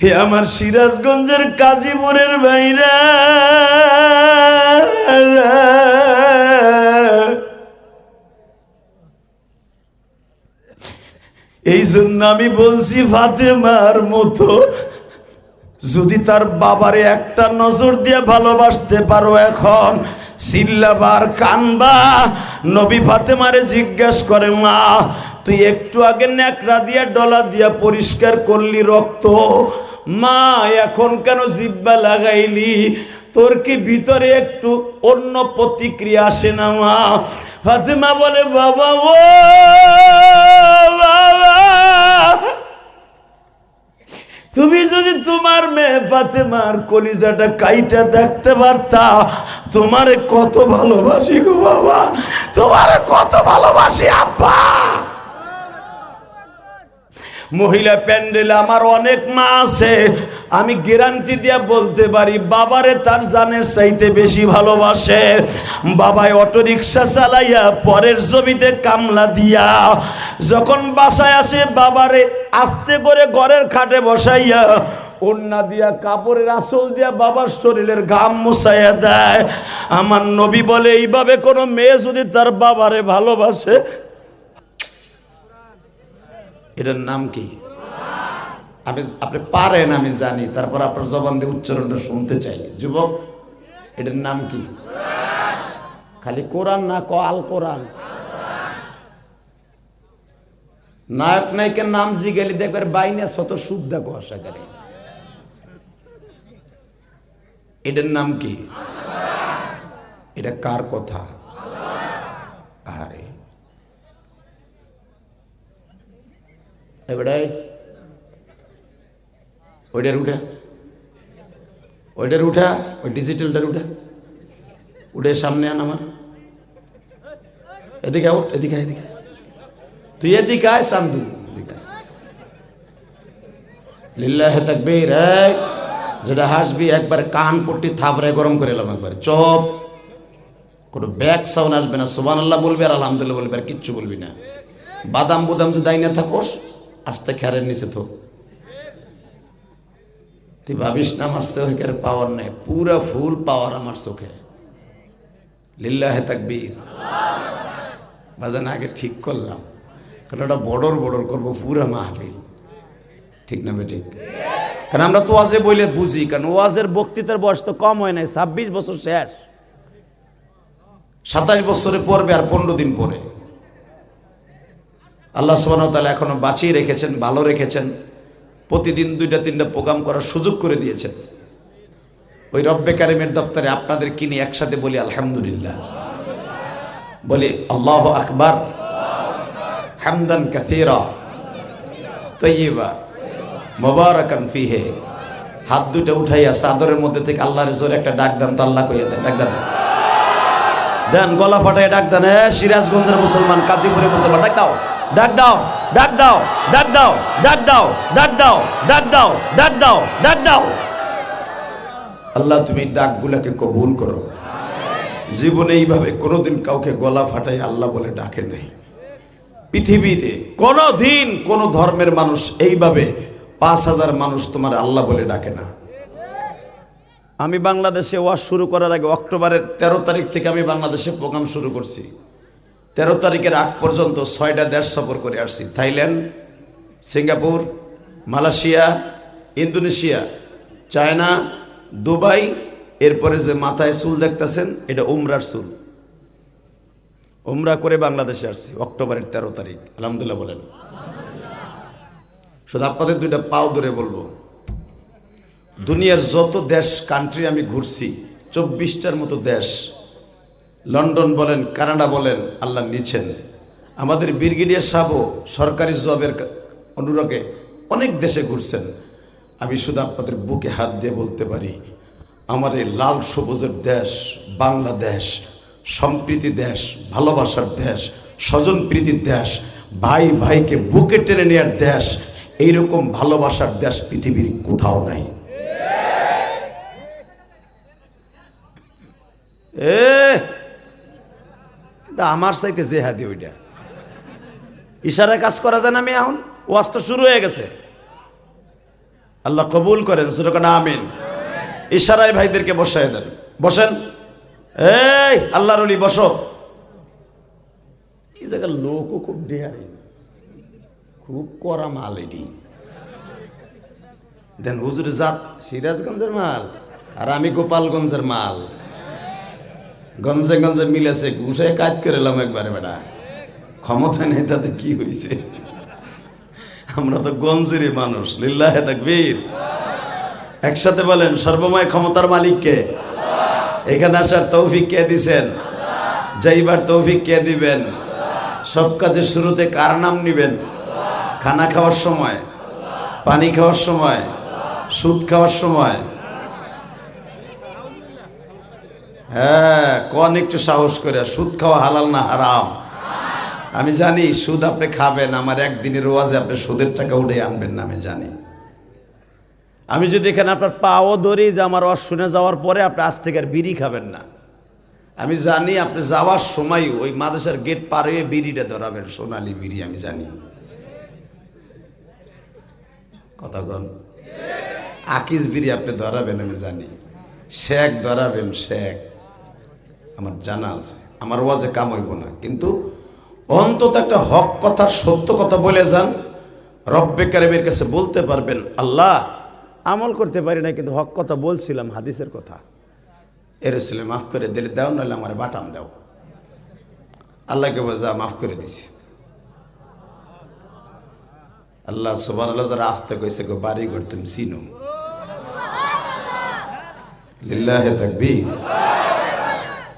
হে আমার সিরাজগঞ্জের কাজীপুরের ভাইরা, এই জন্য আমি বলছি ফাতেমার মতো যদি তার বাবারে একটা নজর দিয়ে ভালোবাসতে পারো, এখন চিল্লাবার কানবা। নবী ফাতেমারে জিজ্ঞেস করে, মা তুই একটু আগে ন্যাকড়া দিয়া ডলা দিয়া পরিষ্কার করলি রক্ত, মা এখন কেন জিব্বা লাগাইলি? তোর কি ভিতরে একটু অন্য প্রতিক্রিয়া আসে না মা? ফাতেমা বলে, বাবা ও বাবা, তুমি যদি তোমার মেয়ে ফাতেমার কলিজাটা কাইটা দেখতে পারতা, তোমারে কত ভালোবাসি গো বাবা, তোমারে কত ভালোবাসি আব্বা। মহিলা প্যান্ডেলে আমার অনেক মা আছে, আমি গ্যারান্টি দিয়ে বলতে পারি বাবারে তার জানের চাইতে বেশি ভালোবাসে। বাবায় অটোরিকশা চালাইয়া পরের জমিতে কামলা দিয়া যখন বাসায় আসে, বাবারে আস্তে করে ঘরের খাটে বসাইয়া ওড়না দিয়া কাপড়ের আঁচল দিয়া বাবার শরীরের ঘাম মুছাইয়া দেয়। আমার নবী বলে, এইভাবে কোনো মেয়ে যদি তার বাবারে ভালোবাসে, এটার নাম কি? আপনি পারেন আমি জানি, তারপর আপনার জবান দিয়ে উচ্চারণটা শুনতে চাই। যুবক, এটার নাম কি? খালি কোরআন না, আল কোরআন। নায়ক নায়িকার নাম জিগেলি দেখবার বাইনা শত শুদ্ধা কুয়াশা করে। এটার নাম কি? এটা কার কথা? আরে এবারে ওইটার উঠা, ওইটার উঠা, ওই ডিজিটালটার উঠা, উঠে সামনে আন আমার। এদিকে উঠ, এদিকে এদিকে, তুই এদিকে আয় সান্দু, এদিকে লিল্লাহে তাকবীর। যেটা হাসবি একবার কান পট্টি থাপড়ায় গরম করে এলাম একবার। চপ, কোনো ব্যাক সাউন্ড আসবে না। সুবহানাল্লাহ বলবি আর আলহামদুলিল্লাহ বলবি, আর কিচ্ছু বলবি না। বাদাম বুদাম যে দাই না থাকোস, আস্তে খেয়ারের নিচে তো তুই ভাবিস না আমার চোখের পাওয়ার নেই, পুরা ফুল পাওয়ার আমার চোখে। লিল্লাহে তাকবীর। বাজান আগে ঠিক করলাম, কারণ ওটা বর্ডর করবো পুরা মাহফিল, ঠিক না বেঠিক? কারণ আমরা তো ওয়াজে বইলে বুঝি, কারণ ওয়াজের বক্তৃতার বয়স তো কম হয় নাই, 26 বছর শেষ, 27 বছরে পড়বে আর 15 দিন পরে। আল্লাহ সুবহানাহু ওয়া তাআলা এখনো বাঁচিয়ে রেখেছেন, ভালো রেখেছেন, প্রতিদিন 2টা-3টা প্রোগ্রাম করার সুযোগ করে দিয়েছেন। ওই রব্বে কারিমের দপ্তরে আপনাদের কিনে একসাথে বলি আলহামদুলিল্লাহ, বলি আল্লাহু আকবার, হামদান কাসীরা তাইয়্যিবা মুবারাকান ফীহি। হাত দুটো উঠাইয়া চাদরের মধ্যে থেকে আল্লাহর জোরে একটা ডাক দেন তো, আল্লাহ কইয়া দেন, ডাক দেন, দেন, গলা ফাটায় ডাক দেন। সিরাজগঞ্জের মুসলমান, কাজীপুরের মুসলমান, ডাক দাও, ডাক দাও, ডাক দাও, ডাক দাও, ডাক দাও, ডাক দাও, ডাক দাও, ডাক দাও, ডাক দাও। আল্লাহ তুমি ডাকগুলাকে কবুল করো। জীবনে এইভাবে কোনোদিন কাউকে গলা ফাটাই আল্লাহ বলে ডাকে নাই। পৃথিবীতে কোনোদিন কোন ধর্মের মানুষ এইভাবে 5000 মানুষ তোমার আল্লাহ বলে ডাকে না। আমি বাংলাদেশে ওয়াজ শুরু করার আগে অক্টোবরের 13 তারিখ থেকে আমি বাংলাদেশে প্রোগ্রাম শুরু করছি। 13 তারিখের আগ পর্যন্ত 6টা দেশ সফর করে আসছি। Thailand, Singapore, Malaysia, Indonesia, China, Dubai. এরপরে যে মাথায় চুল দেখতেছেন, এটা উমরার চুল। উমরা করে বাংলাদেশে আসছি অক্টোবরের 13 তারিখ। আলহামদুলিল্লাহ বলেন। শুধু আপনাদের 2টা পাও ধরে বলবো, দুনিয়ার যত দেশ কান্ট্রি আমি ঘুরছি, 24টার মতো দেশ, লন্ডন বলেন, কানাডা বলেন, আল্লাহ নিচ্ছেন। আমাদের ব্রিগেডিয়ার সাহেবও সরকারি জবের অনুরাগে অনেক দেশে ঘুরছেন। আমি শুধু আপনাদের বুকে হাত দিয়ে বলতে পারি, আমার এই লাল সবুজের দেশ বাংলাদেশ সম্প্রীতি দেশ, ভালোবাসার দেশ, স্বজন প্রীতির দেশ, ভাই ভাইকে বুকে টেনে নেওয়ার দেশ, এইরকম ভালোবাসার দেশ পৃথিবীর কোথাও নাই। আমার চাইতে জেহাদি ওইটা ইশারায় কাজ করা যায় না। আমি এখন ওয়াজ তো শুরু হয়ে গেছে। আল্লাহ কবুল করেন, যেরকম আমিন। ইশারায় ভাইদেরকে বসায় দেন, বসেন। এই আল্লাহর ওলি বসো। এই জায়গার লোকও খুব ডেয়ারিং, খুব কড়া মাল। এটি দেন হুজুর জাত সিরাজগঞ্জের মাল আর আমি গোপালগঞ্জের মাল, গঞ্জে গঞ্জে মিলেছে, ঘুষে কাজ করে এলাম একবারে। বেটা ক্ষমতা নেই, তাতে কি হয়েছে? আমরা তো গঞ্জেরই মানুষ। লিল্লাহে তাকবীর। একসাথে বলেন, সর্বময় ক্ষমতার মালিককে। এখানে আসার তৌফিক কে দিছেন? যাইবার তৌফিক কে দিবেন? সব কাজের শুরুতে কার নাম নিবেন? খানা খাওয়ার সময়, পানি খাওয়ার সময়, সুদ খাওয়ার সময়। হ্যাঁ, কোন একটু সাহস করে, সুদ খাওয়া হালাল না হারাম? আমি জানি সুদ আপনি খাবেন, আমার একদিনের ওয়াজে আপনি সুদের টাকা উঠে আনবেন না, আমি জানি। আমি যদি এখানে আপনার পাও ধরি যে আমার ওয়াজ শুনে যাওয়ার পরে আপনি আজ থেকে আর বিড়ি খাবেন না, আমি জানি আপনি যাওয়ার সময় ওই মাদ্রাসার গেট পার হয়ে বিড়িটা ধরাবেন, সোনালি বিড়ি। আমি জানি কথা বল, আকিস বিড়ি আপনি ধরাবেন, আমি জানি। শেখ ধরাবেন, শেখ আমার জানা আছে। আমার ওয়াজে কাম হইব না, কিন্তু অন্তত একটা হক কথার সত্য কথা বলে যান। রব্বে কারিমের কাছে বলতে পারবেন, আল্লাহ আমল করতে পারি না, কিন্তু হক কথা বলছিলাম, হাদিসের কথা। এর ছেলে মাফ করে দিলে দাও, নাহলে আমার বাটাম দাও। আল্লাহকে যা মাফ করে দিছি। আল্লাহ সুবহানাল্লাহ যারা আসতে কইছে গো বাড়ি ঘর তুমি চিনো। লিল্লাহে তাকবীর।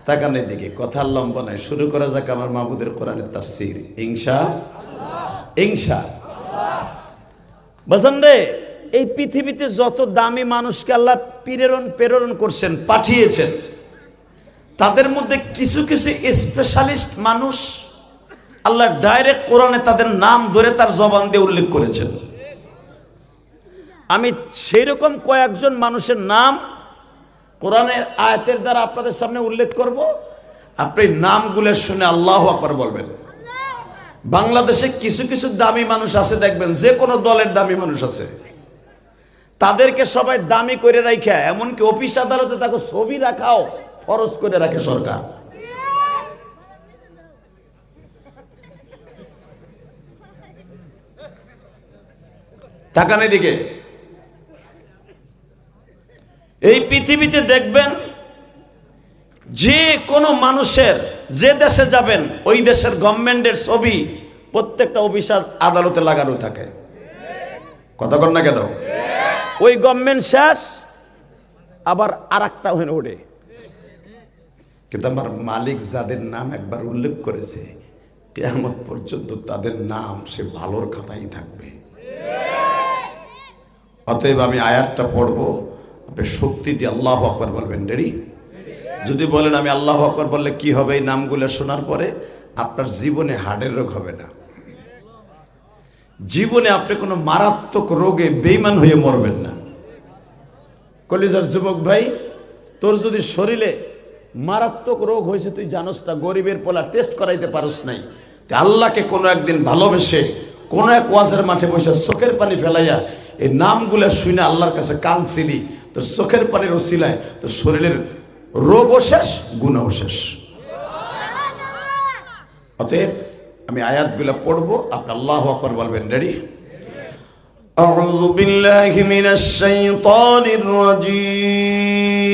তাকানের দিকে, কথা লম্বা নাই, শুরু করা যাক আমার মাহবুদের কোরআনের তাফসীর। ইনশাআল্লাহ। বাজান রে, এই পৃথিবীতে যত দামি মানুষকে আল্লাহ প্রেরণ করছেন, পাঠিয়েছেন, তাদের মধ্যে কিছু কিছু স্পেশালিস্ট মানুষ আল্লাহ ডাইরেক্ট কোরআনে তাদের নাম ধরে তার জবান দিয়ে উল্লেখ করেছেন। আমি সেই রকম কয়েকজন মানুষের নাম কোরআনের আয়াতের দ্বারা আপনাদের সামনে উল্লেখ করব। আপনি নামগুলো শুনে আল্লাহু আকবার বলবেন। বাংলাদেশে কিছু কিছু দামি মানুষ আছে, দেখবেন যে কোনো দলের দামি মানুষ আছে, তাদেরকে সবাই দামি করে রাখা, এমনকি অফিস আদালতে তাকে ছবি রাখাও ফরজ করে রাখে সরকার। তাকান এদিকে। এই পৃথিবীতে দেখবেন যে কোনো মানুষের যে দেশে যাবেন ওই দেশের গভর্নমেন্টের ছবি প্রত্যেকটা অফিস আদালতে লাগানো থাকে। কথা কন না কেন? ওই গভর্নমেন্ট শেষ, আবার আর একটা হয়ে ওঠে। কিন্তু আমার মালিক যাদের নাম একবার উল্লেখ করেছে, কিয়ামত পর্যন্ত তাদের নাম সে ভালোর খাতায় থাকবে। অতএব আমি আয়াতটা পড়বো, আপনি শক্তি দিয়ে আল্লাহু আকবার বলবেন। রেডি? যদি বলেন আমি আল্লাহু আকবার বললে কি হবে, এই নামগুলো শোনার পরে আপনার জীবনে হার্টের রোগ হবে না, জীবনে আপনি কোনো মারাত্মক রোগে বেঈমান হয়ে মরবেন না। কলিজার যুবক ভাই, তোর যদি শরীরে মারাত্মক রোগ হয়েছে, তুই জানোস না, গরিবের পোলা টেস্ট করাইতে পারস নাই, আল্লাহকে কোনো একদিন ভালোবেসে কোনো এক ওয়াজের মাঠে বসে চোখের পানি ফেলাইয়া এই নামগুলো শুনে আল্লাহর কাছে কাঁদছিলি, তোর চোখের পানির ওসিলায় তোর শরীরের রোগও শেষ, গুনাহও শেষ। অতএব আমি আয়াতগুলো পড়বো, আপনি আল্লাহু আকবার বলবেন। রেডি? আউযু বিল্লাহি মিনাশ শাইতানির রাজীম।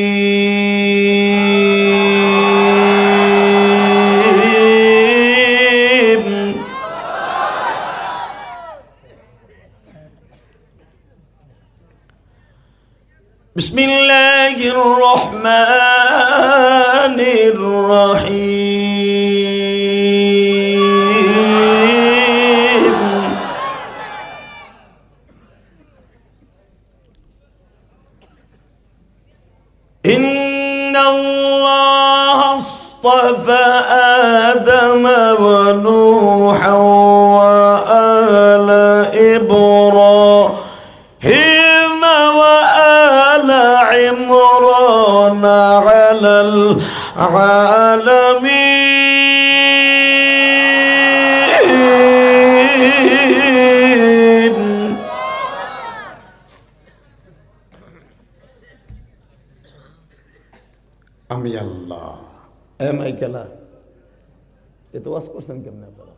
বিসমিল্লাহির রহমানির রহিম। ইন্নাল্লাহা আস্তাফা আদামা ওয়া নূহা ওয়া আলা ইব্রাহিম ওয়া আলা ইমরান আলাল আলামিন। আমি আল্লাহ। মাইকেলা এ তো ওয়াজ করছেন কেমনে আপনারা?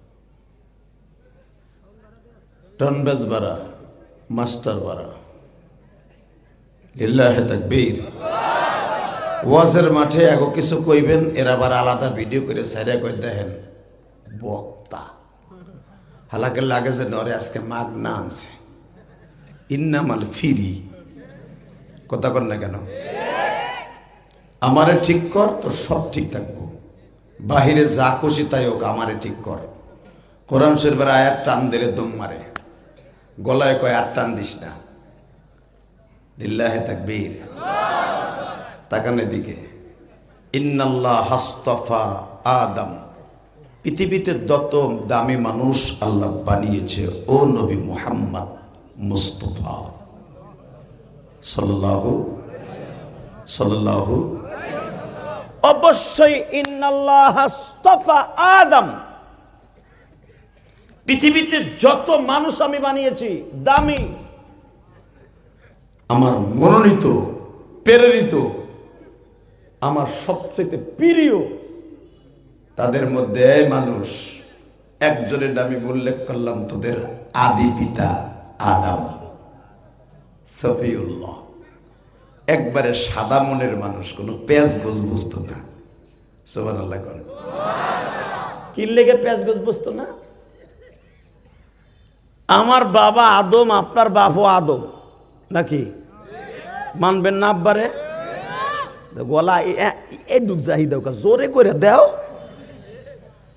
টনবেজ বাড়া, মাস্টার বাড়া, লিল্লাহে তাকবীর। ওয়াজের মাঠে এগো কিছু কইবেন, এরা আবার আলাদা ভিডিও করে সাইরা কই দেখেন বক্তা। হালাকে লাগে যে নরে আজকে মাগ না আনছে, ইন্নামাল ফিরি। কথা কর না কেন? আমারে ঠিক কর, তোর সব ঠিক থাকবো। বাহিরে যা খুশি তাই হোক, আমারে ঠিক কর। কোরআন শরীফের আয়াত টান দিলে দম মারে, গলায় কয় আর টান দিস না। লিল্লাহে তাকবীর। তাকানের দিকে। ইন্নাল্লাহ হাসতাফা আদম, পৃথিবীতে যত দামি মানুষ আল্লাহ বানিয়েছে ও নবী মুহাম্মদ মুস্তাফা সাল্লাল্লাহু সাল্লাল্লাহু। অবশ্যই ইন্নাল্লাহ হাসতাফা আদম, পৃথিবীতে যত মানুষ আমি বানিয়েছি দামি, আমার মনোনীত, প্রেরিত, আমার সবচেয়ে প্রিয়, তাদের মধ্যে মানুষ একজনের আমি উল্লেখ করলাম, তোদের আদি পিতা আদম সফিউল্লাহ। একবারে সাদা মনের মানুষ, কোনো পেঁয়াজ গোছ বুঝতো না। সুবহানাল্লাহ করেন। কি লেগে পেঁয়াজ গোছ বুঝতো না? আমার বাবা আদম, আপনার বাপও আদম নাকি? মানবেন না আব্বারে? গলা এ ডুব যাই দাও, জোরে করে দাও।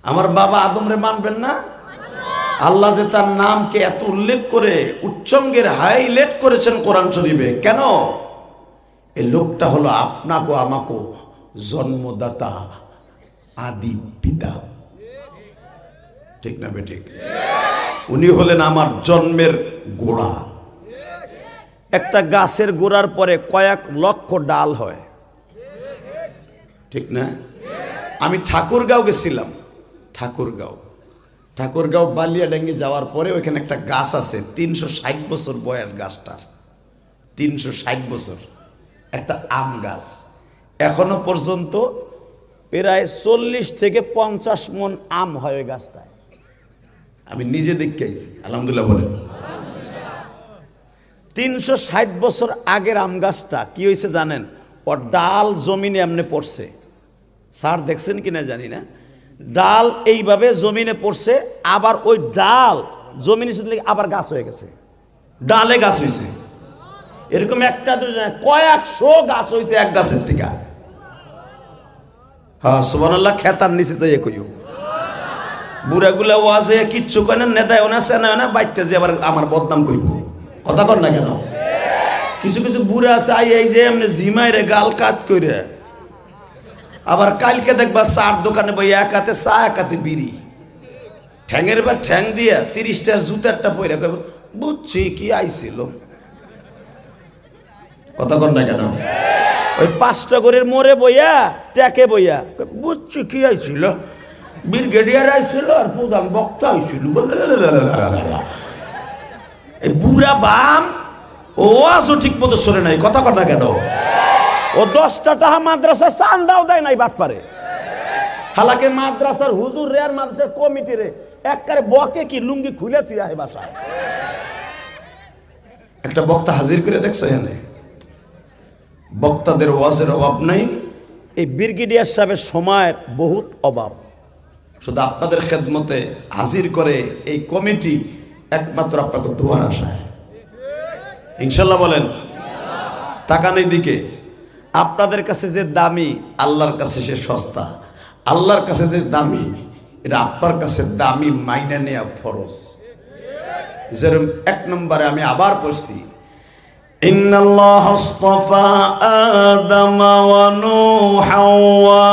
আমার বাবা আদম রে মানবেন না? আল্লাহ যে তার নামকে এত উল্লেখ করে উচ্চঙ্গের হাইলাইট করেছেন কোরআন শরীফে, কেন? এই লোকটা হলো আপনাকে আমাকে জন্মদাতা, আদি পিতা। ঠিক না বেঠিক? উনি হলেন আমার জন্মের গোড়া। একটা গাছের গোড়ার পরে কয়েক লক্ষ ডাল হয়, ঠিক না? আমি ঠাকুরগাঁও গেছিলাম, ঠাকুরগাঁও বালিয়াডাঙ্গি যাওয়ার পরে ওইখানে একটা গাছ আছে, 360 বছর বয়স গাছটার, 360 বছর, একটা আম গাছ। এখনো পর্যন্ত প্রায় 40 থেকে 50 মণ আম হয় ওই গাছটায়। আমি নিজে দেখে আইছি, আলহামদুলিল্লাহ বলেন। 360 বছর আগের আম গাছটা কি হয়েছে জানেন? ওর ডাল জমিনে এমনি পড়ছে, স্যার দেখছেন কিনা জানি না, ডাল এইভাবে জমিনে পড়ছে, আবার ওই ডাল জমিনে আবার গাছ হয়ে গেছে, ডালে গাছ হয়েছে। এরকম একটা কয়েকশো গাছ হয়েছে এক গাছের থেকে। হ্যাঁ সুবহানাল্লাহ। খেতার নিচে যাইয়ে কইও, বুড়াগুলা ওয়াজে কিচ্ছু কয় না, নেতায় না সেনা না, বাইতে যে আবার আমার বদনাম কইব। কথা কর না কেন? কিছু কিছু বুড়া আছে এই যে এমনি জিমাইরে গাল কাট করে, আবার কালকে দেখবা চার দোকানে বই এক হাতে চা এক হাতে বিড়ি, ঠ্যাঙের বা ঠ্যাং দিয়া 30টার জুতারটা পইরা কইব বুঝছি কি আইছিল। কথা কর না কেন? ওই 5টা করে মোড়ে বইয়া ট্যাকে বইয়া বুঝছি কি আইছিল, ব্রিগেডিয়ার আইছিল আর প্রধান বক্তা আইছিল। এই বুড়া বাম ও আজও ঠিক মতো শোনে নাই। কথা কর না কেন? ও 10টা টাকা মাদ্রাসায় চান্দাও দেয় নাই বাটপারে। হালাকে মাদ্রাসার হুজুর রে আর মাদ্রাসার কমিটি রে একবারে বকে কি লুঙ্গি খুলে তুই আহে বাসায়। একটা বক্তা হাজির করে দেখছো এখানে? বক্তাদের ওয়াজের অভাব নাই। এই ব্রিগেডিয়ার সাহেবের সময়ের বহুত অভাব। শুধু আপনাদের খেদমতে হাজির করে এই কমিটি একমাত্র আপনাকে দোয়ার আশায়। ইনশাল্লাহ বলেন। তাকানের দিকে। আপনাদের কাছে যে দামি, আল্লাহর কাছে সে সস্তা। আল্লাহর কাছে যে দামি, এটা আপনার কাছে দামি মাইনা নেওয়া ফরজ। যেরকম 1 নম্বরে আমি আবার পড়ছি, ইন্নাল্লাহ আসতাফা আদম ওয়া নূহা ওয়া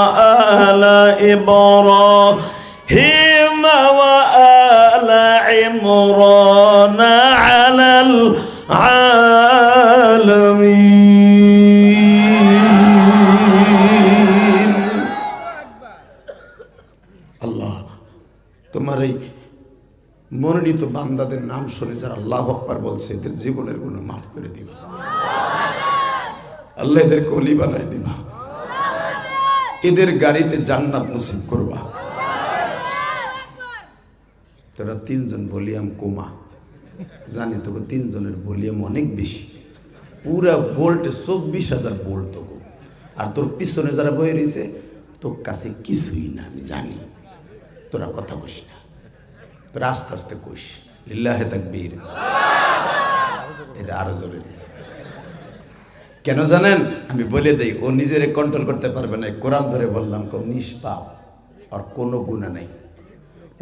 আলা ইব্রাহিম ওয়া আলা ইমরান আলাল আলামিন। আল্লাহ তোমার এই মনোনীত বান্দাদের নাম শুনে যারা আল্লাহু আকবার বলছে, এদের জীবনের গুনাহ মাফ করে দিবা। আল্লাহ এদেরকে ওলি বানাই দিবা। এদের গাড়িতে জান্নাত নসিব করবা। তোরা তিনজন ভলিউম কমা, জানি তোকে তিনজনের ভলিউম অনেক বেশি, পুরা বোল্টে 24,000 বোল্ট তোকে। আর তোর পিছনে যারা বয়ে রয়েছে তোর কাছে কিছুই না, আমি জানি। তোরা কথা কইস না, তোরা আস্তে আস্তে কইস লিল্লাহে তাকবীর। এটা আরো জোরে দিছে কেন জানেন? আমি বলে দেই, ও নিজেরে কন্ট্রোল করতে পারবে না। কোরআন ধরে বললাম, নিষ্পাপ আর কোনো গুনাহ নাই।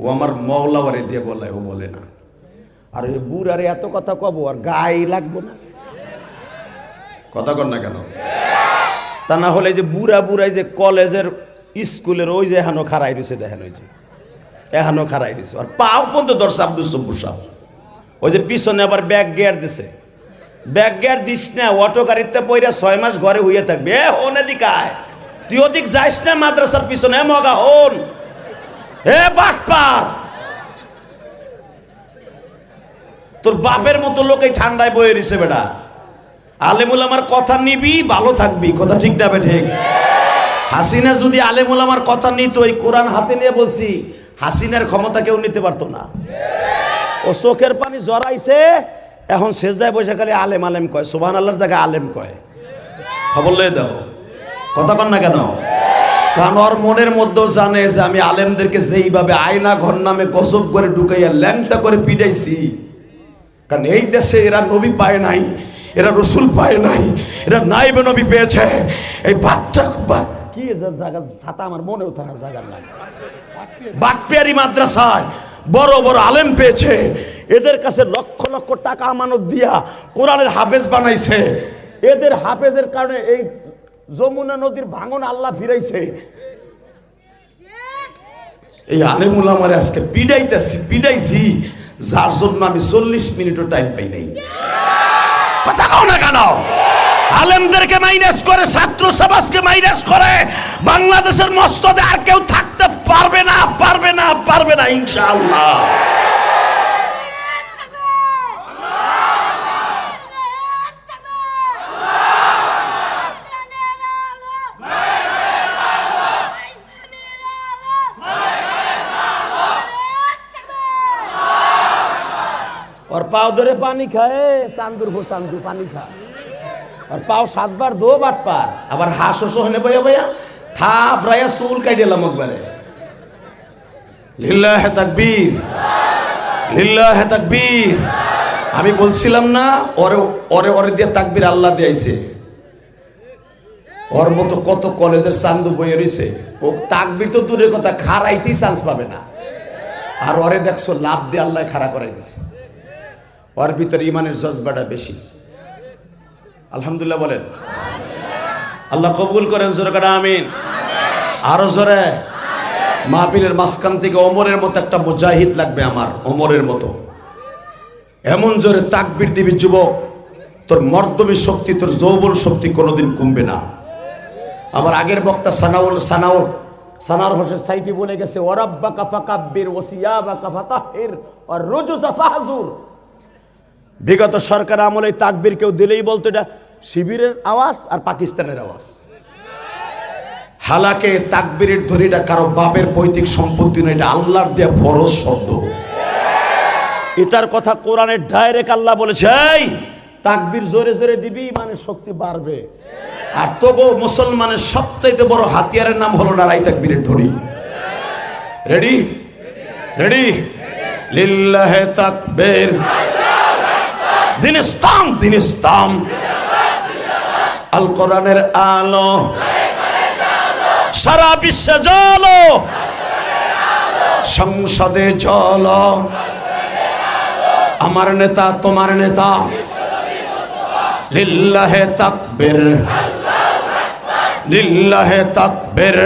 ও আমার মওলাওয়ারে দিয়ে বলে, ও বলে না। আর ওই বুড়ারে এত কথা কব আর গায়ে লাগবো না, কথা কর না কেন? তা না হলে যে বুড়া বুড়াই যে কলেজের স্কুলের ওই যে এহানো খাড়াই রয়েছে, দেখেন ওই যে এহানো খাড়াই রয়েছে, আর পাও পর্যন্ত ধরছে আব্দুল সব্বুর সাহেব। ওই যে পিছনে আবার ব্যাক গিয়ার দিছে। ব্যাক গিয়ার দিস না, অটো গাড়িতে পইরা 6 মাস ঘরে হইয়া থাকবে। এ হন এদিকে আয়, তুই ওদিক যাইস না মাদ্রাসার পিছনে। মগা হন, এ বাটপার, তোর বাপের মতো লোক এই ঠান্ডায় বয়ে রয়েছে বেটা। আলেমুল আমার কথা নিবি, ভালো থাকবি, কথা ঠিক না ঠিক? হাসিনা যদি আলেমুল আমার কথা নিত, ওই কোরআন হাতে নিয়ে বলছি, হাসিনার ক্ষমতা কেউ নিতে পারতো না। ও চোখের পানি জড়াইছে, এখন সেজদায় বসে খালি আলেম আলেম কয়, সুবহানাল্লাহর জায়গায় আলেম কয়। খবর লয়ে দাও, কথা কন না কেন? কারণ ওর মনের মধ্যেও জানে যে আমি আলেমদেরকে যেইভাবে আয়না ঘর নামে গজব করে ঢুকাইয়া ল্যাংটা করে পিটাইছি, কারণ এই দেশে এরা নবী পায় নাই, এরা রসুল পায় নাই, এরা নাইবে নবী পেয়েছে। এই বাচ্চা কি জায়গা ছাতা আমার মনেও থাকার জায়গার নাই, বাটপিয়ারি মাদ্রাসায় বড় বড় আলেম পেয়েছে। এদের কাছে লক্ষ লক্ষ টাকা আমানত দিয়া কোরআনের হাফেজ বানাইছে। এদের হাফেজের কারণে এই যমুনা নদীর ভাঙন আল্লাহ ফিরাইছে। এই আলেমুল আমার আজকে পিটাইছি, যার জন্য আমি 40 মিনিটও টাইম পাই নাই। কথা কও না কেন? আলেমদেরকে মাইনাস করে, ছাত্র সমাজকে মাইনাস করে বাংলাদেশের মস্তদে আর কেউ থাকতে পারবে না, পারবে না, পারবে না ইনশাআল্লাহ। और पाव धरे पानी खाए, चांदूर हो चांदू पानी खा, और पाव 7 बार 2 बार पार। আবার হাসো হনে বয়া বয়া থাপ রায়া চুল কাই দিলাম একবারে। লিল্লাহে তাকবীর, লিল্লাহে তাকবীর। আমি বলছিলাম না, ওরে ওরে ওরে দিয়ে তাকবীর আল্লাহ দিয়েছে। ওর মতো কত কলেজের চান্দু বইয়ে রয়েছে, ও তাকবীর তো দূরের কথা, খাড়াইতেই চান্স পাবে না। আর ওরে দেখছো লাভ দিয়ে আল্লাহ খাড়া করাই দিছে। ওর ভিতরে ইমানের জজবাটা বেশি। আলহামদুলিল্লাহ বলেন, আল্লাহ কবুল করেন, জোরে করে আমিন। আরো জোরে। মাহফিলের মাঝখান থেকে ওমরের মতো একটা মুজাহিদ লাগবে আমার, ওমরের মতো। এমন জোরে তাকবীর দিবি যুবক, তোর মর্দবী শক্তি, তোর যৌবন শক্তি কোনোদিন কমবে না। আমার আগের বক্তা সানার হোসেন সাইফি বলে গেছে, ওয়ারাব্বাকা ফাকাব্বির ওয়াসিয়াবাকা ফাতাহির ওয়ার রুজুসা ফাহজুর। বিগত সরকার আমলে তাকবীর কেউ দিলেই বলতো এটা শিবিরের আওয়াজ আর পাকিস্তানের আওয়াজ। হালাকে তাকবীরের ধরিটা কারো বাপের পৈতৃক সম্পত্তি নয়, এটা আল্লাহর দেয়া ফরজ শব্দ। এটার কথা কোরআনের ডাইরেক্ট আল্লাহ বলেছে, এই তাকবীর জোরে জোরে দিবি, ইমানের শক্তি বাড়বে। আর তবু মুসলমানের সবচাইতে বড় হাতিয়ারের নাম হলো নারাই তাকবীরের ধরি। রেডি রেডি, লিল্লাহে তাকবীর, দিন ইসলাম, দিন ইসলাম, আল কোরআনের আলো সারা বিশ্বে জ্বলো, সংসদে জ্বলো, আমার নেতা তোমার নেতা, লিল্লাহে তাকবীর, লিল্লাহে তাকবীর।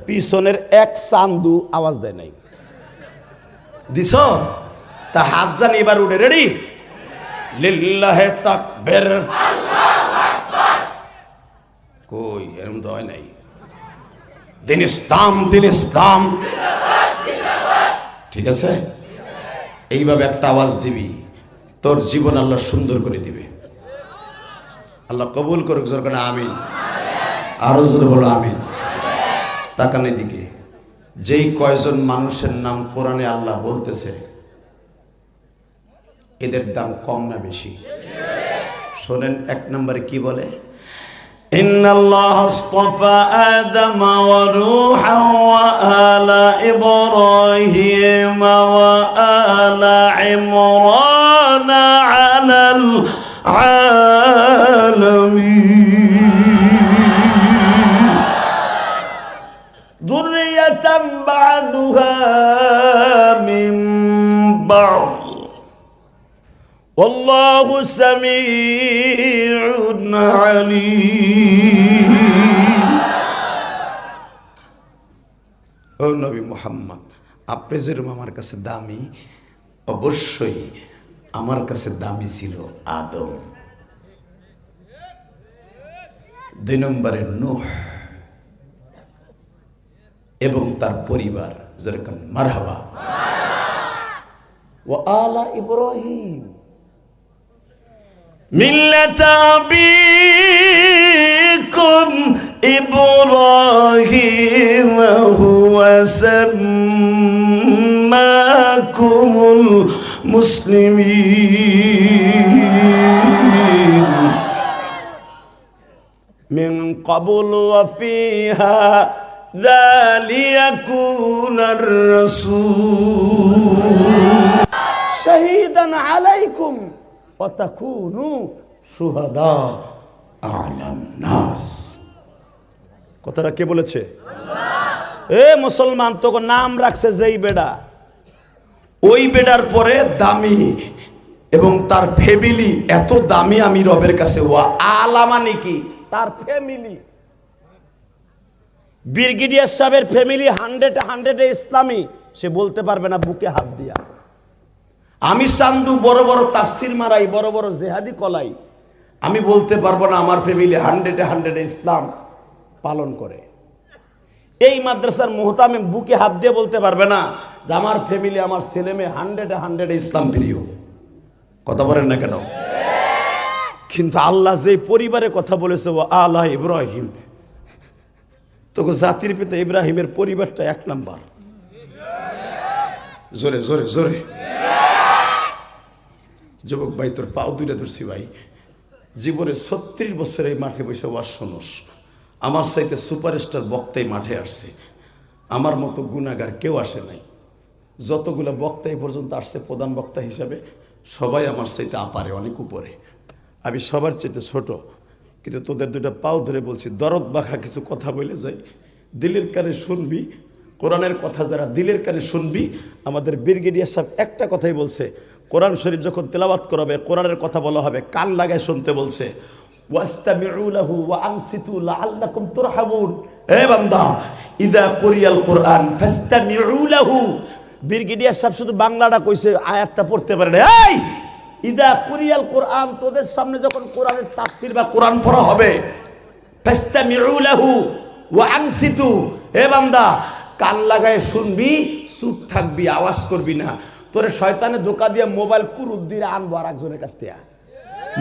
পিছনের এক চান্দু আওয়াজ দেয় নাই, দিছ তা হাত জানি এবার উঠে। রেডি, লিল্লাহে তাকবীর। কই এরকম তো হয় নাই। দিন ইসলাম, দিন ইসলাম, ঠিক আছে? এইভাবে একটা আওয়াজ দিবি, তোর জীবন আল্লাহ সুন্দর করে দিবে। আল্লাহ কবুল করুক, জোর করে আমিন। আরো জোরে বলো আমিন। তাকান এদিকে, যেই কয়জন মানুষের নাম কোরআনে আল্লাহ বলতেছে এদের দাম কম না বেশি? শোনেন, এক নম্বরে কি বলে? ইন্নাল্লাহ আসতাফা আদম ওয়া নূহা ওয়া আলা ইব্রাহিম ওয়া আলা ইমরান আলাল আলামিন যুররিয়াতাম বা'দুহা মিন বা'দ ওয়াল্লাহু সামিউন আলীম। ও নবী মুহাম্মদ, আপনি যেরকম আমার কাছে দামি, অবশ্যই আমার কাছে দামি ছিল আদম। 2 নম্বরে নূহ এবং তার পরিবার, যেরকম মারহাবা। ওয়া আলা ইব্রাহিম মিল্লাত আবিকুম ইব্রাহিম হুয়া সাম্মাকুমুল মুসলিমিন মিন ক্বাবল ওয়া ফিহা যালিয়াকুনার রাসূল শাহীদান আলাইকুম ওয়া তাকুনু শুহাদা আলান নাস। কথাটা কে বলেছে? আল্লাহ। এ মুসলমান, তোকে নাম রাখছে যেই বেডা, ওই বেডার পরে দামি এবং তার ফ্যামিলি এত দামি আমি রবের কাছে। ওয়া আলা মানে কি? তার ফ্যামিলি। ব্রিগেডিয়ার সাহেবের ফ্যামিলি 100 ইসলামী, সে বলতে পারবে না বুকে হাত দিয়া। আমি চান্দু বড় বড় তাফসির মারাই, বড় বড় জেহাদি কলাই, আমি বলতে পারবো না আমার ফ্যামিলি 100 ইসলাম পালন করে। এই মাদ্রাসার মুহতামিম বুকে হাত দিয়ে বলতে পারবে না যে আমার ফ্যামিলি, আমার ছেলে মেয়ে 100 ইসলাম প্রিয়। কথা বলেন না কেন? কিন্তু আল্লাহ যে পরিবারের কথা বলেছে, ও আলা ইব্রাহিম, তোকে জাতির পিতা ইব্রাহিমের পরিবারটা 1 নাম্বার। জোরে জোরে জোরে। যুবক ভাই, তোর পাও দুইটা ধরছি ভাই। জীবনে 36 বছর এই মাঠে বসে ওয়াজ শোনস। আমার চাইতে সুপারস্টার বক্তাই মাঠে আসছে, আমার মতো গুনাহগার কেউ আসে নাই। যতগুলো বক্তা এই পর্যন্ত আসছে প্রধান বক্তা হিসাবে, সবাই আমার চাইতে আপারে অনেক উপরে। আমি সবার চাইতে ছোট, কিন্তু তোদের দুইটা পাও ধরে বলছি, দরদ বাঁকা কিছু কথা বলে যাই, দিলের কানে শুনবি। কোরআনের কথা যারা দিলের কানে শুনবি, আমাদের ব্রিগেডিয়ার সাহেব একটা কথাই বলছে, কোরআন শরীফ যখন তেলাওয়াত করাবে, কোরআনের কথা বলা হবে, কান লাগায় শুনতে বলছে। ওয়াস্তামিউ লাহু ওয়া আনসিতু লাআল্লাকুম তুরহামুন। হে বান্দা, ইযা কুরিয়াল কুরআন ফাস্তামিউ লাহু। ব্রিগেডিয়ার সাহেব শুধু বাংলাটা কইছে, আয়াতটা পড়তে পারে না। এই ইযা কুরিয়াল কুরআন, তোদের সামনে যখন কোরআনের তাফসীর বা কোরআন পড়া হবে, ফাস্তামিউ লাহু ওয়া আনসিতু। হে বান্দা, কান লাগায় শুনবি, চুপ থাকবি, আওয়াজ করবি না। তোরে শয়তানে ধোকা দিয়ে মোবাইল কুরুপ দিয়ে আনবো আর একজনের কাছ থেকে।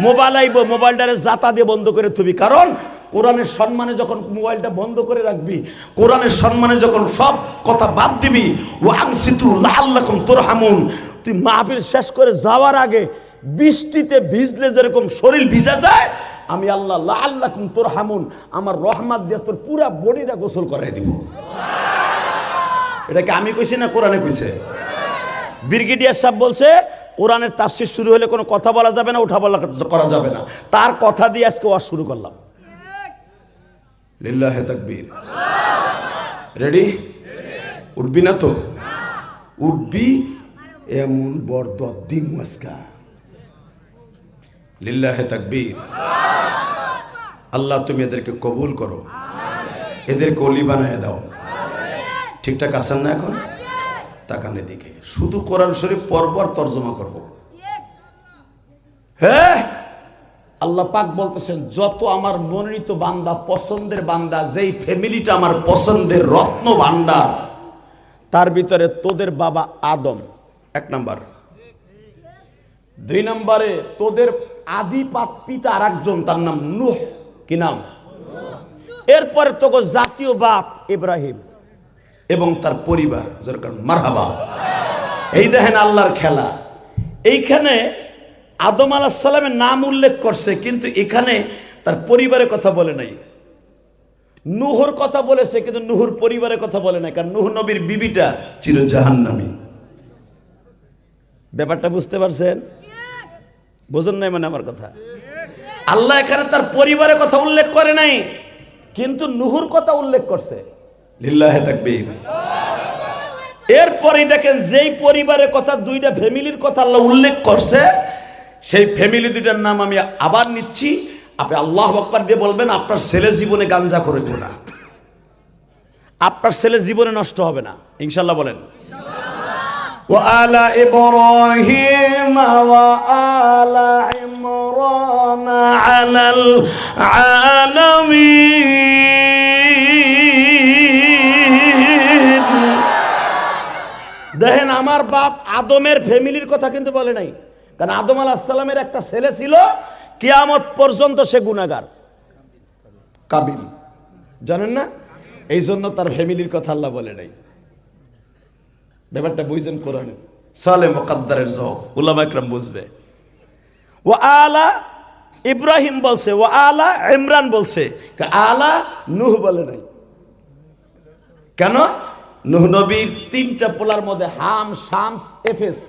মোবাইল আইব, মোবাইলটারে জাতা দিয়ে বন্ধ করে থবি। কারণ কোরআনের সম্মানে যখন মোবাইলটা বন্ধ করে রাখবি, কোরআনের সম্মানে যখন সব কথা বাদ দিবি, ওয়া আনসিতু লাআল্লাকুম তুরহামুন। তুই মাহফিল শেষ করে যাওয়ার আগে বৃষ্টিতে ভিজলে যেরকম শরীর ভিজা যায়, আমি আল্লাহ লাআল্লাকুম তুরহামুন, আমার রহমত দিয়ে তোর পুরা বডিটা গোসল করাই দিব। এটা কি আমি কইছি না কোরআনে কইছে? ব্রিগেডিয়ার সাহেব বলছে, কোরআনের তাফসীর শুরু হলে কোনো কথা বলা যাবে না, উঠা বলা করা যাবে না। তার কথা দিয়ে আজকে ওয়াজ শুরু করলাম। লিল্লাহি তাকবীর। রেডি? উঠবি না তো? উঠবি, এমন বরদত দিম আজকা। লিল্লাহি তাকবীর। আল্লাহ তুমি এদেরকে কবুল করো, এদেরকে ওলি বানায় দাও। ঠিকঠাক আছেন না এখন? তাকানের দিকে শুধু কোরআন শরীফ পরপর তর্জমা করব। হ্যাঁ, আল্লাহ পাক বলতেছেন, যত আমার মনোনীত বান্দা, পছন্দের বান্দা, যেই ফ্যামিলিটা আমার পছন্দের রত্ন ভান্ডার, তার ভিতরে তোদের বাবা আদম 1 নাম্বার। 2 নম্বরে তোদের আদি পিতা আর একজন, তার নাম নূহ। কি নাম? এরপরে তো জাতীয় বাপ ইব্রাহিম এবং তার পরিবার, যেরকম মারহাবা। এই দেখেন আল্লাহর খেলা। এইখানে আদম আলাইহিস সালামের নাম উল্লেখ করছে, কিন্তু এখানে তার পরিবারের কথা বলে নাই। নূহর কথা বলেছে, কিন্তু নূহর পরিবারের কথা বলে নাই, কারণ নূহ নবীর বিবিটা চির জাহান্নামী। ব্যাপারটা বুঝতে পারছেন? বুঝুন নাই মানে আমার কথা? আল্লাহ এখানে তার পরিবারের কথা উল্লেখ করে নাই, কিন্তু নূহর কথা উল্লেখ করছে। লিল্লাহি তাকবীর। এরপরে দেখেন যেই পরিবারের কথা, দুইটা ফ্যামিলির কথা আল্লাহ উল্লেখ করছে, সেই ফ্যামিলি দুইটার নাম আমি আবার নিচ্ছি। আপনি আল্লাহু আকবার দিয়ে বলবেন, আপনার ছেলে জীবনে গাঞ্জা করবে না, আপনার ছেলে জীবনে নষ্ট হবে না, ইনশাআল্লাহ বলেন। وآل إبراهيم وآل عمران على العالمين। দেখেন আমার বাপ আদমের ফ্যামিলির কথা কিন্তু বলে নাই, কারণ আদম আলাইহিস সালামের একটা ছেলে ছিল, কিয়ামত পর্যন্ত সে গুনাহগার, কাবিল, জানেন না? এই জন্য তার ফ্যামিলির কথা আল্লাহ বলে নাই। ব্যাপারটা বুঝছেন? কোরআনে সালে মুকদ্দারের জবাব উলামা ইকরাম বুঝবে। ওয়া আলা ইব্রাহিম বলছে, ওয়া আলা ইমরান বলছে, আলা নূহ বলে নাই। কেন? নূহ নবীর তিনটা পোলার মধ্যে হাম, শামস, এফেস,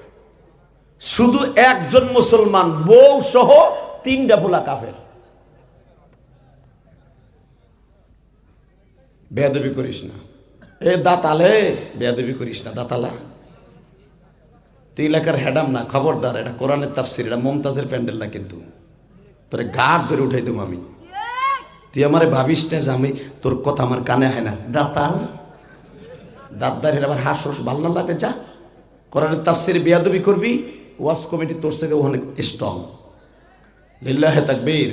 শুধু একজন মুসলমান, বউ সহ তিনটা পোলা কাফের। বেয়াদবি করিস না, এ দাতালে বেয়াদবি করিস না, দাতালা তুই এলাকার হেডাম না, খবরদার। এটা কোরআনের তাফসীর, এটা মুমতাজের প্যান্ডেল না, কিন্তু তোরে গাঢ় ধরে উঠাই দেবো আমি। তুই আমারে ভাবিস না যে আমি, তোর কথা আমার কানে হয় না, দাতাল দাদার আবার হাস ভাল না লাগে। যা কোরআনের তাফসীর বেয়াদবি করবি, ওয়াজ কমিটি তোর সাথে অনেক স্ট্রং। লিল্লাহি তাকবীর।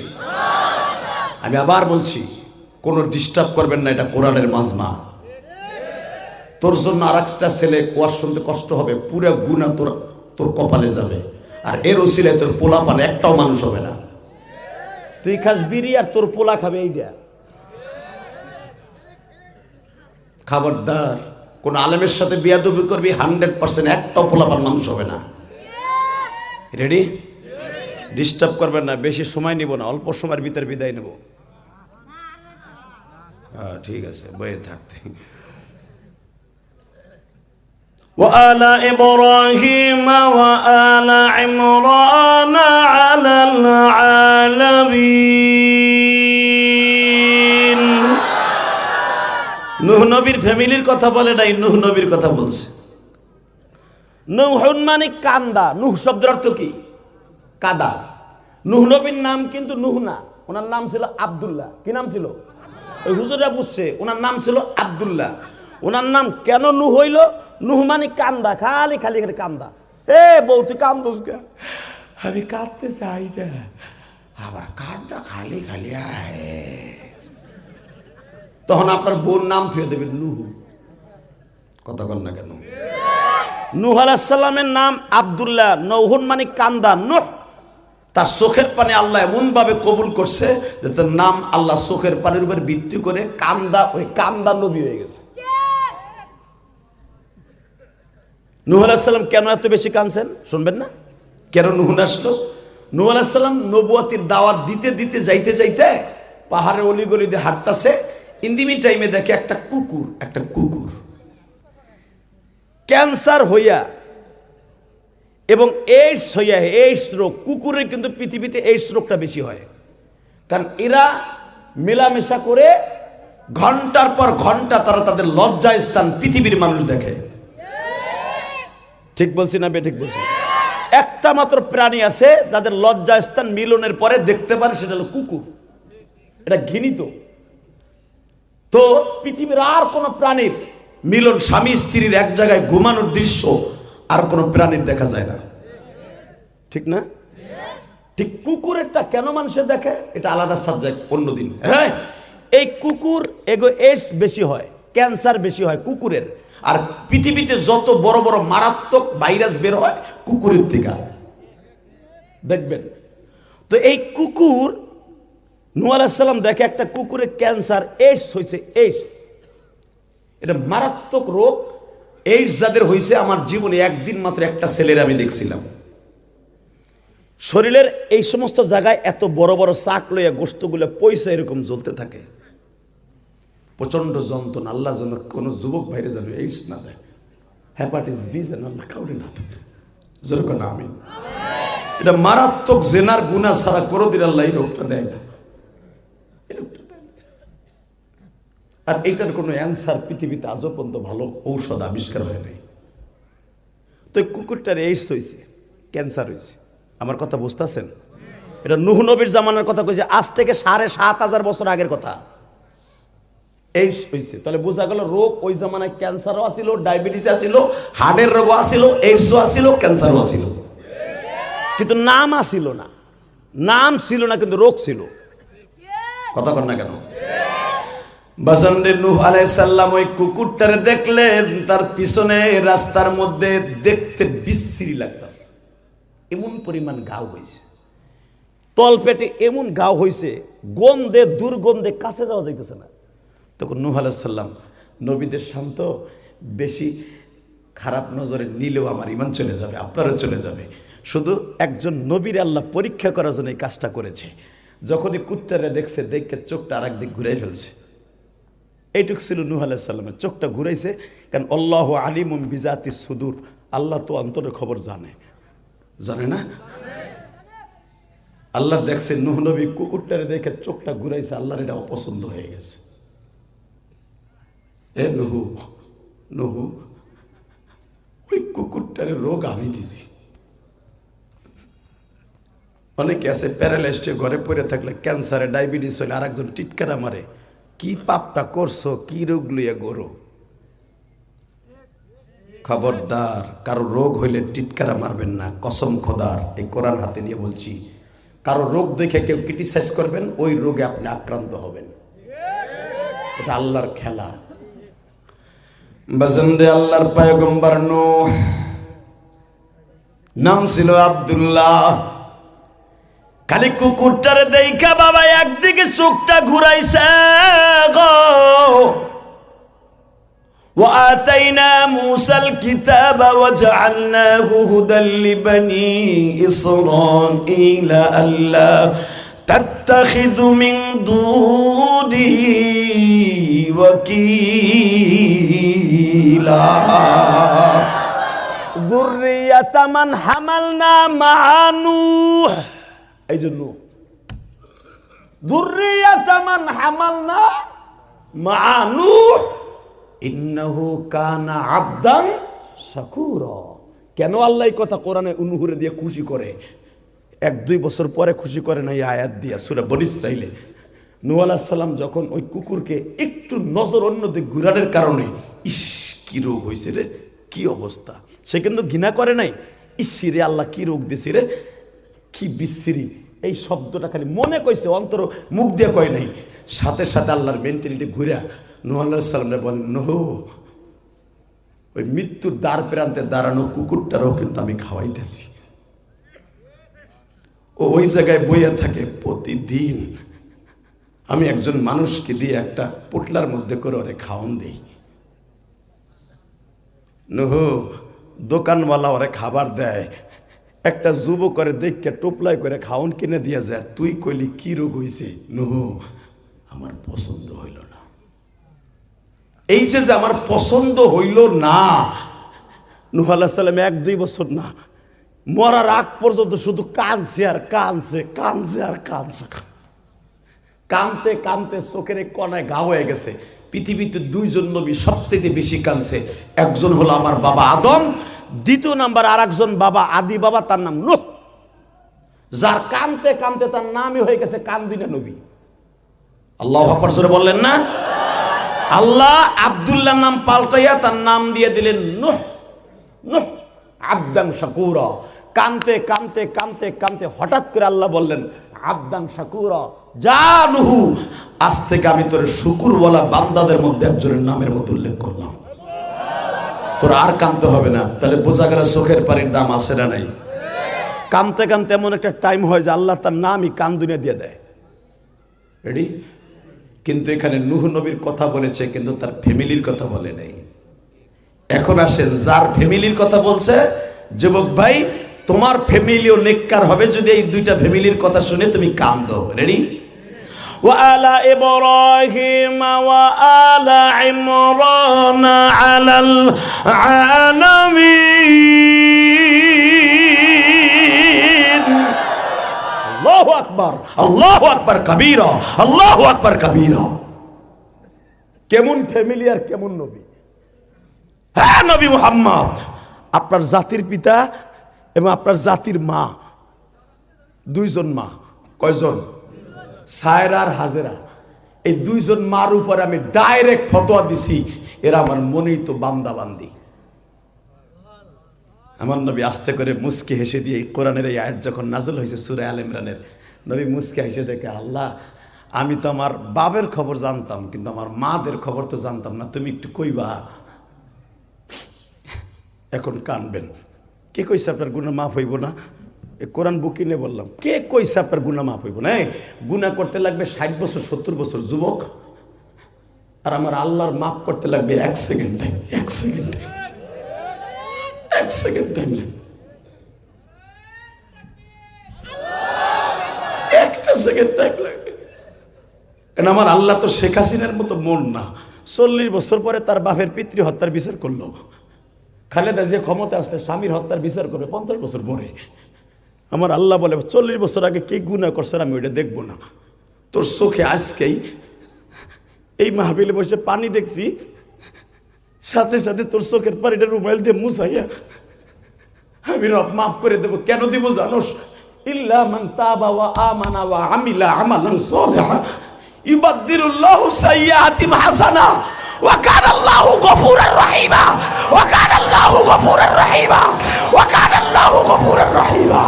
আমি আবার বলছি, কোনো ডিস্টার্ব করবেন না, এটা কোরআনের মাজমা। তোর জন্য আর একটা ছেলে ওয়াজ শুনতে কষ্ট হবে, পুরো গুনাহ তোর কপালে যাবে, আর এর ওসিলায় তোর পোলা পালে একটাও মানুষ হবে না। তুই খাস বিড়ি আর তোর পোলা খাবে, এইটা খবরদার। কোন আলেমের সাথে বিয়াদবি করবি, 100% একটাও পোলাপান মানুষ হবে না। রেডি? ডিস্টার্ব করবেন না, বেশি সময় নিব না, অল্প সময়ের ভিতরে বিদায় নেব। ঠিক আছে, বয়ে থাকতে। وآل إبراهيم وآل عمران على العالمين। নূহ নবীর ফ্যামিলির কথা বলে নাই, নূহ নবীর কথা বলছে। নূহুন মানে কান্দা। নূহ শব্দের অর্থ কি? কাদা। নূহ নবীর নাম কিন্তু নূহ না, ওনার নাম ছিল আব্দুল্লাহ। কি নাম ছিল? ওই হুজুররা বুঝছে, ওনার নাম ছিল আব্দুল্লাহ। ওনার নাম কেন নূহ হইল? নূহ মানে কান্দা, খালি খালি খালি কান্দা। এ বউ তুই কান্দোস কে? আমি কাঁদতে চাই না, আবার কান্দা খালি খালি আয়। তখন আপনার বোন নাম থুয়ে দেবেন নূহ। কথা বল না কেন? নূহ আলাইহিস সালামের নাম আব্দুল্লাহ। নূহুন মানে কান্দা। নূহ তার চোখের পানি আল্লাহ এমন ভাবে কবুল করছে যে তার নাম আল্লাহ চোখের পানির উপর ভিত্তি করে কান্দা, ওই কান্দা নবী হয়ে গেছে। নূহ আলাইহিস সালাম কেন এত বেশি কাঁদছেন শুনবেন না? কেন নূহ আসলো? নূহ আলাইহিস সালাম নবুয়তির দাওয়াত দিতে দিতে যাইতে যাইতে পাহাড়ের অলিগলি দিয়ে হাঁটতাছে। ইন্দিমি টাইমে দেখে একটা কুকুর ক্যান্সার হইয়া এবং এইডস হইয়া, এইডস রোগ, কুকুরের কিন্তু পৃথিবীতে এইডস রোগটা বেশি হয়, কারণ এরা মেলামেশা করে ঘন্টার পর ঘন্টা তারা তাদের লজ্জা স্থান পৃথিবীর মানুষ দেখে। ঠিক বলছি না বে? ঠিক বলছি। একটা মাত্র প্রাণী আছে যাদের লজ্জা স্থান মিলনের পরে দেখতে পারে, সেটা হলো কুকুর। এটা ঘৃণিত। তো পৃথিবীর আর কোন প্রাণীর মিলন, স্বামী স্ত্রীর এক জায়গায় ঘুমানোর দৃশ্য আর কোন প্রাণীর দেখা যায় না, ঠিক না? ঠিক কুকুরেরটা কেন মানুষে দেখে, এটা আলাদা সাবজেক্ট, অন্যদিন। হ্যাঁ, এই কুকুর এগো এইডস বেশি হয়, ক্যান্সার বেশি হয় কুকুরের। আর পৃথিবীতে যত বড় বড় মারাত্মক ভাইরাস বের হয় কুকুরের থেকে, দেখবেন। তো এই কুকুর নূহ আলাইহিস সালাম দেখে একটা কুকুরের ক্যান্সার, এইডস হয়েছে, এইডস। এটা মারাত্মক রোগ। এইডস যাদের হয়েছে, আমার জীবনে একদিন মাত্র একটা ছেলের আমি দেখছিলাম। শরীরের এই সমস্ত জায়গায় এত বড় বড় চাক লইয়া গোস্তগুলো পয়সা এরকম জ্বলতে থাকে, প্রচন্ড যন্ত্রণা। আল্লাহ যেন কোনো যুবক ভাইরে যেন এইডস না দেয়, হ্যাপাটাইটিস বি যেন আল্লাহ কাউরে না দেয়। যেরকম আমিন। এটা মারাত্মক জেনার গুনাহ ছাড়া কোনোদিন আল্লাহ এই রোগটা দেয় না, এই রোগটা দেয় না। আর এটার কোনো অ্যান্সার পৃথিবীতে আজও পর্যন্ত ভালো ঔষধ আবিষ্কার হয় নাই। তো এই কুকুরটার এইডস হয়েছে, ক্যান্সার হয়েছে। আমার কথা বুঝতেছেন? এটা নূহ নবীর জামানার কথা কইছে, আজ থেকে ৭,৫০০ বছর আগের কথা। এইডস হয়েছে, তাহলে বোঝা গেল রোগ ওই জামানায় ক্যান্সারও আসিল, ডায়াবেটিস আসিল, হার্টের রোগও আসিল, এইডসও আসিল, ক্যান্সারও আসিল, কিন্তু নাম আসিল না। নাম ছিল না, কিন্তু রোগ ছিল। কথা কর না কেন? বাসন্ডে নূহ আলাইহিস সালাম ওই কুকুরটারে দেখলেন, তার পিছনে রাস্তার মধ্যে দেখতে বিশ্রী লাগতাছে, এমন পরিমাণ ঘাও হয়েছে, তলপেটে এমন ঘাও হয়েছে, গন্ধে দুর্গন্ধে কাছে যাওয়া যাইতেছে না। তখন নূহ আলাইহিস সালাম নবীদের শান্ত, বেশি খারাপ নজরে নিলেও আমার ঈমান চলে যাবে, আপনারও চলে যাবে। শুধু একজন নবীর আল্লাহ পরীক্ষা করার জন্য এই কাজটা করেছে। যখনই কুত্তারে দেখছে, দেখে চোখটা আর একদিক ঘুরাই ফেলছে। এইটুক ছিল নূহ আলাইহিস সালামের, চোখটা ঘুরাইছে। কারণ আল্লাহু আলিমুম বিজাতি সুদূর, আল্লাহ তো অন্তরের খবর জানে। জানে না? আল্লাহ দেখছে নূহ নবী কুকুরটারে দেখে চোখটা ঘুরাইছে, আল্লাহর এটা অপছন্দ হয়ে গেছে। এ নূহ, নূহ, ওই কুকুরটারে রোগ আমি দিছি। অনেকে আছে প্যারালাইজড ঘরে পড়ে থাকলে, ক্যান্সারে, ডায়াবেটিস হলে আর একজন টিটকারা মারে, কি পাপটা করছো, কি রোগ লইয়া গরো। খবরদার, কারো রোগ হইলে টিটকারা মারবেন না, কসম খোদার, এই কোরআন হাতে নিয়ে বলছি। কারো রোগ দেখে কেউ ক্রিটিসাইজ করবেন, ওই রোগে আপনি আক্রান্ত হবেন। এটা আল্লাহর খেলা। বাজন্দে আল্লাহর পয়গম্বর নূহ, নাম ছিল আব্দুল্লাহ। খালি কুকুরটারে দেখা বাবা একদিকে চোখটা ঘুরাইছে গো। وآتينا موسى الكتاب وجعلناه هدى لبني إسرائيل ألا تتخذوا من دوني وكيلا ذرية من حملنا مع نوح। এই জন্য ذرية من حملنا مع نوح ইন্নাহু কানা আবদান শাকুরা। কেন আল্লাহ এই কথা কোরআনে অনুহুরে দিয়ে খুশি করে? 1-2 বছর পরে খুশি করে না এই আয়াত দিয়া সূরা বনী ইসরাঈলে। নূহ আলাইহিস সালাম যখন ওই কুকুরকে একটু নজর অন্যদিকে ঘুরানোর কারণে, ইস কি রোগ হয়েছে রে, কি অবস্থা, সে কিন্তু ঘৃণা করে নাই। ইসি রে আল্লাহ কি রোগ দিছে রে, কি বিশ্রী, এই শব্দটা খালি মনে কইছে, অন্তর মুখ দিয়ে কয় নাই। সাথে সাথে আল্লাহর মেন্টালিটি ঘুরা নূহ আলাইহিস সালামকে বলেন, নূহ, ওই মৃত্যুর দ্বার প্রান্তে দাঁড়ানো কুকুরটারও কিন্তু আমি খাওয়াইতেছি। ও ওই জায়গায় বইয়া থাকে প্রতিদিন। আমি একজন মানুষকে দিয়ে একটা পোটলার মধ্যে করে ওরে খাওয়ান দিই। নূহ, দোকানওয়ালা ওরে খাবার দেয়, একটা যুবক করে দেখে টোপলাই করে খাওন কিনে দিয়ে যায়। তুই কইলি কি রোগ হয়েছে? নূহ, আমার পছন্দ হইল না। এই যে আমার পছন্দ হইল না, নূহ আলাইহিস সালাম 1-2 বছর না, মরার আগ পর্যন্ত শুধু কাঁদছে আর কাঁদছে, কাঁদছে আর কাঁদছে। কানতে কানতে চোখের কনায় ঘা হয়ে গেছে। পৃথিবীতে 2 জন নবী সবচেয়ে বেশি কানছে, একজন হলো আমার বাবা আদম, দ্বিতীয় নাম্বার আর একজন বাবা, আদি বাবা, তার নাম নূহ, যার কানতে কানতে তার নামই হয়ে গেছে কান্দিনা নবী। আল্লাহু আকবার জোরে বললেন না? আল্লাহ আব্দুল্লাহ নাম পাল্টাইয়া তার নাম দিয়ে দিলেন নূহ। নূহ আবদান শাকুরা। কানতে কানতে কানতে কানতে হঠাৎ করে আল্লাহ বললেন আবদান শাকুরা, যা নূহ, আজ থেকে আমি তোর শুকুর বলা বান্দাদের মধ্যে একজনের নামের মতো উল্লেখ করলাম, তোর আর কানতে হবে না। তাহলে বোঝা গেল চোখের পানির দাম আছে না নাই? কানতে কানতে এমন একটা টাইম হয় যে আল্লাহ তার নামই কান দুনিয়া দিয়ে দেয়। রেডি? কিন্তু এখানে নূহ নবীর কথা বলেছে, কিন্তু তার ফ্যামিলির কথা বলে নাই। এখন আসেন, যার ফ্যামিলির কথা বলছে, যুবক ভাই, তোমার ফ্যামিলিও নেককার হবে যদি এই দুইটা ফ্যামিলির কথা শুনে তুমি কান্দো। রেডি? وعلى إبراهيم وآل عمران على العالمين الله أكبر আল্লাহু আকবার কাবীরা, আল্লাহু আকবার কাবীরা। কেমন ফ্যামিলি আর কেমন নবী! হ্যাঁ, নবী মুহাম্মদ আপনার জাতির পিতা এবং আপনার জাতির মা, দুইজন মা। কয়জন? সায়রা আর হাজেরা, এই দুইজন মার উপর আমি ডাইরেক্ট ফতোয়া দিছি, এরা আমার মনেই তো বান্দা বান্দি। আমার নবী আস্তে করে মুস্কি হেসে দিয়ে কোরআনের এই আয়াত যখন নাযিল হয়েছে সূরা আল ইমরানের, নবী মুস্কি হেসে দেখে, আল্লাহ, আমি তো আমার বাবের খবর জানতাম, কিন্তু আমার মাদের খবর তো জানতাম না, তুমি একটু কইবা। এখন কানবেন। কে কইছে আপনার গুনাহ মাফ হইব না? কোরআন বুকি নিয়ে বললাম, কে কইছে আপনার গুনাহ মাফ হইব না? গুনাহ করতে লাগবে 60 বছর 70 বছর যুবক, আর আমার আল্লাহর মাফ করতে লাগবে 1 second time. 1 second, 1 second time লাগবে। একটা সেকেন্ড টাইম লাগবে। কারণ আমার আল্লাহ তো শেখ হাসিনার মতো মন না। 40 বছর পরে তার বাপের পিতৃ হত্যার বিচার করলো। খালেদা যে ক্ষমতা আসলে স্বামীর হত্যার বিচার করবে 50 বছর পরে। আমার আল্লাহ বলে 40 বছর আগে কে গুনাহ করছে আমি ওইটা দেখবো না। তোর চোখে আজকেই এই মাহফিলে বসে পানি দেখছি, সাথে সাথে তোর চোখের পানিটা রুমাইল দিয়ে মুছাইয়া আমি রব মাফ করে দেবো। কেন দিব জানোস? ইল্লা মান তাবা ওয়া আমানা ওয়া আমিলা আমালান সালিহা ইবাদদিরুল্লাহু সাইয়্যাতিম হাসানা ওয়া কানা আল্লাহু গফুরার রহিমা ওয়া কানা আল্লাহু গফুরার রহিমা ওয়া কানা আল্লাহু গফুরার রহিমা।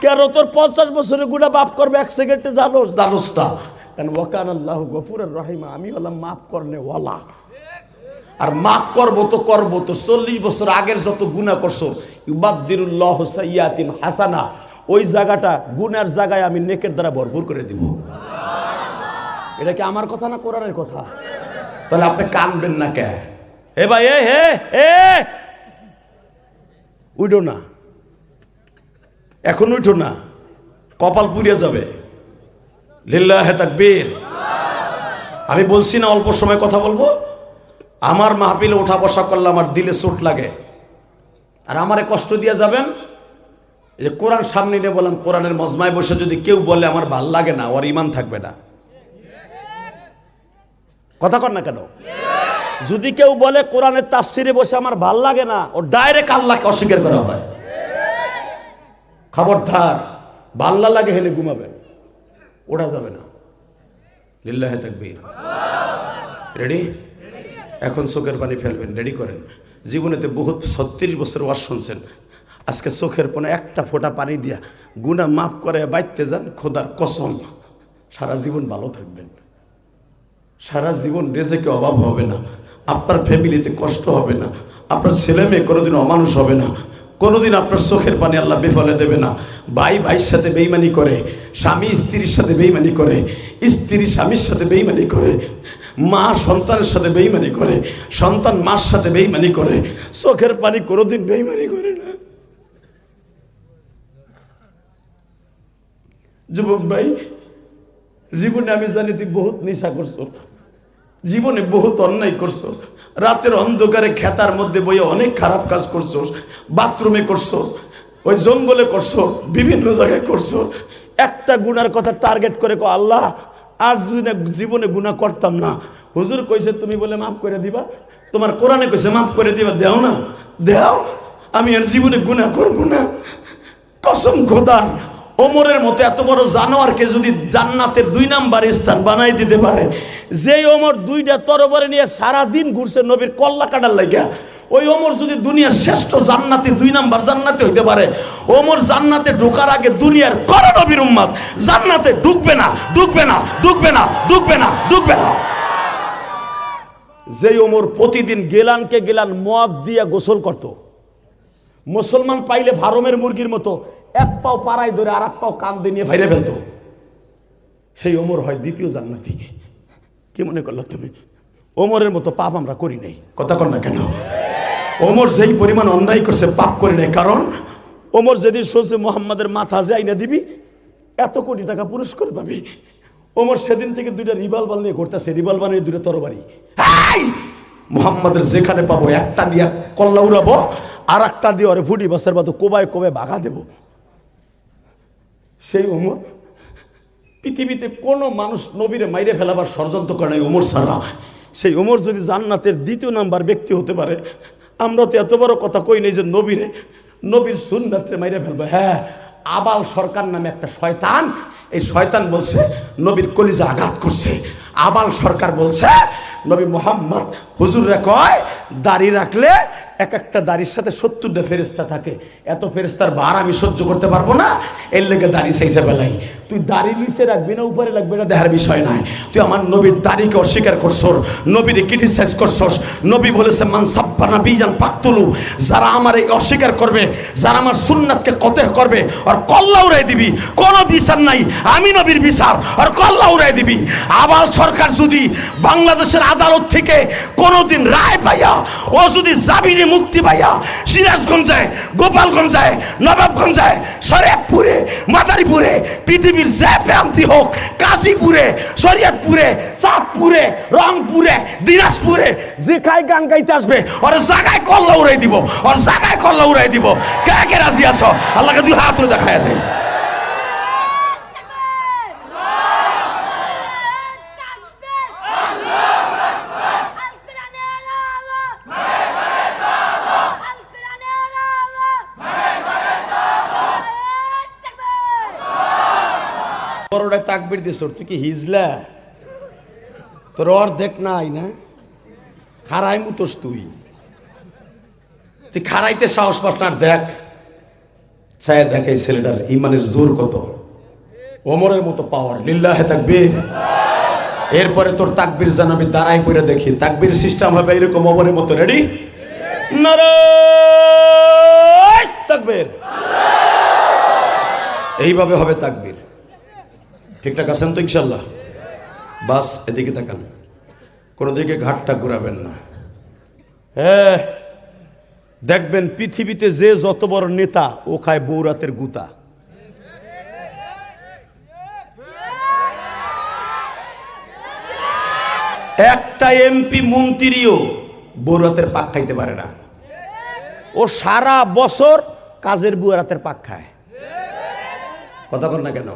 কেন তোর 50 বছরের গুনাহ মাফ করবে 1 সেকেন্ডে? জানোস না? কারণ ওয়া কানা আল্লাহু গফুরার রহিমা, আমি হলাম মাফ করনে ওয়ালা। আর মাফ করবো তো 40 বছর আগের যত গুনাহ করছো, ইবাদদিরুল্লাহু সাইয়্যাতিম হাসানা, ওই জায়গাটা গুনার জায়গায় আমি নেকের দ্বারা ভরপুর করে দিব। এটা কি আমার কথা না কোরআনের কথা? তাহলে আপনি কানবেন না কে? এ ভাই, এ উঠো না, এখন উঠো না, কপাল পুড়িয়ে যাবে। লিল্লাহে তাকবীর। আমি বলছি না অল্প সময় কথা বলবো। আমার মাহফিলে ওঠা বসা করলে আমার দিলে চোট লাগে, আর আমারে কষ্ট দিয়ে যাবেন। এই যে কোরআন সামনে নিয়ে বললাম, কোরআনের মজমায় বসে যদি কেউ বলে আমার ভাল লাগে না, ওর ঈমান থাকবে না। কথা কর না কেন? যদি কেউ বলে কোরআনের তাফসিরে বসে আমার ভাল লাগে না, ও ডাইরেক্ট আল্লাহকে অস্বীকার করা হয়। খবরদার, ভাল্লা লাগে হেলে ঘুমাবেন, ওঠা যাবে না। লিল্লাহে তাকবীর। রেডি? এখন চোখের পানি ফেলবেন, রেডি করেন। জীবনেতে বহুত 36 বছর ওয়াজ শুনছেন, আজকে চোখের পানি একটা ফোঁটা পানি দিয়া গুনাহ মাফ করে বাইতে যান, খোদার কসম সারা জীবন ভালো থাকবেন। সারা জীবন রেজেকে অভাব হবে না, আপনার ফ্যামিলিতে কষ্ট হবে না, আপনার ছেলে মেয়ে কোনোদিন অমানুষ হবে না, কোনোদিন আপনার চোখের পানি আল্লাহ বিফলে দেবে না। ভাই ভাইয়ের সাথে বেইমানি করে, স্বামী স্ত্রীর সাথে বেইমানি করে, স্ত্রী স্বামীর সাথে বেইমানি করে, মা সন্তানের সাথে বেইমানি করে, সন্তান মার সাথে বেইমানি করে, চোখের পানি কোনোদিন বেইমানি করে না। যুবক ভাই, জীবনে আমি জানি তুই বহুত নেশা করছো, জীবনে বহুত অন্যায় করছো, রাতের অন্ধকারে খেতার মধ্যে বইয়ে অনেক খারাপ কাজ করছো, বাথরুমে করছো, ওই জঙ্গলে করছো, বিভিন্ন জায়গায় করছো। একটা গুনার কথা টার্গেট করে কো, আল্লাহ আর জীবনে গুনাহ করতাম না। হুজুর কইছে তুমি বলে মাফ করে দিবা, তোমার কোরআনে কইছে মাফ করে দিবা, দেও না, দেও, আমি আর জীবনে গুনাহ করব না। কসম খোদার, ওমরের মতো এত বড় জানোয়ারকে যদি জান্নাতের 2 নাম্বার স্থান বানাই দিতে পারে, যে ওমর 2টা তরবারি নিয়ে সারা দিন ঘুরছে নবীর কল্লা কাটার লাগিয়া, ওই ওমর যদি দুনিয়ার শ্রেষ্ঠ জান্নাতি 2 নাম্বার জান্নাতে হইতে পারে, ওমর জান্নাতে ঢোকার আগে দুনিয়ার কোন নবীর উম্মত জান্নাতে ঢুকবে না, ঢুকবে না, ঢুকবে না, ঢুকবে না, ঢুকবে না। যে ওমর প্রতিদিন গেলানকে গেলান মদ দিয়ে গোসল করত, মুসলমান পাইলে ফার্মের মুরগির মতো এক পাও পাড়ায় ধরে আর এক পাও কান দিয়ে নিয়ে বাইরে ফেলতো। সেই ওমর হয় দ্বিতীয় জান্নাতি। কি মনে করলো তুমি? ওমরের মতো পাপ আমরা করি নাই। কথা কর না কেন? ওমর যেই পরিমাণ অন্যায় করছে পাপ করি নাই, কারণ ওমর যেদিন শুনছে মোহাম্মদের মাথা যে আইনা দিবি এত কোটি টাকা পুরস্কার পাবি, ওমর সেদিন থেকে দুইটা রিভলভার নিয়ে ঘুরতেছে, রিভলভার নিয়ে দুইটা তরবারি। মোহাম্মদের যেখানে পাবো একটা দিয়া কল্লা উড়াবো, আর একটা দিয়ে ওরে ফুটি বাসের মতো কোবায় কোবায় বাঘা দেব। সেই ওমর, পৃথিবীতে কোনো মানুষ নবীরে মাইরে ফেলাবার ষড়যন্ত্র করে নাই ওমর ছাড়া। সেই ওমর যদি জান্নাতের দ্বিতীয় নাম্বার ব্যক্তি হতে পারে, আমরা তো এত বড় কথা কই নাই যে নবীর সুন্নাতে মাইরে ফেলবো। হ্যাঁ, আবাল সরকার নামে একটা শয়তান, এই শয়তান বলছে নবীর কলিজা আঘাত করছে। আবাল সরকার বলছে নবী মোহাম্মদ হুজুররা কয় দাড়ি রাখলে এক একটা দাড়ির সাথে 70টা ফেরেস্তা থাকে, এত ফেরেস্তার ভার আমি সহ্য করতে পারবো না, এর লেগে দাড়ি চাইছে বেলাই। তুই দাড়ি নিচে রাখবি না উপরে রাখবি, এটা দেখার বিষয় নয়। তুই আমার নবীর দাড়িকে অস্বীকার করছস, নবীর ক্রিটিসাইজ করছস। নবী বলেছে মান সাব্বা নাবিয়ান ফাকতুলু, যারা আমার এই অস্বীকার করবে, যারা আমার সুন্নাতকে কতহ করবে, আর কল্লা উড়াই দিবি। কোনো বিচার নাই, আমি নবীর বিচার, আর কল্লা উড়াই দিবি। আবাল সরকার যদি বাংলাদেশের আদালত থেকে কোনোদিন রায় পাইয়া, ও যদি জামিনে মুক্তি পাইয়া সিরাজগঞ্জে, গোপালগঞ্জে, নবাবগঞ্জে, শরীয়তপুরে, মাদারীপুরে, পৃথিবীর যে প্রান্তি হোক, কাশীপুরে, শরীয়তপুরে, চাঁদপুরে, রংপুরে, দিনাজপুরে, যেখানে গান গাইতে আসবে ওর জায়গায় কল্লা উড়াই দিব, ওর জায়গায় কল্লা উড়াই দিব। কে কে রাজি আছো? আল্লাহকে দুই হাত তুলে দেখায় দেয়। বড়টায় তাকবীর দিস, তুই কি হিজলা? তোর অর্ধেক নাই না, খারাই মুতোস তুই খারাইতে সাহস পাটনার। দেখ চায় দেখ এই ছেলেটার ইমানের জোর কত, ওমরের মতো পাওয়ার। লিল্লাহে তাকবীর। এরপরে তোর তাকবীর জান আমি দাঁড়াই পড়ে দেখি, তাকবীর সিস্টেম হবে এরকম ওমরের মতো। রেডি? নারায়ে তাকবীর। এইভাবে হবে তাকবীর। ঠিকঠাক আছেন তো ইনশাল্লাহ? বাস এদিকে তাকান, কোনো দিকে ঘাটটা ঘুরাবেন না। হ্যাঁ, দেখবেন পৃথিবীতে যে যত বড় নেতা ও খায় বৌরাতের গুতা। একটা এমপি মন্ত্রীও বৌরাতের পাক খাইতে পারে না। ও সারা বছর কাজের বুয়ারাতের পাক খায়। কথা বল না কেন?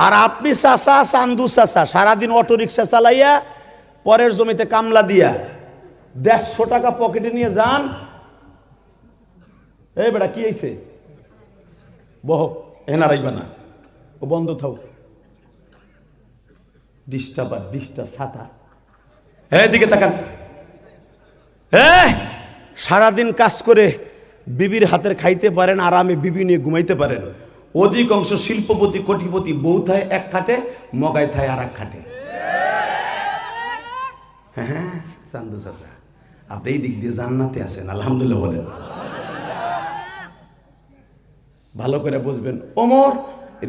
আর আপনি চাচা, চান্দু চাচা, সারাদিন অটো রিক্সা চালাইয়া পরের জমিতে কামলা দিয়া 150 টাকা পকেটে নিয়ে যান। এই বেটা কি হয়েছে? বহ এনা রাইবা না, ও বন্ধ থাও। ডিস্টার্ব ছাতা। দিকে তাকান। সারাদিন কাজ করে বিবির হাতের খাইতে পারেন, আরামে বিবি নিয়ে ঘুমাইতে পারেন। অধিকাংশ শিল্পপতি কোটিপতি বউ থায় এক খাটে, মগাই থায় আর এক খাটে। হ্যাঁ চান্দু চাচা, আপনি এই দিক দিয়ে জান্নাতে আছেন, আলহামদুলিল্লাহ বলেন। ভালো করে বুঝবেন। ওমর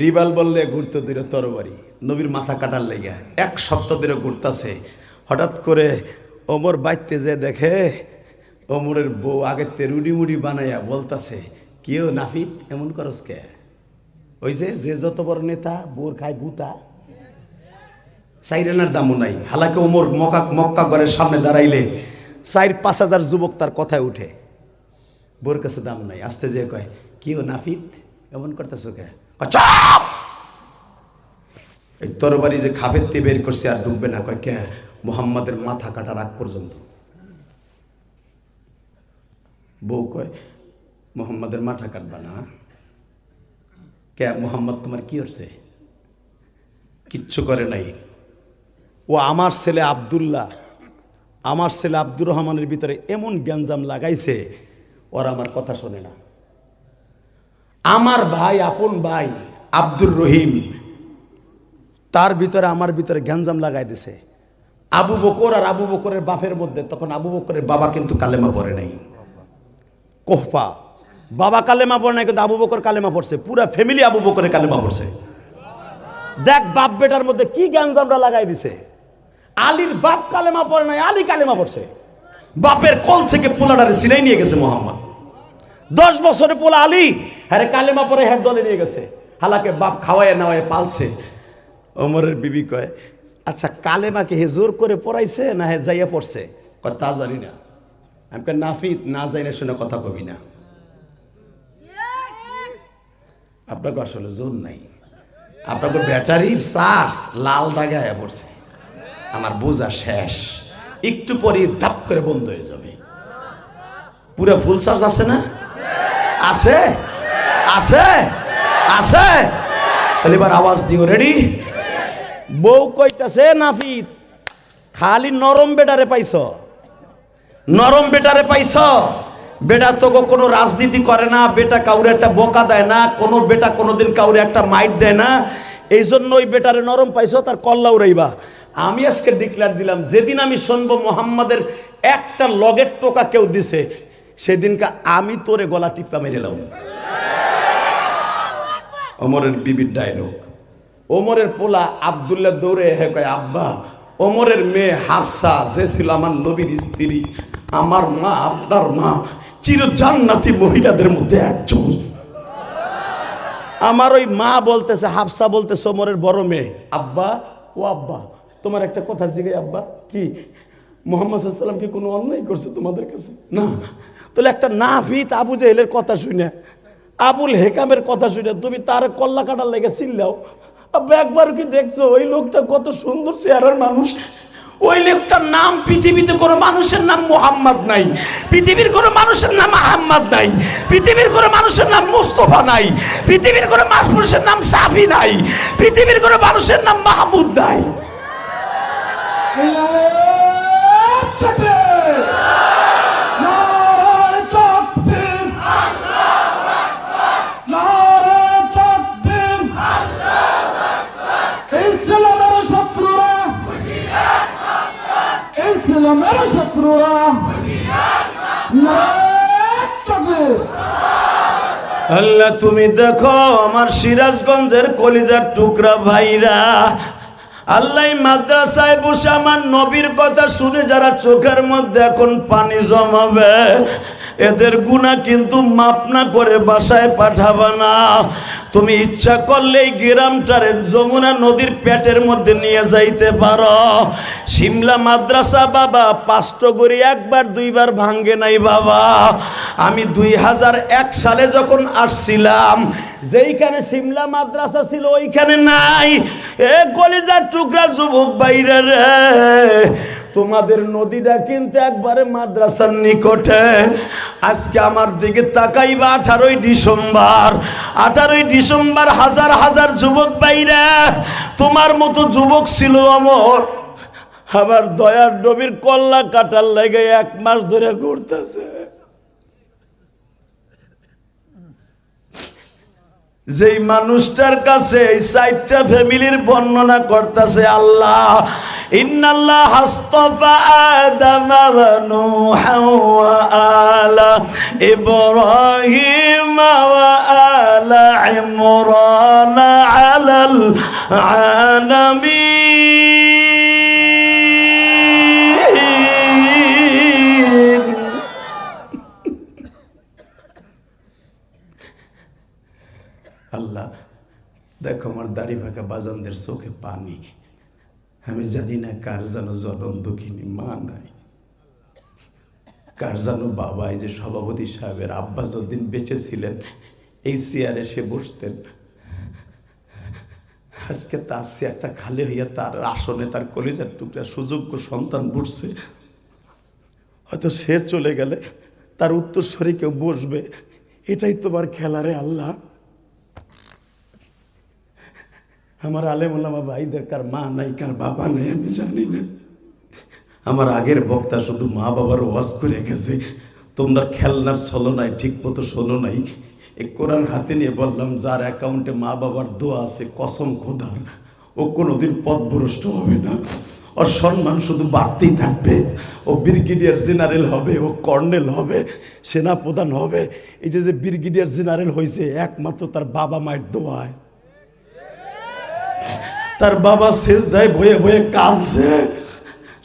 রিবাল বললে ঘুরতে দিল তরবারি, নবীর মাথা কাটার লেগে 1 সপ্তাহ ধরে ঘুরতেছে। হঠাৎ করে ওমর বাইতে যে দেখে ওমরের বউ আগের তে রুডি মুড়ি বানাইয়া বলতাছে, কেউ নাফিত এমন করস কে? ওই যে যত বড় নেতা বোর খায় গুতা, সাইরেনার দামও নাই। হালাকে ওমর মক্কা ঘরের সামনে দাঁড়াইলে 4-5 হাজার যুবক তার কথায় উঠে, বোর কাছে দাম নাই। আস্তে যে কয়, কেউ নাফিত এমন করতেছ কে? চাপ! এই তরবারি যে খাপের বের করছে আর ঢুকবে না। কয় কে? মুহাম্মাদের মাথা কাটার আগ পর্যন্ত। বউ কয়, মুহাম্মাদের মাথা কাটবা না? কে? মুহাম্মদ তোমার কি হচ্ছে? কিচ্ছু করে নাই। ও আমার ছেলে আব্দুল্লাহ, আমার ছেলে আব্দুর রহমানের ভিতরে এমন গ্যাঞ্জাম লাগাইছে, ওরা আমার কথা শোনে না। আমার ভাই, আপন ভাই আব্দুর রহিম, তার ভিতরে আমার ভিতরে গ্যাঞ্জাম লাগাই দিছে। আবু বকর আর আবু বকরের বাপের মধ্যে, তখন আবু বকরের বাবা কিন্তু কালেমা পড়ে নাই। কোহফা বাবা কালেমা পড়ে নাই, কিন্তু আবু বকর কালেমা পড়ছে। পুরা ফ্যামিলি আবু বকরের কালেমা পড়ছে। দেখ বাপ বেটার মধ্যে কি জ্ঞানজামরা লাগাই দিছে। আলীর বাপ কালেমা পড়ে নাই, আলী কালেমা পড়ছে। বাপের কল থেকে পোলাডারে সিনাই নিয়ে গেছে মোহাম্মদ। 10 বছরে পোলা আলী হ্যাঁ কালেমা পরে হ্যাঁ দলে নিয়ে গেছে। হালাকে বাপ খাওয়ায় নেওয়ায় পালছে। ওমরের বিবি কয়, আচ্ছা কালেমাকে হে জোর করে পড়াইছে না হে যাইয়া পড়ছে? কয় তা জানি না। আমি কই নাফিত না যাইলে শুনে কথা কবি না। আপনাকে আসলে জোর নাই, আপনাকে ব্যাটারির চার্জ লাল দাগায় পড়ছে। আমার বোঝা শেষ, একটু পরে ধাপ করে বন্ধ হয়ে যাবে। পুরো ফুল চার্জ আছে না? আছে আছে আছে। তাহলে এবার আওয়াজ দিও, রেডি? বউ কইতাছে নাফিত খালি নরম বেটারে পাইছ, নরম বেটারে পাইছ। বেটা তো কোনো রাজনীতি করে না, বেটা কাউরে একটা বোকা দেয় না, কোনো বেটা কোনোদিন কাউরে একটা মাইট দেয় না। এই জন্য ওই বেটারে নরম পাইছ, তার কল্লা উড়াইবা। আমি আজকে ডিক্লেয়ার দিলাম, যেদিন আমি শুনবো মোহাম্মদের একটা লগের টোকা কেউ দিছে, সেদিনকে আমি তোরে গলা টিপা মেরে এলাম। ওমরের বিবির ডায়লগ। ওমরের পোলা আব্দুল্লাহ দৌড়ে হে কয়, আব্বা ওমরের মেয়ে হাফসা যে ছিল আমার নবীর স্ত্রী, আমার মা আপনার মা চির জান্নাতি মহিলাদের মধ্যে একজন। আমার ওই মা বলতেছে, হাফসা বলতেছে ওমরের বড় মেয়ে, আব্বা ও আব্বা তোমার একটা কথা জিজ্ঞাই আব্বা, কি মুহাম্মদ সাল্লাল্লাহু আলাইহি ওয়াসাল্লাম কি কোনো অন্যায় করছে তোমাদের কাছে? না। তাহলে একটা নাফিত আবু জেহেলের কথা শুনে, আবুল হেকামের কথা শুনে তুমি তার কল্লা কাটার লেগে চিল্লাও। আব্বা একবার কি দেখছো ওই লোকটা কত সুন্দর চেহারার মানুষ? ওই লোকটার নাম, পৃথিবীতে কোনো মানুষের নাম মোহাম্মদ নাই, পৃথিবীর কোনো মানুষের নাম আহম্মদ নাই, পৃথিবীর কোনো মানুষের নাম মুস্তফা নাই, পৃথিবীর কোনো মানুষের নাম সাফি নাই, পৃথিবীর কোনো মানুষের নাম মাহমুদ নাই। আল্লাহ তুমি দেখো আমার সিরাজগঞ্জের কলিজার টুকরা ভাইরা, আল্লাহ মাদ্রাসায় বসে আমার নবীর কথা শুনে যারা চোখের মধ্যে এখন পানি জমাবে, এদের গুনাহ কিন্তু মাপ না করে বাসায় পাঠাবা না। তুমি ইচ্ছা করলেই গ্রামটারে যমুনা নদীর পেটের মধ্যে নিয়ে যাইতে পারো। শিমলা মাদ্রাসা বাবা পাঁচটগড়ি একবার দুইবার ভাঙ্গে নাই বাবা। আমি 2001 সালে যখন আসছিলাম, যেইখানে শিমলা মাদ্রাসা ছিল ওইখানে নাই। এ কলিজার টুকরা যুবক বাইরে রে, তোমাদের নদীটা কিন্তু একবারে মাদ্রাসার নিকটে। আজকে আমার দিকে তাকাইবা, 18ই ডিসেম্বর হাজার হাজার যুবক বাইরে, তোমার মতো যুবক ছিল আমার। আবার দয়ার নবীর কল্লা কাটার লেগে 1 মাস ধরে ঘুরতেছে। যেই মানুষটার কাছে এই 4টা ফ্যামিলির বর্ণনা করতেছে আল্লাহ, ইন্নাল্লাহ হাসতাফা আদম ওয়া নূহা ওয়া আলা ইব্রাহিম ওয়া আলা ইমরান আলাল আলামিন। আল্লাহ দেখো আমার দাড়ি ফাঁকা বাজানদের চোখে পানি। আমি জানি না কার যেন জনম দুঃখিনী মা নাই, কার যেন বাবা। এই যে সভাপতি সাহেবের আব্বা যতদিন বেঁচে ছিলেন এই চেয়ারে সে বসতেন, আজকে তার চেয়ারটা খালি হইয়া তার আসনে তার কলিজার টুকরা সুযোগ্য সন্তান বসছে। হয়তো সে চলে গেলে তার উত্তরসূরি কেউ বসবে। এটাই তোমার খেলা রে আল্লাহ। আমার আলেম ওলামা ভাইদের কার মা নাই, কার বাবা নাই আমি জানি না। আমার আগের বক্তা শুধু মা বাবার ওয়াজ করে গেছে, তোমরা খেলনার ছলনায় ঠিক মতো শোনো নাই। এই কোরআন হাতে নিয়ে বললাম, যার অ্যাকাউন্টে মা বাবার দোয়া আছে কসম খোদার, ও কোনোদিন পথভ্রষ্ট হবে না। ওর সম্মান শুধু বাড়তেই থাকবে। ও ব্রিগেডিয়ার জেনারেল হবে, ও কর্নেল হবে, সেনাপ্রধান হবে। এই যে ব্রিগেডিয়ার জেনারেল হয়েছে একমাত্র তার বাবা মায়ের দোয়ায়। তার বাবা সেজদায় বয়ে বয়ে কাঁদছে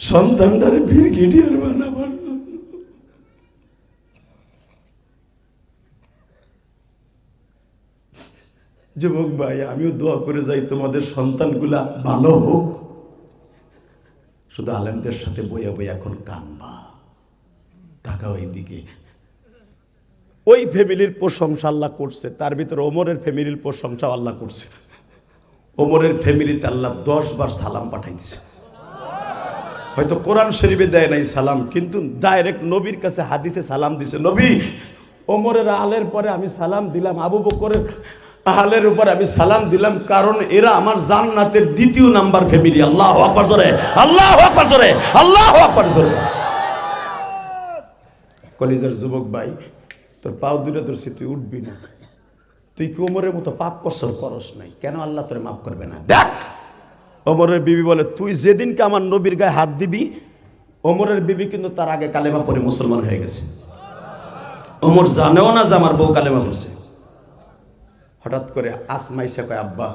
সন্তানটারে ব্রিগেডিয়ার বানাবার জন্য। যুবক ভাই, আমিও দোয়া করে যাই তোমাদের সন্তানগুলা ভালো হোক। শুধু আলেমদের সাথে বইয়া বইয়া এখন কানবা, তাকাও এইদিকে। ওই ফ্যামিলির প্রশংসা আল্লাহ করছে, তার ভিতরে ওমরের ফ্যামিলির প্রশংসা আল্লাহ করছে। ওমরের ফ্যামিলিতে আল্লাহ 10 বার সালাম পাঠাই দিছে। হয়তো কোরআন শরীফে দেয় নাই সালাম, কিন্তু ডাইরেক্ট নবীর কাছে হাদিসে সালাম দিছে। নবী, ওমরের আলের পরে আমি সালাম দিলাম, আবু বকরের আহলের উপর আমি সালাম দিলাম, কারণ এরা আমার জান্নাতের 2 নাম্বার ফ্যামিলি। আল্লাহু আকবার জোরে, আল্লাহু আকবার জোরে, আল্লাহু আকবার জোরে। কলিজার যুবক ভাই, তোর পাও দুটো ধরছি, তুই উঠবি না। তুই কি ওমরের মতো পাপ করস নাই? কেন আল্লাহ তোরে মাফ করবে না? দেখ, ওমরের বিবি বলে, তুই যেদিনকে আমার নবীর গায়ে হাত দিবি, ওমরের বিবি কিন্তু তার আগে কালেমা পড়ে মুসলমান হয়ে গেছে। ওমর জানেও না যে আমার বউ কালেমা পড়ছে। হঠাৎ করে আসমা এসে কয়, আব্বা,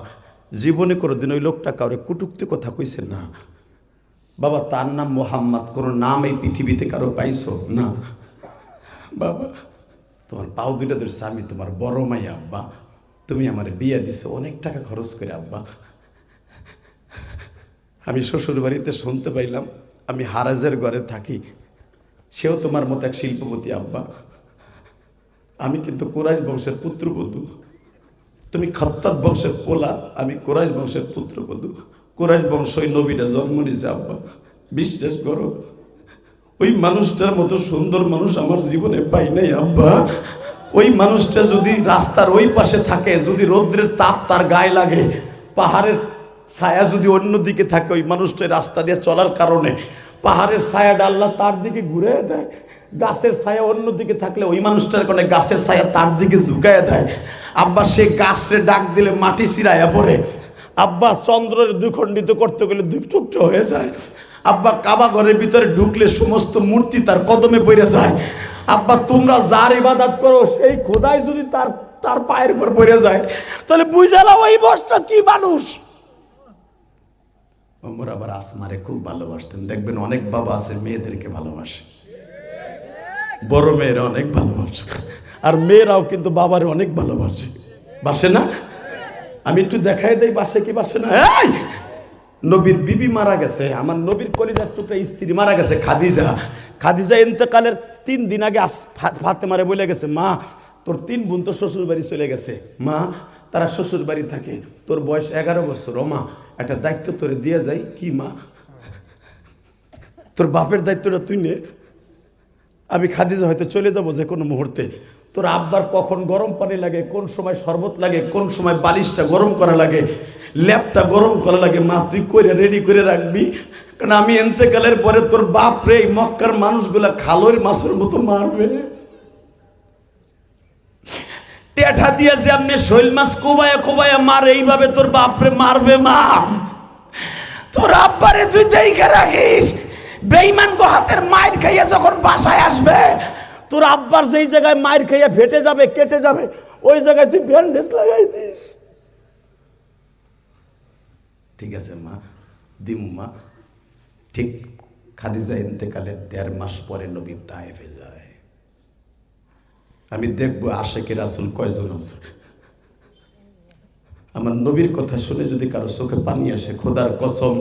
জীবনে কোনোদিন ওই লোকটা কাউরে কুটুক্তি কথা কইছে না? বাবা, তার নাম মোহাম্মদ, কোনো নাম এই পৃথিবীতে কারো পাইছো না? বাবা, তোমার পাও দুইটা ধরছে, আমি তোমার বড় মাইয়া আব্বা, তুমি আমার বিয়ে দিছো অনেক টাকা খরচ করে আব্বা। আমি শ্বশুর বাড়িতে শুনতে পাইলাম আমি হারাজের ঘরে থাকি, সেও তোমার মতো এক শিল্পপতি আব্বা। আমি কিন্তু কুরাইশ বংশের পুত্রবধূ, তুমি খাত্তাব বংশের পোলা, আমি কুরাইশ বংশের পুত্রবধূ। কুরাইশ বংশ ওই নবীটা জন্ম নিয়েছে আব্বা, বিশ্বাস করো ওই মানুষটার মতো সুন্দর মানুষ আমার জীবনে পাই নাই আব্বা। ওই মানুষটা যদি রাস্তার ওই পাশে থাকে, যদি রৌদ্রের তাপ তার গায়ে লাগে, পাহাড়ের ছায়া যদি অন্যদিকে থাকে, ওই মানুষটা রাস্তা দিয়ে চলার কারণে পাহাড়ের ছায়াটা আল্লাহ তার দিকে ঘুরে দেয়, গাছের ছায়া অন্যদিকে থাকলে ওই মানুষটার কারণে গাছের ছায়া তার দিকে ঝুঁকায় দেয়। আব্বা, সে গাছরে ডাক দিলে মাটি চিরাইয়া পড়ে। আব্বা, চন্দ্রের দ্বিখণ্ডিত করতে গেলে 2 টুকরো হয়ে যায়। আব্বা, কাবা ঘরের ভিতরে ঢুকলে সমস্ত মূর্তি তার কদমে পড়ে যায়। আব্বা, তোমরা যার ইবাদত করো সেই খোদাই যদি তার পায়ের উপর পড়ে যায়, তাহলে বুঝালাম ওই বসটা কি মানুষ। ওমর আবার আসমারে খুব ভালোবাসতেন। দেখবেন অনেক বাবা আছে মেয়েদেরকে ভালোবাসে, বড় মেয়েরা অনেক ভালোবাসে, আর মেয়েরাও কিন্তু বাবারে অনেক ভালোবাসে, বাসে না? আমি একটু দেখাই দেই বাসে কি বাসে না। এই নবীর বিবি মারা গেছে, আমার নবীর কলিজার টুকরা স্ত্রী মারা গেছে, খাদিজা। খাদিজা ইন্তেকালের 3 দিন আগে ফাতেমারে বলে গেছে, মা, তোর 3 বোন তো শ্বশুর বাড়ি চলে গেছে, মা, তারা শ্বশুর বাড়ি থাকে, তোর বয়স 11 বছর, ও মা, একটা দায়িত্ব তোরে দিয়ে যাই। কি মা? তোর বাপের দায়িত্বটা তুই নে, আমি খাদিজা হয়তো চলে যাব যে কোনো মুহূর্তে। তোর আব্বার কখন গরম পানি লাগে, কোন সময় শরবত লাগে, কোন সময় বালিশটা গরম করা লাগে, ল্যাপটা গরম করা লাগে, মা তুই করে রেডি করে রাখবি, কারণ আমি এন্তেকালের পরে তোর বাপ রে এই মক্কার মানুষগুলা খালোর মাছের মতো মারবে। টেঠা দিয়ে যে আপনি শৈল মাছ কোবায়া কোবায়া মারে, এইভাবে তোর বাপরে মারবে মা। তোর আব্বারে তুই দেখে রাখিস, বেঈমান গো হাতের মায়ের খাইয়া যখন বাসায় আসবে, তোর আব্বার যেই জায়গায় মায়ের খাইয়া ফেটে যাবে, কেটে যাবে, ওই জায়গায় তুই ব্যান্ডেজ লাগাই দিস। ঠিক আছে মা, দিমু মা। ঠিক খাদিজা ইন্তেকালের 1.5 মাস পরে নবী তায়েফে যায়। আমি দেখবো আশেকে রাসূল কয়জন আছে। আমার নবীর কথা শুনে যদি কারো চোখে পানি আসে, খোদার কসম,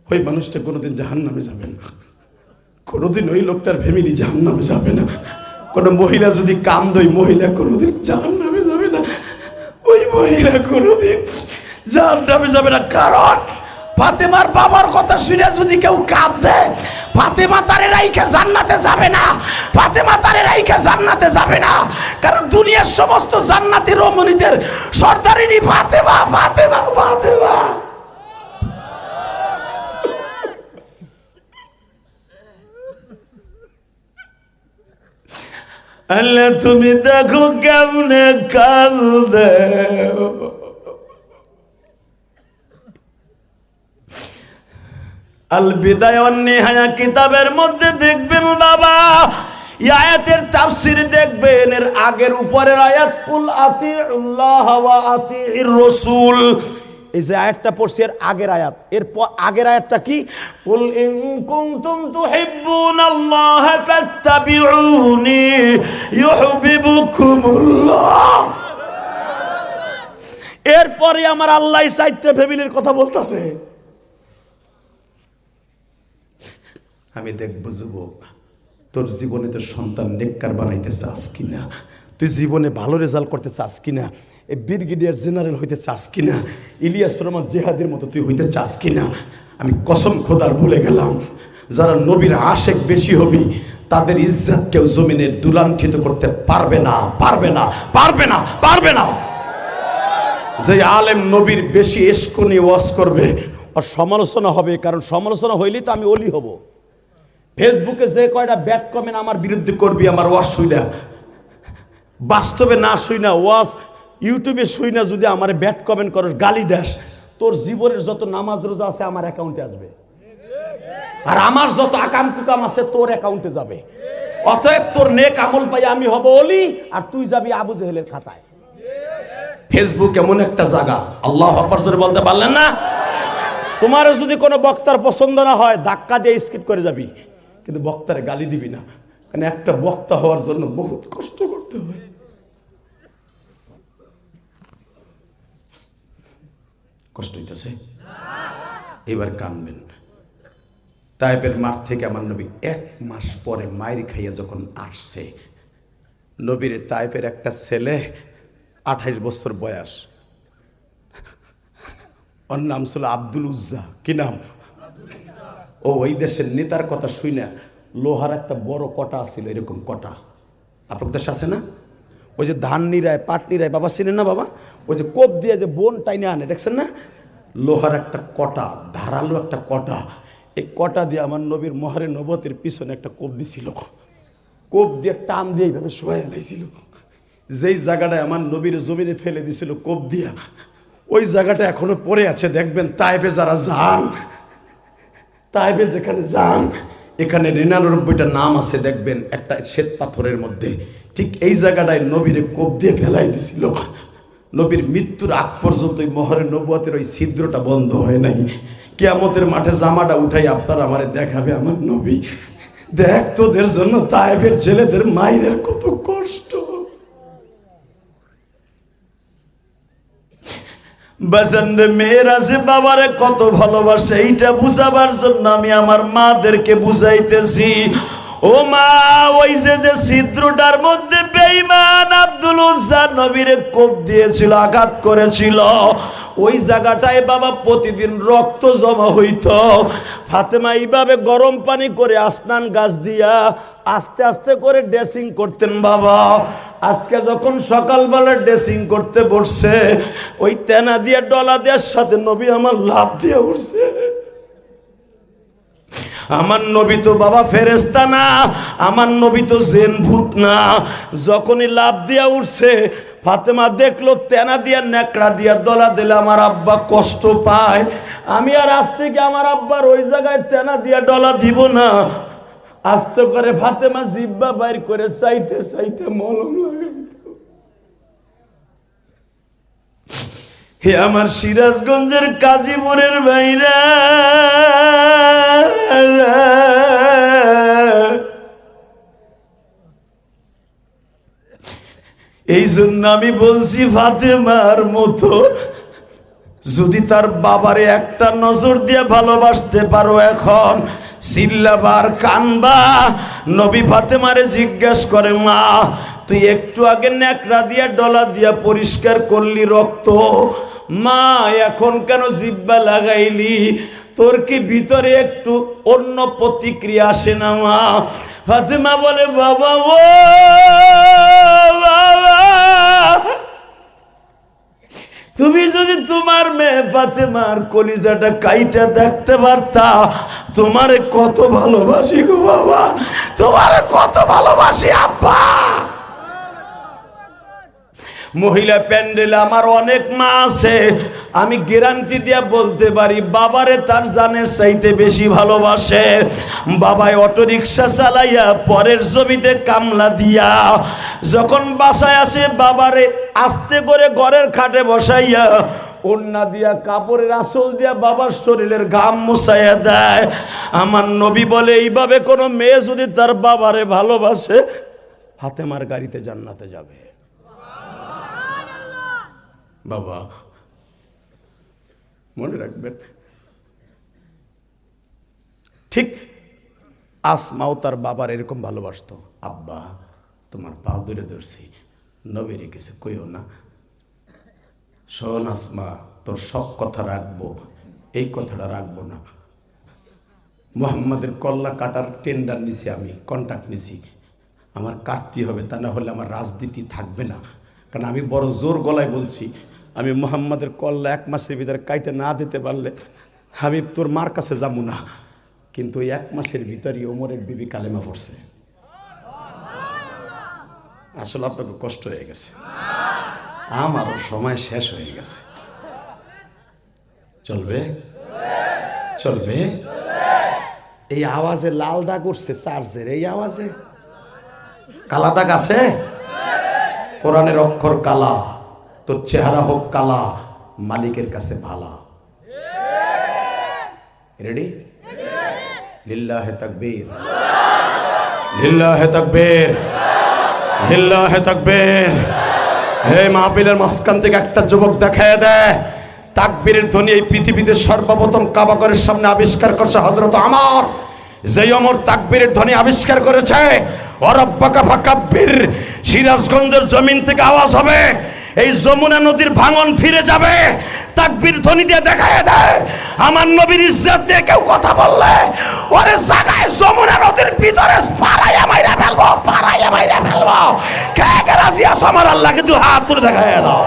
ওই মানুষটা কোনোদিন জাহান্নামে যাবে না, কোনোদিন ওই লোকটার ফ্যামিলি জাহান্নামে যাবে না। কোনো মহিলা যদি কান্দে, ওই মহিলা কোনোদিন জাহান্নামে যাবে না, ওই মহিলা কোনোদিন জাহান্নামে যাবে না। কারণ ফাতেমার বাবার কথা শুনে যদি কেউ কাঁদে, ফাতেমা তারে রাইখা জান্নাতে যাবে না, ফাতেমা তারে রাইখা জান্নাতে যাবে না। কারণ দুনিয়ার সমস্ত জান্নাতি রমণীদের সর্দারিনী ফাতেমা, ফাতেমা, ফাতেমা। আল্লাহ তুমি দেখো কেমনে কাঁদে। আল বিদায়া ওয়ান নিহায়া কিতাবের মধ্যে দেখবেন বাবা, এই আয়াতের তাফসীর দেখবেন, এর আগের উপরের আয়াত কুল আতিউল্লাহ ওয়া আতিউর রাসূল, এই যে আয়াতটা পড়ছি এর আগের আয়াত, এর আগের আয়াতটা কি? কুল ইন কুনতুম তুহিব্বুনাল্লাহ ফাত্তাবিউনি ইউহিব্বুকুমুল্লাহ। এরপরে আমার আল্লাহ চারটা ফ্যামিলির কথা বলতেছে। আমি দেখবো যুবক, তোর জীবনে তোর সন্তান নেককার বানাইতে চাস কিনা, তুই জীবনে ভালো রেজাল্ট করতে চাস কিনা, এই ব্রিগেডিয়ার জেনারেল হইতে চাস কিনা, ইলিয়াস রহমান জেহাদের মতো তুই হইতে চাস কিনা। আমি কসম খোদার বলে গেলাম, যারা নবীর আশেক বেশি হবি তাদের ইজ্জত কেউ জমিনে দুলান্ঠিত করতে পারবে না, পারবে না, পারবে না, পারবে না। যে আলেম নবীর বেশি ইশক নিয়ে ওয়াজ করবে আর সমালোচনা হবে, কারণ সমালোচনা হইলেই তো আমি ওলি হব। ফেসবুকে যে কয়টা ব্যাড কমেন্ট আমার বিরুদ্ধে করবি, আমার ওয়াজ শুই না, বাস্তবে না শুই না, ওয়াজ ইউটিউবে শুই না, যদি আমার ব্যাড কমেন্ট করস, গালি দেস, তোর জীবনের যত নামাজ রোজা আছে আমার অ্যাকাউন্টে আসবে, আর আমার যত আকাম কুকাম আছে তোর অ্যাকাউন্টে যাবে। অতএব তোর নেক আমল পাই আমি হব ওলি, আর তুই যাবি আবু জেহেলের খাতায়। ফেসবুক এমন একটা জায়গা, আল্লাহু আকবার জোরে বলতে পারলেন না? তোমার যদি কোনো বক্তার পছন্দ না হয় ধাক্কা দিয়ে স্কিপ করে যাবি, কিন্তু বক্তারে গালি দিবি না, কারণ একটা বক্তা হওয়ার জন্য বহুত কষ্ট করতে হয়। কষ্ট হইতেছে, এবার কানবেন। তায়েফের মাঠ থেকে আমার নবী 1 মাস পরে মায়ের খাইয়া যখন আসছে, নবীর তায়েফের একটা ছেলে 28 বছর বয়স, ওর নাম ছিল আব্দুল উজ্জা। কি নাম? ও ওই দেশের নেতার কথা শুই না, লোহার একটা বড় কটা ছিল, এরকম কটা আপনার দেশে আছে না? ওই যে ধান নিরায়, পাট নিরায়, বাবা চিনেন না বাবা? ওই যে কোপ দিয়ে যে বোন টাইনে আনে, দেখছেন না? লোহার একটা কটা, ধারালো একটা কটা, এই কটা দিয়ে আমার নবীর মহারে নবতের পিছনে একটা কোপ দিছিল, কোপ দিয়ে টান দিয়ে এইভাবে শোয়া লাইছিল। যেই জায়গাটায় আমার নবীর জমিনে ফেলে দিছিল কোপ দিয়া, ওই জায়গাটা এখনো পড়ে আছে। দেখবেন তায়েফে যারা যান, তায়েফে যেখানে যান, এখানে 99টা নাম আছে, দেখবেন একটা শ্বেত পাথরের মধ্যে। ঠিক এই জায়গাটায় নবীরে কোপ দিয়ে ফেলাই দিছিল। নবীর মৃত্যুর আগ পর্যন্ত ওই মহরে নবুয়তের ওই ছিদ্রটা বন্ধ হয় নাই। কিয়ামতের মাঠে জামাটা উঠাই আপনার আমারে দেখাবে, আমার নবী দেখ তোদের জন্য তায়েফের ছেলেদের মায়ের কত কষ্ট। বাজানরে মেয়েরা যে বাবারে কত ভালোবাসে, এইটা বুঝাবার জন্য আমি আমার মাদেরকে বুঝাইতেছি। ও মা, ওই যে ছিদ্রটার মধ্যে বেঈমান আব্দুল উজ্জা নবীরে কোপ দিয়েছিল, আঘাত করেছিল, ওই জায়গাটায় বাবা প্রতিদিন রক্ত জমা হইত। ফাতেমা এইভাবে গরম পানি করে আসনান গাছ দিয়া আস্তে আস্তে করে ড্রেসিং করতেন বাবা। আজকে যখন সকালবেলা ড্রেসিং করতে বসছে, ওই তেনা দিয়া ডলা দেওয়ার সাথে নবী আমার লাভ দিয়ে উঠছে। আমার নবী তো বাবা ফেরেশতা না, আমার নবী তো জিন ভূত না। যখনই লাভ দিয়া উঠছে, ফাতেমা দেখলো তেনা দিয়া নেকড়া দিয়া দলা দিলে আমার আব্বা কষ্ট পায়, আমি আর আজ থেকে আমার আব্বার ওই জায়গায় তেনা দিয়া ডলা দিব না। আস্তে করে ফাতেমা জিব্বা বাইর করে সাইটে সাইটে মলম লাগাইত। হে আমার সিরাজগঞ্জের কাজীপুরের ভাইরা, এই জন্য আমি বলছি, ফাতেমার মতো যদি তার বাবারে একটা নজর দিয়ে ভালোবাসতে পারো, এখন চিল্লাবার কানবা। নবী ফাতেমারে জিজ্ঞেস করে, মা তুই একটু আগে নেকড়া দিয়া ডলা দিয়া পরিষ্কার করলি রক্ত, মা এখন কেন জিব্বা লাগাইলি? তোর কি ভিতরে একটু অন্য প্রতিক্রিয়া আসে না মা? ফাতেমা বলে, বাবা ও বাবা, তুমি যদি তোমার মেয়ে ফাতেমার কলিজাটা কাইটা দেখতে পারতা, তোমারে কত ভালোবাসি গো বাবা, তোমারে কত ভালোবাসি আব্বা। মহিলা প্যান্ডেলে আমার অনেক মা আছে, আমি গ্যারান্টি দিয়া বলতে পারি বাবারে তার জানের চাইতে বেশি ভালোবাসে। বাবাই অটোরিকশা চালাইয়া পরের জমিতে কামলা দিয়া যখন বাসায় আসে, বাবারে আস্তে করে ঘরের খাটে বসাইয়া ওন্না দিয়া কাপড়ের আঁচল দিয়া বাবার শরীরের ঘাম মুছাইয়া দেয়। আমার নবী বলে এইভাবে কোনো মেয়ে যদি তার বাবারে ভালোবাসে ফাতেমার গাড়িতে জান্নাতে যাবে। বাবা মনে রাখবেন, ঠিক আসমাও তার বাবার এরকম ভালোবাসতো। আব্বা তোমার পা ধরে ধরছি, নবীরে কিছু কইও না। শোন আসমা, তোর সব কথা রাখবো, এই কথাটা রাখবো না। মুহাম্মাদের কল্লা কাটার টেন্ডার নিছি, আমি কন্ট্রাক্ট নিছি, আমার কাটতে হবে, তা না হলে আমার রাজনীতি থাকবে না। কারণ আমি বড় জোর গলায় বলছি, আমি মুহাম্মাদের কল্লা 1 মাসের ভিতরে কাইটে না দিতে পারলে আমি তোর মার কাছে যাবো না। কিন্তু ওই 1 মাসের ভিতরেই ওমরের বিবি কালেমা পড়ছে। আসলে আপনাকে কষ্ট হয়ে গেছে, আমারও সময় শেষ হয়ে গেছে। চলবে চলবে। এই আওয়াজে লাল দাগ উঠছে চার্জের, এই আওয়াজে কালা দাগ আছে। কোরআনের অক্ষর কালা, তোর চেহারা হোক কালা, মালিকের কাছে ভালা। রেডি? লিল্লাহে তাকবীর, লিল্লাহে তাকবীর, লিল্লাহে তাকবীর। হে মাহফিলের মাঝখান থেকে একটা যুবক দেখায় দেয় তাকবীরের ধ্বনি এই পৃথিবীতে সর্বপ্রথম কাবাগরের সামনে আবিষ্কার করছে হযরত ওমর। যেই ওমর তাকবীরের ধ্বনি আবিষ্কার করেছে, ওয়ারাব্বাকা ফাকাব্বির, সিরাজগঞ্জের জমিন থেকে আওয়াজ হবে, এই যমুনা নদীর ভাঙন ফিরে যাবে। তাকবীর ধ্বনি দিয়ে দেখায় দেয় আমার নবীর ইজ্জত দিয়ে কেউ কথা বললে ওরে জায়গায় যমুনা নদীর ভিতরে পাড়াইয়া মাইরা ফেলবো, পাড়াইয়া মাইরা ফেলবো। কে কে রাজি আছো আমার আল্লাহকে 2 হাত তুলে দেখায় দাও।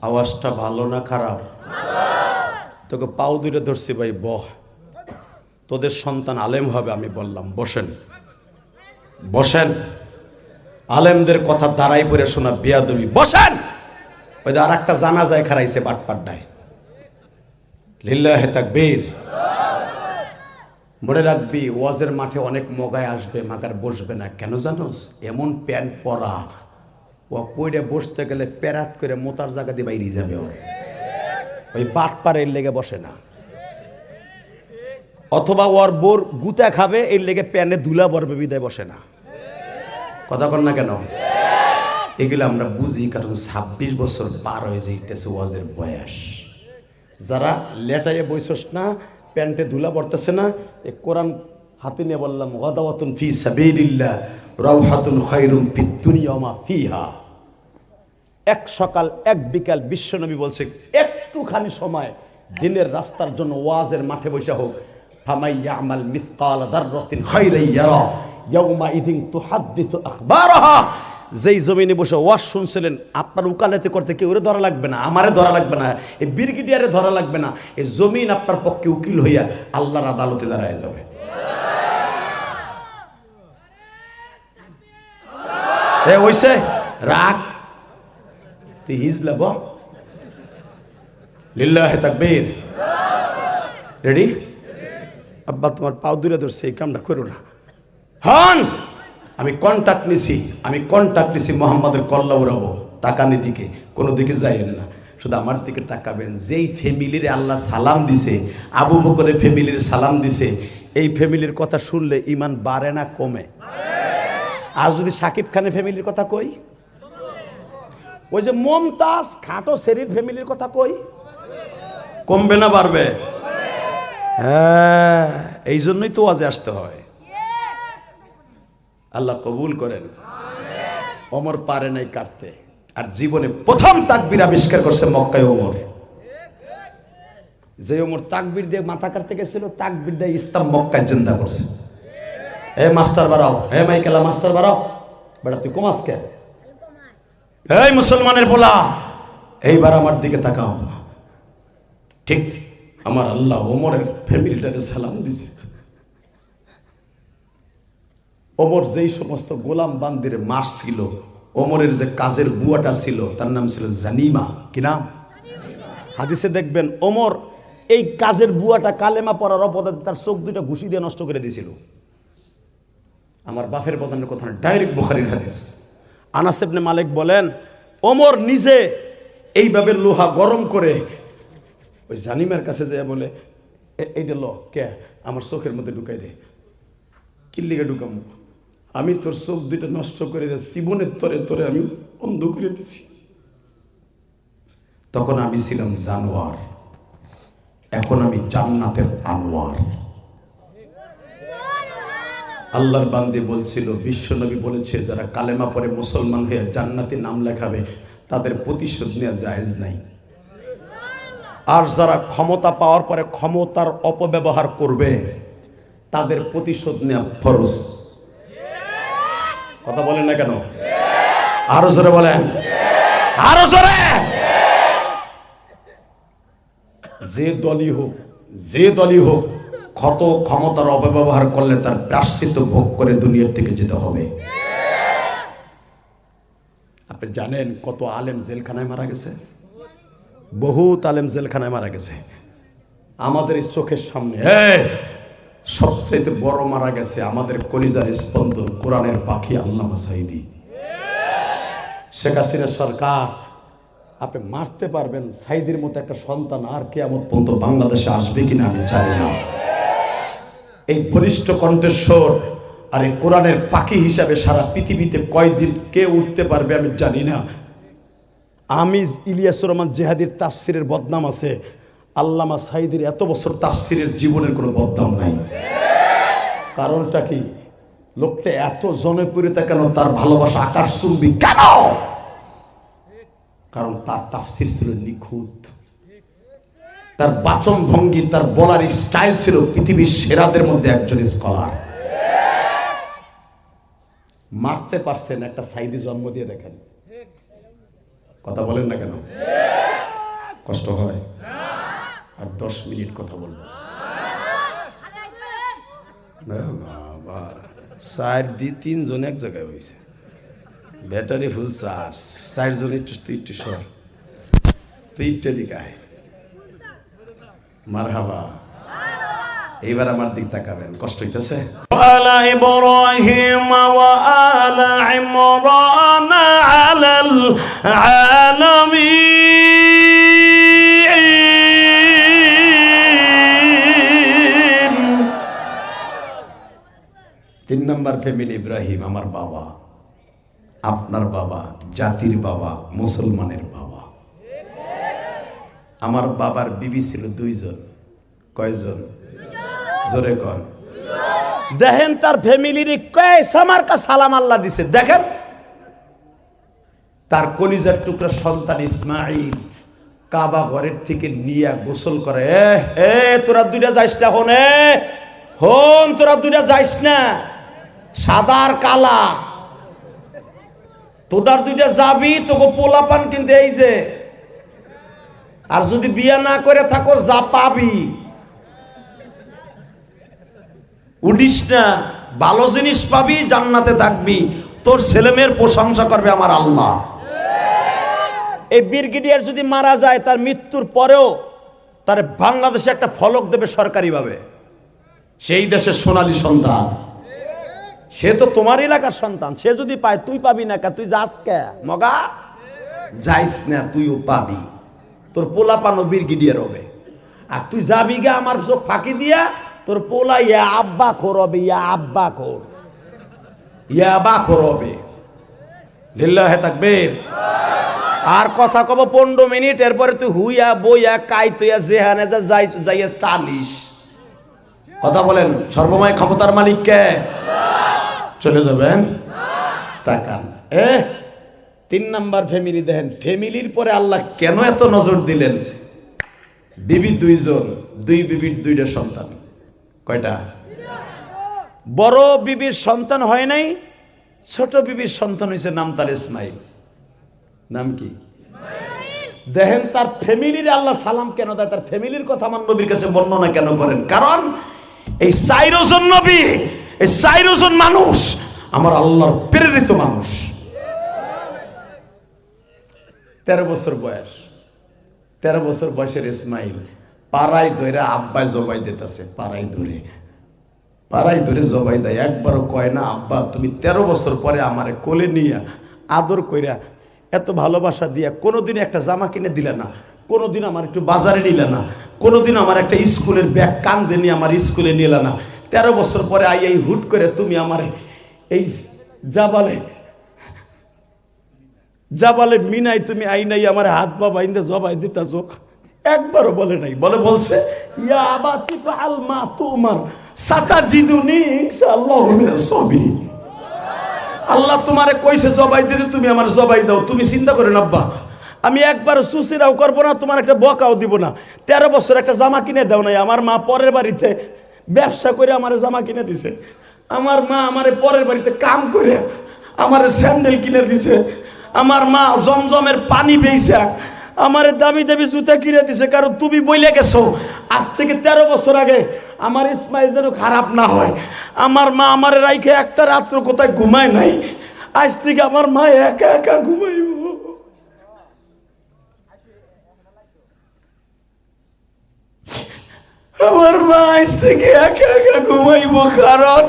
আওয়াজটা ভালো না খারাপ? তোকে পাও দুইটা ধরছি ভাই, বহ। তোদের সন্তান আলেম হবে, আমি বললাম বসেন বসেন। আলেমদের কথা দাঁড়াই পড়ে শোনা বিয়াদবি, বসেন। ওই আর একটা জানাজায় খারাইছে বাটপাড্ডায়। লিল্লাহে তাকবীর। মনে রাখবি ওয়াজের মাঠে অনেক মগায় আসবে, মাগার বসবে না। কেন জানোস? এমন প্যান্ট পরা, ও পইরে বসতে গেলে প্যারাত করে মোতার জায়গা দিয়ে বাইরে যাবে। ওই বাটপাড়ের লেগে বসে না, অথবা ওর বোর গুতা খাবে এর লেগে প্যানে ধুলা পড়বে বিদায় বসে না। কথা কর না কেন? এগুলো আমরা বুঝি, কারণ 26 বছর পার হয়ে যাইতেছে ওয়াজের বয়স। যারা লেটাইয়ে বইছস না, প্যান্টে ধুলা পড়তেছে না, এ কোরআন হাতে নিয়ে বললাম গাদাওয়াতুন ফি সাবিলিল্লাহ রাওহাতুন খায়রুম ফিদ দুনিয়া ওয়া মা ফিহা। এক সকাল এক বিকাল বিশ্বনবী বলছে একটুখানি সময় দিনের রাস্তার জন্য ওয়াজের মাঠে বসে হোক। ফামাই ইয়ামাল মিসকাল যাররাতিন খায়রান ইয়ারা ইয়াউমা ইযিন তুহাদ্দিসু আখবারাহা। যেই জমিনে বসে ওয়াজ শুনছিলেন, আপনার উকালতি করতে কেউরে ধরা লাগবে না, আমারে ধরা লাগবে না, এই ব্রিগেডিয়ারে ধরা লাগবে না। এই জমিন আপনার পক্ষে উকিল হইয়া আল্লাহর আদালতে দাঁড়ায় যাবে। এ হইছে রাগ, তুই হিজলা বল। লিল্লাহে তাকবীর। রেডি? আব্বা তোমার পাও দূরে ধরছে, এই কামটা করো না। হন, আমি কন্ট্যাক্ট নিছি মোহাম্মদের কল্লা উড়াবো। তাকানি দিকে, কোনো দিকে যাইয়েন না, শুধু আমার দিকে তাকাবেন। যেই ফ্যামিলির আল্লাহ সালাম দিছে, আবু বকরের ফ্যামিলির সালাম দিছে, এই ফ্যামিলির কথা শুনলে ইমান বাড়ে না কমে? আর যদি সাকিব খানের ফ্যামিলির কথা কই, ওই যে মমতাজ খাটো সেরির ফ্যামিলির কথা কই, কমবে না বাড়বে? হ্যাঁ, এই জন্যই তো ওয়াজে আসতে হয়। আল্লাহ কবুল করেন। ওমর পারে নাই কাটতে, আর জীবনে প্রথম তাকবীর আবিষ্কার করছে মক্কায় ওমর। যে ওমর তাকবীর দিয়ে মাথা কাটতে গেছিল, তাকবীর দিয়ে ইসলাম মক্কায় জিন্দা করছে। এ মাস্টার বাড়াও, হে মাইকেলা মাস্টার বাড়াও, বেটা তুই কমাস কে? এই মুসলমানের পোলা, এইবার আমার দিকে তাকাও। ঠিক আমার আল্লাহ ওমরের ফ্যামিলিটারে সালাম দিছে। ওমর যেই সমস্ত গোলাম বান্দিরে মারছিল, ওমরের যে কাজের বুয়াটা ছিল তার নাম ছিল জানিমা। কি নাম? হাদিসে দেখবেন ওমর এই কাজের বুয়াটা কালেমা পড়ার অপরাধে তার চোখ দুটো ঘুষি দিয়ে নষ্ট করে দিয়েছিল। আমার বাপের বদনের কথা না, ডাইরেক্ট বুখারীর হাদিস। আনাস ইবনে মালিক বলেন ওমর নিজে এইভাবে লোহা গরম করে ওই জানিমার কাছে যায় বলে, এইটা ল কে আমার চোখের মধ্যে ঢুকাই দে। কিল্লিকে ঢুকাম? আমি তোর চোখ দুইটা নষ্ট করে দে, জীবনের তরে তরে আমি অন্ধ করে দিছি। তখন আমি ছিলাম জানোয়ার, এখন আমি জান্নাতের আনোয়ার। আল্লাহর বান্দে বলছিল, বিশ্বনবী বলেছে যারা কালেমা পরে মুসলমান হয়ে জান্নাতে নাম লেখাবে তাদের প্রতিশোধ নেওয়া জায়েজ নাই। আর যারা ক্ষমতা পাওয়ার পরে ক্ষমতার অপব্যবহার করবে তাদের প্রতিশোধ নেওয়া ফরজ। কথা বলেন না কেন? আরো জোরে বলেন, আরো জোরে। যে দলই হোক, যে দলই হোক, ক্ষত ক্ষমতার অপব্যবহার করলে তার প্রায়শ্চিত্ত ভোগ করে দুনিয়ার থেকে যেতে হবে। আপনি জানেন কত আলেম জেলখানায় মারা গেছে? বহুত আলেম জেলখানায় মারা গেছে আমাদের এই চোখের সামনে। সবচাইতে বড় মারা গেছে আমাদের কলিজার স্পন্দন, কোরআনের পাখি আল্লামা সাঈদী। শেখ হাসিনা সরকার, আপনি মারতে পারবেন সাঈদীর মতো একটা সন্তান আর কিয়ামত পর্যন্ত বাংলাদেশে আসবে কিনা আমি জানি না। এই বলিষ্ঠ কণ্ঠস্বর আর এই কোরআনের পাখি হিসাবে সারা পৃথিবীতে কয়দিন কে উঠতে পারবে আমি জানি না। আমি ইলিয়াসুর রহমান জিহাদির তাফসিরের বদনাম আছে, আল্লামা সাঈদীর এত বছর তাফসিরের জীবনের কোনো বদনাম নাই। কারণটা কি? লোকটা এত জনপ্রিয়তা কেন? তার ভালোবাসা আকাশচুম্বী কেন? কারণ তার তাফসির ছিল নিখুঁত, তার বাচন ভঙ্গি, তার বলার স্টাইল ছিল পৃথিবীর সেরাদের মধ্যে একজন স্কলার। মারতে পারছেন একটা সাঈদী জন্ম দিয়ে দেখেন। কথা বলেন না কেন? কষ্ট হয়? আর 10 মিনিট কথা বলবো। সাইড দিয়ে 3 জন এক জায়গায় হয়েছে, ব্যাটারি ফুল চার্জ। 4 জন একটু সর, তুই দিকে আয়। মারহাবা। এইবার আমার দিক তাকাবেন, কষ্ট হইতেছে? আলা ইব্রাহিম ওয়া আলা ইমরান আলাল আলামিন। 3 নম্বর ফ্যামিলি ইব্রাহিম, আমার বাবা, আপনার বাবা, জাতির বাবা, মুসলমানের বাবা। আমার বাবার বিবি ছিল 2 জন। কয়জন? জোরে কন। দেখেন তার ফ্যামিলির কয়সামারকা সালাম আল্লাহ দিছে। দেখেন তার কলিজার টুকরা সন্তান ইসমাইল কাবা ঘরের থেকে নিয়ে গোসল করে। তোরা 2টা যাইস না, হন তোরা 2টা যাইস না, সাদা আর কালা, তোদার 2টা যাবি, তোকে পোলাপান কিন্তু এই যে। আর যদি বিয়ে না করে থাকো যা পাবি, উঠিস না, ভালো জিনিস পাবি, জান্নাতে থাকবি, তোর ছেলে মেয়ের প্রশংসা করবে আমার আল্লাহ। এই ব্রিগেডিয়ার যদি মারা যায় তার মৃত্যুর পরেও তার বাংলাদেশে একটা ফলক দেবে সরকারিভাবে, সেই দেশের সোনালী সন্তান। সে তো তোমার এলাকার সন্তান, সে যদি পায় তুই পাবি না। তুই যাস কে মগা? যাইস না, তুইও পাবি, তোর পোলা পানো ব্রিগেডিয়ার হবে। আর তুই যাবি গে আমার চোখ ফাঁকি দিয়া, তোর পোলা ইয়া আব্বা খোর হবে, ইয়া আব্বা খোর, ইয়া আব্বা খোর হবে। লিল্লাহে তাকবীর। আর কথা কব 15 মিনিট, এরপরে তুই হুইয়া বইয়া কাইতইয়া যেহানে যাইয়া টানিস। কথা বলেন, সর্বময় ক্ষমতার মালিক কে? চলে যাবেন? তাকান। 3 নাম্বার ফ্যামিলি দেখেন, ফ্যামিলির পরে আল্লাহ কেন এত নজর দিলেন? বিবি 2 জন, 2 বিবির 2টা সন্তান। কয়টা? বড় বিবির সন্তান হয় নাই, ছোট বিবির সন্তান হয়েছে, নাম তার ইসমাইল। নাম কি? দেখেন তার ফ্যামিলির আল্লাহ সালাম কেন দেয়, তার ফ্যামিলির কথা আমার নবীর কাছে বর্ণনা কেন করেন? কারণ এই 4 জন নবী, এই 4 জন মানুষ আমার আল্লাহর প্রেরিত মানুষ। 13 বছর বয়স, 13 বছর বয়সের ইসমাইল পাড়ায় ধরে আব্বায় জবাই দিতেছে, পাড়ায় ধরে জবাই দেয়। একবারও কয় না আব্বা তুমি 13 বছর পরে আমারে কোলে নিয়ে আদর কইরা এত ভালোবাসা দিয়া কোনোদিন একটা জামা কিনে দিলে না, কোনোদিন আমার একটু বাজারে নিলে না, কোনোদিন আমার একটা স্কুলের ব্যাগ কান্দে নিয়ে আমার স্কুলে নিলে না। 13 বছর পরে এই হুট করে তুমি আমারে এই জাবালে মিনাই তুমি নাই আমার হাত পা বাইন্দে জবাই দিতাছ। একবারও বলে নাই, বলছে ইয়া আবাতি ফাআল মা তুমার সাতাজিদুনি ইনশাআল্লাহু মিনাস সাবিরিন। আল্লাহ তোমারে কইছে জবাই দিতে, তুমি আমার জবাই দাও। তুমি চিন্তা করেন আব্বা, আমি একবার সুসিরাও করবো না, তোমার একটা বকাও দিব না। 13 বছর একটা জামা কিনে দাও নাই। আমার মা পরের বাড়িতে ব্যবসা করে আমারে জামা কিনে দিছে। আমার মা আমারে পরের বাড়িতে কাম করে আমারে স্যান্ডেল কিনে দিছে। আমার মা জমজমের পানি বেইছা আমারে দামি দামি জুতা কিনে দিছে। কারণ তুমি বইলে গেছো আজ থেকে 13 বছর আগে আমার ইসমাইল যেন খারাপ না হয়। আমার মা আমারে রাইখে একটা রাত্র কোথায় ঘুমায় নাই। আজ থেকে আমার মা একা একা ঘুমাইব। আমার মা আজ থেকে একা একা ঘুমাইব, কারণ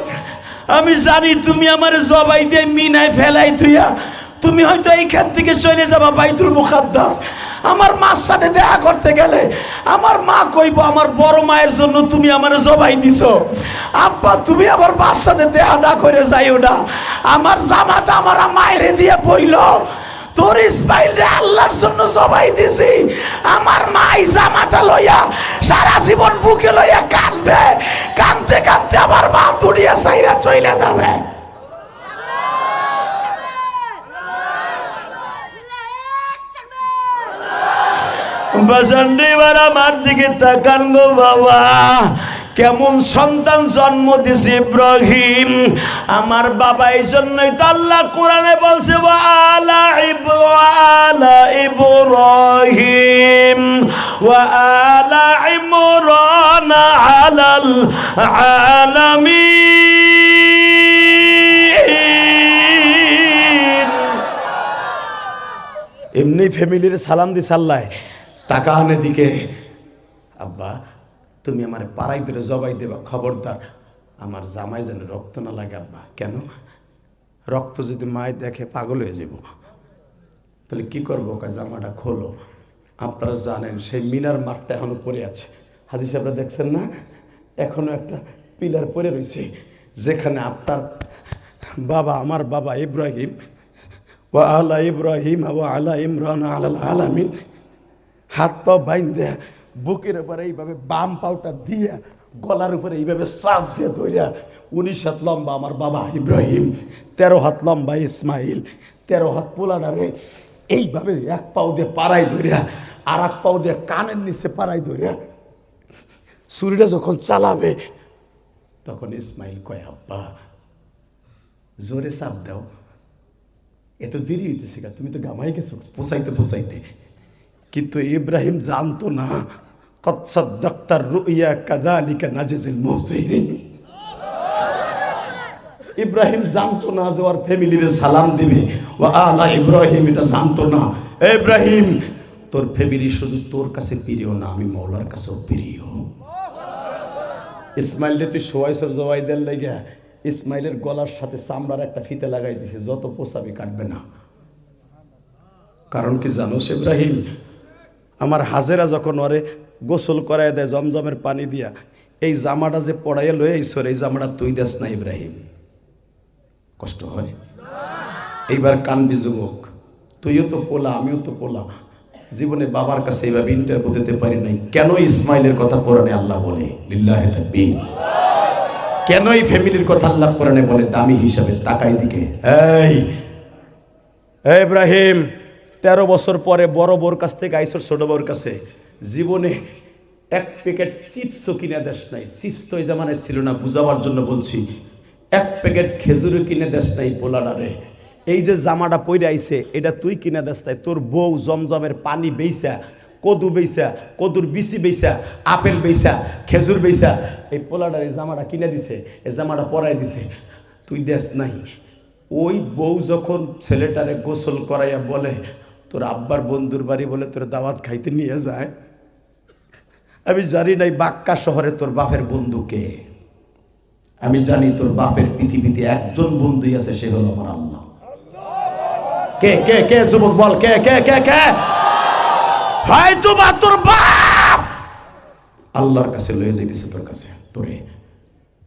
আমি জানি তুমি আমার জবাই দিয়ে মিনায় ফেলাই তুইয়া তুমি হয়তো এইখান থেকে চলে যাবা বাইতুল মুকাদ্দাস। আমার মার সাথে দেখা করতে গেলে আমার মা কইব আমার বড় মায়ের জন্য তুমি আমার জবাই দিছো। আব্বা তুমি আমার মার সাথে দেখা না করে যাইও না। আমার জামাটা আমার মায়ের দিয়ে বইল তোর ইসমাইল রে আল্লাহর জন্য জবাই দিছি। আমার মা এই জামাটা লইয়া সারা জীবন বুকে লইয়া কাঁদবে, কাঁদতে কাঁদতে আমার মা দুনিয়া ছাইরা চলে যাবে। বাজানরিবার আমার দিকে তাকান গো বাবা, কেমন সন্তান জন্ম দিছে ইব্রাহিম। আমার বাবা এই জন্যই তো আল্লাহ কোরআনে বলছে ওয়া আলা ইব্রাহিম ওয়া আলা ইমরান আলাল আলামিন। এমনি ফ্যামিলির সালাম দিছে আল্লাহ। তাকানের দিকে আব্বা তুমি আমার পাড়াই ধরে জবাই দেবা, খবরদার আমার জামাই যেন রক্ত না লাগে। আব্বা কেন? রক্ত যদি মায় দেখে পাগল হয়ে যাব। তাহলে কি করবো? জামাটা খোলো। আপনারা জানেন সেই মিনার মাঠটা এখনো পড়ে আছে। হাদিস আপনারা দেখছেন না? এখনো একটা পিলার পড়ে রয়েছে, যেখানে আপনার বাবা আমার বাবা ইব্রাহিম ওয়া আলা ইব্রাহিম ওয়া আলা ইমরান আলাল আলামিন হাত পা বাইন্ধে বুকের উপরে এইভাবে বাম পাউটা দিয়ে গলার উপরে এইভাবে চাপ দিয়ে ধরিয়া 19 হাত লম্বা আমার বাবা ইব্রাহিম, 13 হাত লম্বা ইসমাইল, 13 হাত পোলাডারে এইভাবে এক পাও দিয়ে পাড়াই ধরিয়া আর এক পাও দিয়ে কানের নিচে পাড়াই ধরিয়া ছুরিটা যখন চালাবে তখন ইসমাইল কয় আব্বা জোরে চাপ দাও, এত দেরি হইতেছে, তুমি তো গামাই গেছো পোষাইতে পোষাইতে। কিন্তু ইব্রাহিম জানতো না কদ সাদ্দাক্তার রুইয়া কাযালিকা নাজিল মুহসিনিন। ইব্রাহিম জানতো না যে ওর ফ্যামিলিরে সালাম দিবে ওয়া আলা ইব্রাহিম, এটা জানতো না। ইব্রাহিম তোর ফ্যামিলি শুধু তোর কাছে প্রিয় না, আমি মওলার কাছেও প্রিয়। ইসমাইলরে তুই সোয়াইসের জবাই দেন লাগা ইসমাইলের গলার সাথে চামড়ার একটা ফিতে লাগাই দিছে, যত পোষাবি কাটবে না। কারণ কি জানোস ইব্রাহিম, আমার হাজেরা যখন ওরে গোসল করাই দেয় জমজমের পানি দিয়া, এই জামাটা যে পড়াইয়া লয়ে ঈশ্বর এই জামাটা তুই দেস না ইব্রাহিম, কষ্ট হয়। এইবার কানবি যুবক, তুইও তো পোলা আমিও তো পোলা, জীবনে বাবার কাছে এইভাবে ইন্টারভিউ দিতে পারি নাই। কেন ইসমাইলের কথা কোরআনে আল্লাহ বলে লিল্লাহি তাকবীর? কেন এই ফ্যামিলির কথা আল্লাহ কোরআনে বলে দামি হিসাবে? তাকাই দিকে। এই ইব্রাহিম 13 বছর পরে বড় বউর কাছ থেকে আইসর ছোট বউর কাছে, জীবনে এক প্যাকেট চিপসও কিনে দেশ নাই। চিপস তো এই জামানায় ছিল না, বুঝাবার জন্য বলছি। এক প্যাকেট খেজুরও কিনে দেস নাই পোলাডারে। এই যে জামাটা পইরে আইছে এটা তুই কিনে দেস নাই, তোর বউ জমজমের পানি বেইছা, কদু বেইছা, কদুর বিচি বেইছা, আপেল বেইছা, খেজুর বেইছা এই পোলাডার এই জামাটা কিনে দিছে, এই জামাটা পরাই দিছে, তুই দেস নাই। ওই বউ যখন ছেলেটারে গোসল করাইয়া বলে তোর আব্বার বন্ধুর বাড়ি বলে তোর দাওয়াত খাইতে নিয়ে যায়, আমি জানি নাই বাক্কা শহরে তোর বাপের বন্ধুকে, আমি জানি তোর বাপের পৃথিবীতে একজন বন্ধুই আছে, সে হলো আমার আল্লাহ। কে কে কে যুবক বল, কে কে কে কে? হয়তো বা তোর বাপ আল্লাহর কাছে লয়ে যাইতেছে, তোর কাছে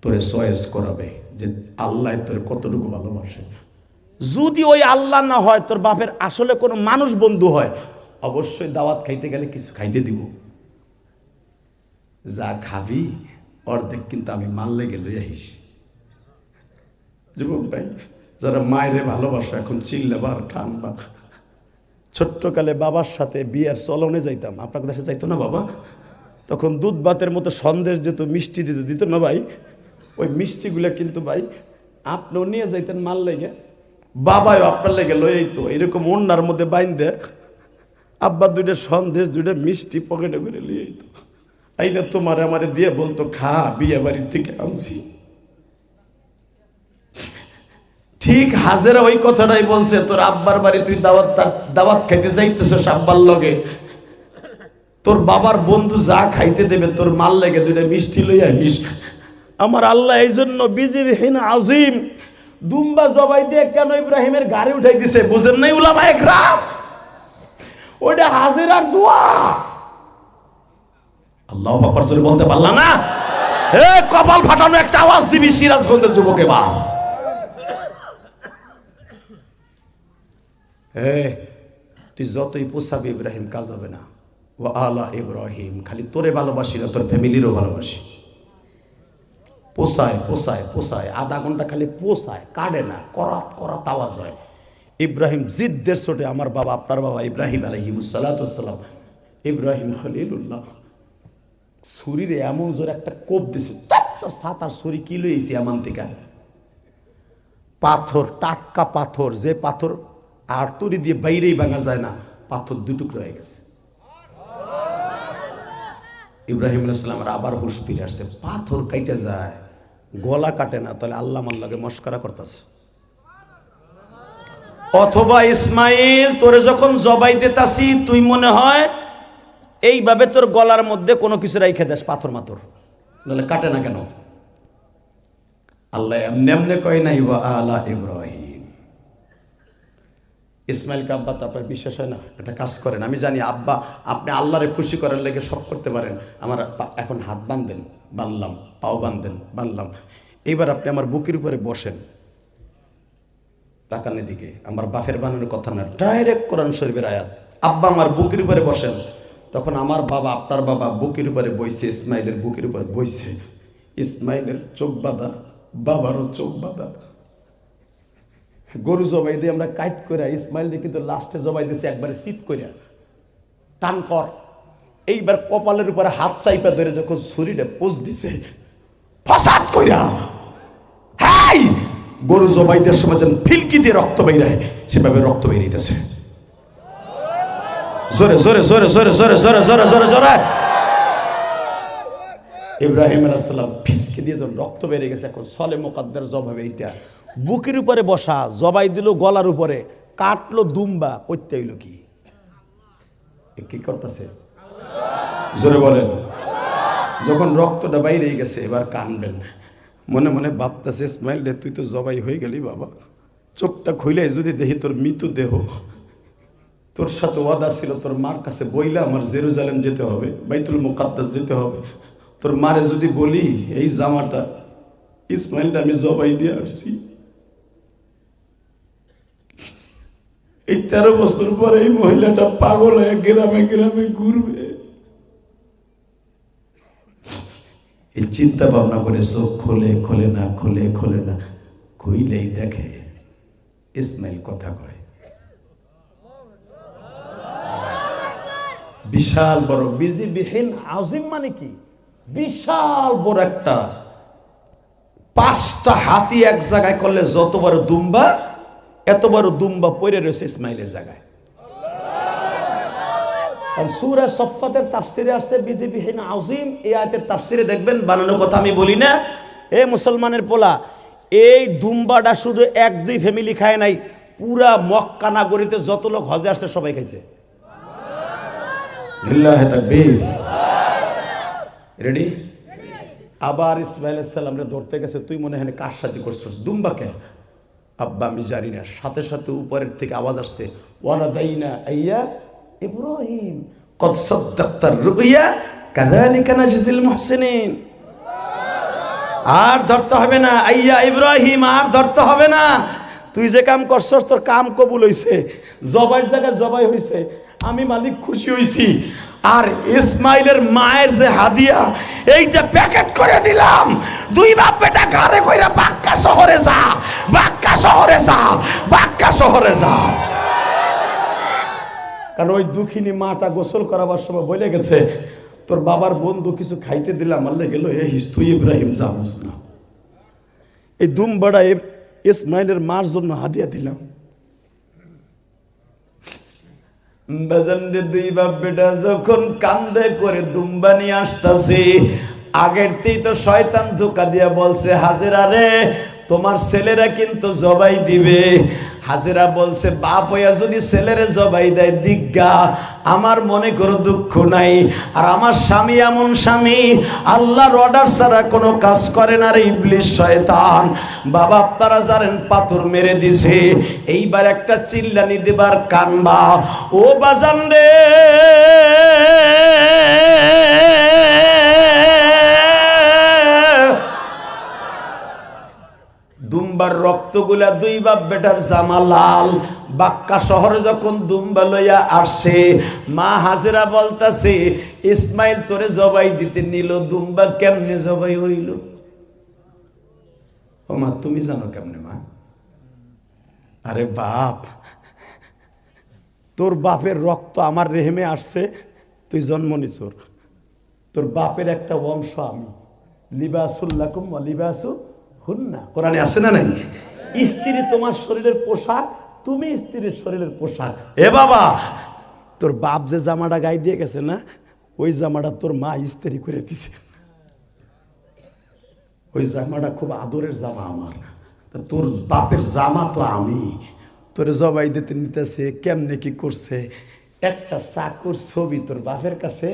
তোরে চয়েস করাবে যে আল্লাহ তোর কতটুকু ভালোবাসে। যদি ওই আল্লাহ না হয়, তোর বাপের আসলে কোনো মানুষ বন্ধু হয়, অবশ্যই দাওয়াত খাইতে গেলে কিছু খাইতে দিব, যা খাবি অর্ধেক কিন্তু আমি মানলে গেলে আইস। যুবক ভাই যারা মায়েরে ভালোবাসা এখন চিল্লাবার কানবা, ছোট্টকালে বাবার সাথে বিয়ের চলনে যাইতাম, আপনার দেশে যাইতো না বাবা, তখন দুধ ভাতের মতো সন্দেশ যেত, মিষ্টি দিত না ভাই, ওই মিষ্টিগুলো কিন্তু ভাই আপনিও নিয়ে যাইতেন মাল লেগে, বাবাও আপনার লেগে লই তো এরকম ওন্নার মধ্যে বাইন্দে, আব্বা দুইটা সন্দেশ দুইটা মিষ্টি পকেটে করে লিয়ে তো আইনা তোমার আমারে দিয়ে বলতো খা, বিয়ে বাড়ির থেকে আনছি। ঠিক হাজেরা ওই কথাটাই বলছে, তোর আব্বার বাড়ি তুই দাওয়াত খাইতে যাইতেছিস আব্বার লগে, তোর বাবার বন্ধু যা খাইতে দেবে তোর মাল লেগে দুইটা মিষ্টি লইয়া আইস। আমার আল্লাহ এই জন্য বিধিবিহীন আজিম দুম্বা জবাই দিয়ে কেন ইব্রাহিমের গাড়ি উঠাই দিছে বুঝেন নাই উলামায়ে কেরাম? ওইটা হাজেরার দোয়া। আল্লাহু আকবার জোরে বলতে পারলা না? হে কপাল ফাটানো একটা আওয়াজ দিবি সিরাজগঞ্জের যুবকে বা। হে তুই যতই পোষাবি ইব্রাহিম কাজ হবে না। ওয়া আলা ইব্রাহিম, খালি তোরে ভালোবাসি না, তোর ফ্যামিলিরও ভালোবাসি। পোষায় পোষায় পোষায়, আধা ঘন্টা খালি পোষায়, কাটে না, করাত আওয়াজ হয়। ইব্রাহিম জিদ্দের চোটে, আমার বাবা আপনার বাবা ইব্রাহিম আলাইহিসসালাম, ইব্রাহিম খলিলুল্লাহ ছুরিরে এমন জোরে একটা কোপ দিছে, সাতার ছুরি কি লইছি এমন থেকে, পাথর, টাটকা পাথর, যে পাথর আর তুরি দিয়ে বাইরেই ভাঙা যায় না, পাথর দুটুকরো হয়ে গেছে। ইব্রাহিম আলাইহিস সালামের আবার হুঁশ ফিরে আসছে, পাথর কাইটে যায়, গলা কাটে না, তাহলে আল্লাহ মাল্লাকে মস্করা করতেছে। অথবা ইসমাইল তোরে যখন জবাই দিতাছি তুই মনে হয় এইভাবে তোর গলার মধ্যে কোনো কিছু রাইখে দেস, পাথর মাথর, নাহলে কাটে না কেন? আল্লাহ এমনি এমনি কয় নাই ওয়া আলা ইব্রাহিম। ইসমাইলকে আব্বা তো আপনার বিশ্বাস হয় না? একটা কাজ করেন, আমি জানি আব্বা আপনি আল্লাহরে খুশি করার লেগে সব করতে পারেন, আমার এখন হাত বাঁধেন, বানলাম, পাও বাঁধেন, বানলাম, এইবার আপনি আমার বুকের উপরে বসেন, তাকানের দিকে, আমার বাপের বানানোর কথা না, ডাইরেক্ট কোরআন শরীফের আয়াত। আব্বা আমার বুকের উপরে বসেন, তখন আমার বাবা আপনার বাবা বুকের উপরে বইছে, ইসমাইলের বুকের উপরে বইছে, ইসমাইলের চোখ বাঁধা, বাবারও চোখ বাঁধা। গরু জবাই দিয়ে আমরা কাইট করে, ইসমাইল দিয়ে কিন্তু লাস্টে জবাই দিয়েছে একবারে চিত করে, টান কর। এইবার কপালের উপরে হাত চাইপা ধরে যখন ছুরিটা পোষ দিছে, ফসাদ কইরা, হাই গরু জবাই দেওয়ার সময় যেন ফিলকি দিয়ে রক্ত বেরায়, সেভাবে রক্ত বেরিয়েছে। জোরে জোরে জোরে জোরে জোরে জোরে জোরে জোরে জোরে। ইব্রাহিম আলাইহিস সালাম ফিসকে দিয়ে যখন রক্ত বেরিয়ে গেছে, এখন সলে মুকাদ্দার জবাবে এইটা বুকের উপরে বসা, জবাই দিল গলার উপরে, কাটলো দুম্বা, করতে হইল কি? কি করতেছে? জোরে বলেন। যখন রক্তটা বাইরে গেছে, এবার কানবেন, মনে মনে ভাবতেছে ইসমাইল রে তুই তো জবাই হয়ে গেলি বাবা, চোখটা খুলে যদি দেখি তোর মৃত্যু দেহ, তোর সাথে ওয়াদা ছিল তোর মার কাছে বইলা আমার জেরুজালেম যেতে হবে, বাইতুল মুকাদ্দাস যেতে হবে, তোর মারে যদি বলি এই জামাটা ইসমাইলটা আমি জবাই দিয়ে আসছি, এই 13 বছর পরে এই মহিলাটা পাগল হয়ে গ্রামে গ্রামে ঘুরবে। এই চিন্তা ভাবনা করে চোখ খোলে খোলে না, খোলে খোলে না, খুইলেই দেখে ইসমাইল কথা কয়। বিশাল বড় বিজিবিহীন আজিম মানে কি? বিশাল বড় একটা 5টা 5টা হাতি এক জায়গায় করলে যত বড় দুম্বা, এত বড় দুম্বা পড়ে রয়েছে ইসমাইলের জায়গায়। সূরা সফফাতের তাফসিরে আসছে বিজেপি হিন আযীম, এই আয়াতের তাফসিরে দেখবেন, বানানো কথা আমি বলি না। এ মুসলমানের পোলা, এই দুম্বাটা শুধু 1-2 ফ্যামিলি খায় নাই, পুরা মক্কা নগরীতে যত লোক হজে আসছে সবাই খাইছে। লিল্লাহি তাকবীর। রেডি? আবার ইসমাইল আলাইহিস সালামরে ধরতে গেছে, তুই মনে হয় কার সাথে করছিস? দুম্বাকে? আব্বা আমি জানি না। সাথে সাথে উপরের থেকে আওয়াজ আসছে, ওয়ানাদাইনা আইয়া ইব্রাহিম কদ সাদ্দাকতার রুইয়া কাযালিকা নাজজিল মুহসিনিন। আর ধরতে হবে না আইয়া ইব্রাহিম, আর ধরতে হবে না। তুই যে কাম করছস তোর কাম কবুল হইছে, জবাইয়ের জায়গায় জবাই হইছে, আমি মালিক খুশি হইছি। আর ইসমাইলের মায়ের যে হাদিয়া, এইটা প্যাকেট করে দিলাম। 2 বাপ বেটা ঘরে কইরা বাক্কা শহরে যা, বাক্কা শহরে যা, বাক্কা শহরে যা। কারণ ওই দুঃখিনী মাটা গোসল করাবার সময় বলে গেছে, তোর বাবার বন্ধু কিছু খাইতে দিলাম, আল্লাহ গেল এই তুই ইব্রাহিম যাবস না। এই দুম্বাটা ইসমাইলের মার জন্য হাদিয়া দিলাম। বাজানরে 2 বাপ বেটা যখন কান্দে করে দুম্বা নিয়ে আসতেছে, আগেরতেই তো শয়তান ধোঁকা দিয়া বলছে, হাজেরা রে তোমার ছেলেরা কিন্তু জবাই দিবে। হাজেরা বলছে, বাপ হইয়া যদি ছেলেরে জবাই দেয় দিগ্গা, আমার মনে করো দুঃখ নাই। আর আমার স্বামী এমন স্বামী, আল্লাহর অর্ডার ছাড়া কোনো কাজ করে না রে ইবলিস শয়তান। বাবা আপনারা জানেন পাথর মেরে দিছে, এইবার একটা চিল্লানি দেবার কানবা। ও বাজান রে দুম্বার রক্তগুলা 2 বাপ বেটার জামা লাল। বাক্কা শহরে যখন দুম্বা লইয়া আসছে, মা হাজেরা বলতাছে, ইসমাইল তোরে জবাই দিতে নিল, দুম্বা কেমনে জবাই হইল? ও মা তুমি জানো কেমনে মা? আরে বাপ, তোর বাপের রক্ত আমার রেহেমে আসছে, তুই জন্ম নিছর। তোর বাপের একটা বংশ আমি। লিবাসুল্লাকুম ওয়া লিবাসু হুন্না, কোরআনে আছে না নাই? স্ত্রী তোমার শরীরের পোশাক, তুমি স্ত্রীর শরীরের পোশাক। এ বাবা, তোর বাপ যে জামাটা গায়ে দিয়ে গেছে না, ওই জামাটা তোর মা ইস্ত্রি করে দিছে। ওই জামাটা খুব আদরের জামা আমার। তোর বাপের জামা তো আমি। তোর জবাই দিতে নিতেছে, কেমনে কি করছে? একটা চাকুর ছবি তোর বাপের কাছে,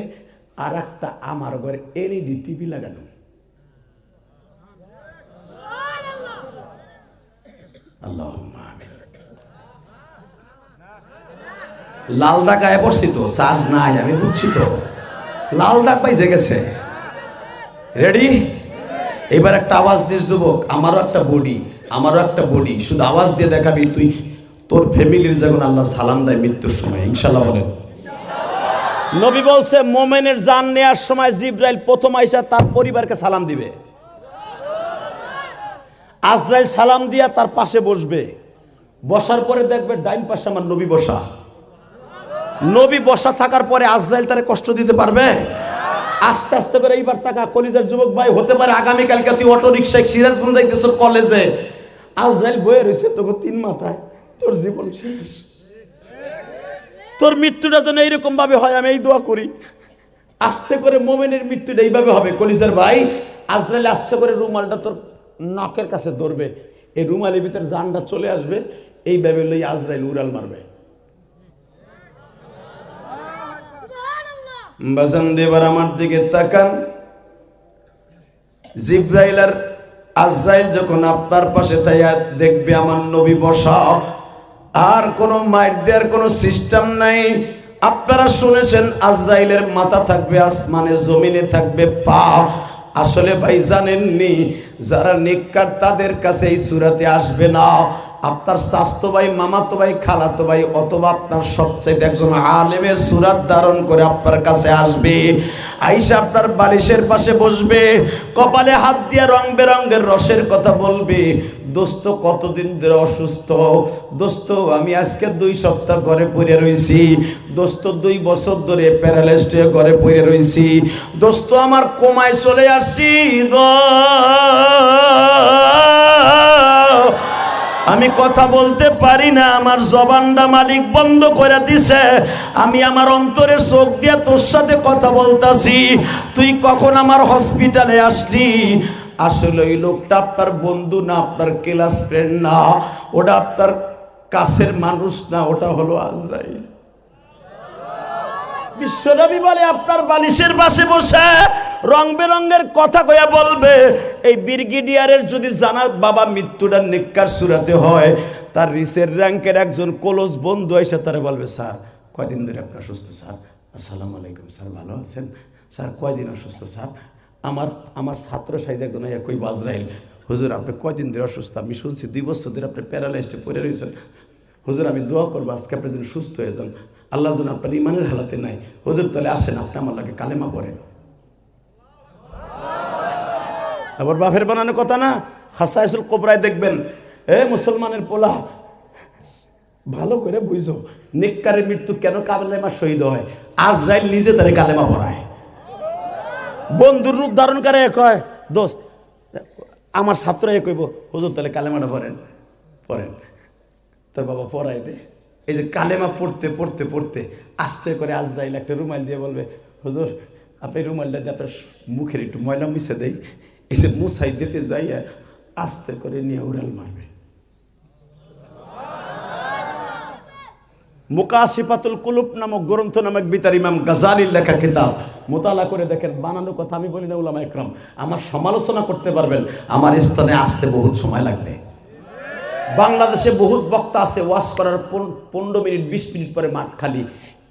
আর একটা আমার ঘরে এলইডি টিভি লাগানো। আল্লাহুম্মা আমিন। লাল দাগ গায়ে পড়ছি তো, চার্জ নাই আমি বুঝছি তো, লাল দাগ পাইছে গেছে। রেডি? এবার একটা আওয়াজ দিস যুবক, আমারও একটা বডি, আমারও একটা বডি, শুধু আওয়াজ দিয়ে দেখাবি তুই তোর ফ্যামিলির যখন আল্লাহ সালাম দেয় মৃত্যুর সময়, ইনশাআল্লাহ বলেন। নবী বলছে মোমেনের জান নেয়ার সময় জিবরাইল প্রথম আইসা তার পরিবারকে সালাম দিবে। আজরাইল সালাম দিয়া তার পাশে বসবে, বসার পরে দেখবে ডাইন পাশে আমার নবী বসা। নবী বসা থাকার পরে আজরাইল তারে কষ্ট দিতে পারবে? আস্তে আস্তে করে এইবার টাকা কলিজার যুবক ভাই, হতে পারে আগামীকালকে তুই অটো রিক্সায় সিরাজগঞ্জ যাইতেছ কলেজে, আজরাইল বয়ে রয়েছে তোকে 3 মাথায়, তোর জীবন শেষ। তোর মৃত্যুটা যেন এইরকম ভাবে হয়, আমি এই দোয়া করি। আস্তে করে মোমেনের মৃত্যুটা এইভাবে হবে কলিজার ভাই। আজরাইল আস্তে করে রুমালটা তোর নাকের কাছে ধরবে, এই রুমালের ভিতরে জানটা চলে আসবে, এইভাবে লই আজরাইল উড়াল মারবে। বাজান দেবার আমার দিকে তাকান। জিব্রাইল আর আজরাইল যখন আপনার পাশে তাইয়া দেখবে আমার নবী বসা, আর কোনো মাইর দেওয়ার কোনো সিস্টেম নাই। আপনারা শুনেছেন আজরাইলের মাথা থাকবে আসমানে, জমিনে থাকবে পা। আসলে ভাই জানেননি, যারা নেককার তাদের কাছে এই সূরাতে আসবে না। আপনার স্বাস্থ্য ভাই, মামাতো ভাই, খালাতো ভাই, অথবা আপনার সবচেয়ে একজন আলেমের সূরাত ধারণ করে আপনার কাছে আসবে, আইসা আপনার বালিশের পাশে বসবে, কপালে হাত দিয়ে রং বেরঙের রসের কথা বলবে। দোস্ত কতদিন ধরে অসুস্থ? দোস্ত আমি আজকে 2 সপ্তাহ ঘরে পড়ে রয়েছি। দোস্ত 2 বছর ধরে প্যারালাইজড হয়ে ঘরে পড়ে রয়েছি। দোস্ত আমার কোমায় চলে আসছি গো। আমি কথা বলতে পারি না, আমার জবানটা মালিক বন্ধ করে দিছে। আমি আমার অন্তরের চোখ দিয়ে তোর সাথে কথা বলতাছি। তুই কখন আমার হসপিটালে আসলি? আসলে ওই লোকটা আপনার বন্ধু না, আপনার ক্লাস ফ্রেন্ড না, ওটা আপনার কাছের মানুষ না, ওটা হলো আজরাইল। বিশ্বনবী বলে আপনার বালিশের পাশে বসে রং বেরঙের কথা কইয়া বলবে, এই ব্রিগেডিয়ারের যদি জানাত বাবা মৃত্যুটা নিকার সুরাতে হয়, তার রিসের র্যাঙ্কের একজন ক্লোজ বন্ধু এসে তারা বলবে, স্যার কয়দিন ধরে আপনার অসুস্থ? স্যার আসসালামু আলাইকুম। স্যার ভালো আছেন? স্যার কয়দিন অসুস্থ? স্যার আমার ছাত্র সাইজ একজন কই আজরাইল, হুজুর আপনি কয়দিন ধরে অসুস্থ? আমি শুনছি 2 বছর ধরে আপনি প্যারালাইজডে পড়ে রয়েছেন। হুজুর আমি দোয়া করবো আজকে আপনি যেন সুস্থ হয়ে যান, আল্লাহ যেন আপনার ইমানের হালাতে নাই। হুজুর তাহলে আসেন, আপনি আমার লাগে কালেমা পড়েন। আবার বাফের বানানো কথা না, হাসাইসুল কোবরায় দেখবেন, মুসলমানের পোলা ভালো করে বুঝো, নেককারের মৃত্যু কেন কালেমা শহীদ হয়? আজরাইল নিজে তারে কালেমা পড়ায়। বন্ধুর রূপ ধারণ করে কয়, দোস্ত আমার ছাত্র কইব, হুজুর তাহলে কালেমাটা পড়েন। তোর বাবা পড়াই দে। এই যে কালেমা পড়তে পড়তে পড়তে আস্তে করে আজরাইল একটা রুমাল দিয়ে বলবে, হুজুর আপনি রুমালটা দিয়ে আপনার মুখের একটু ময়লা মুছে দেয়। এসে মুছাই দিতে যাইয়া আস্তে করে নিয়ে উড়াল মারবে। মুকাশিফাতুল কুলুব নামক গ্রন্থ নামক বিতার ইমাম গাজালির লেখা কিতাব মোতালা করে দেখেন। বানানো কথা আমি বলি না, উলামা ইকরাম আমার সমালোচনা করতে পারবেন, আমার স্থানে আসতে বহুত সময় লাগবে। বাংলাদেশে বহুত বক্তা আছে, ওয়াজ করার 15 মিনিট 20 মিনিট পরে মাঠ খালি।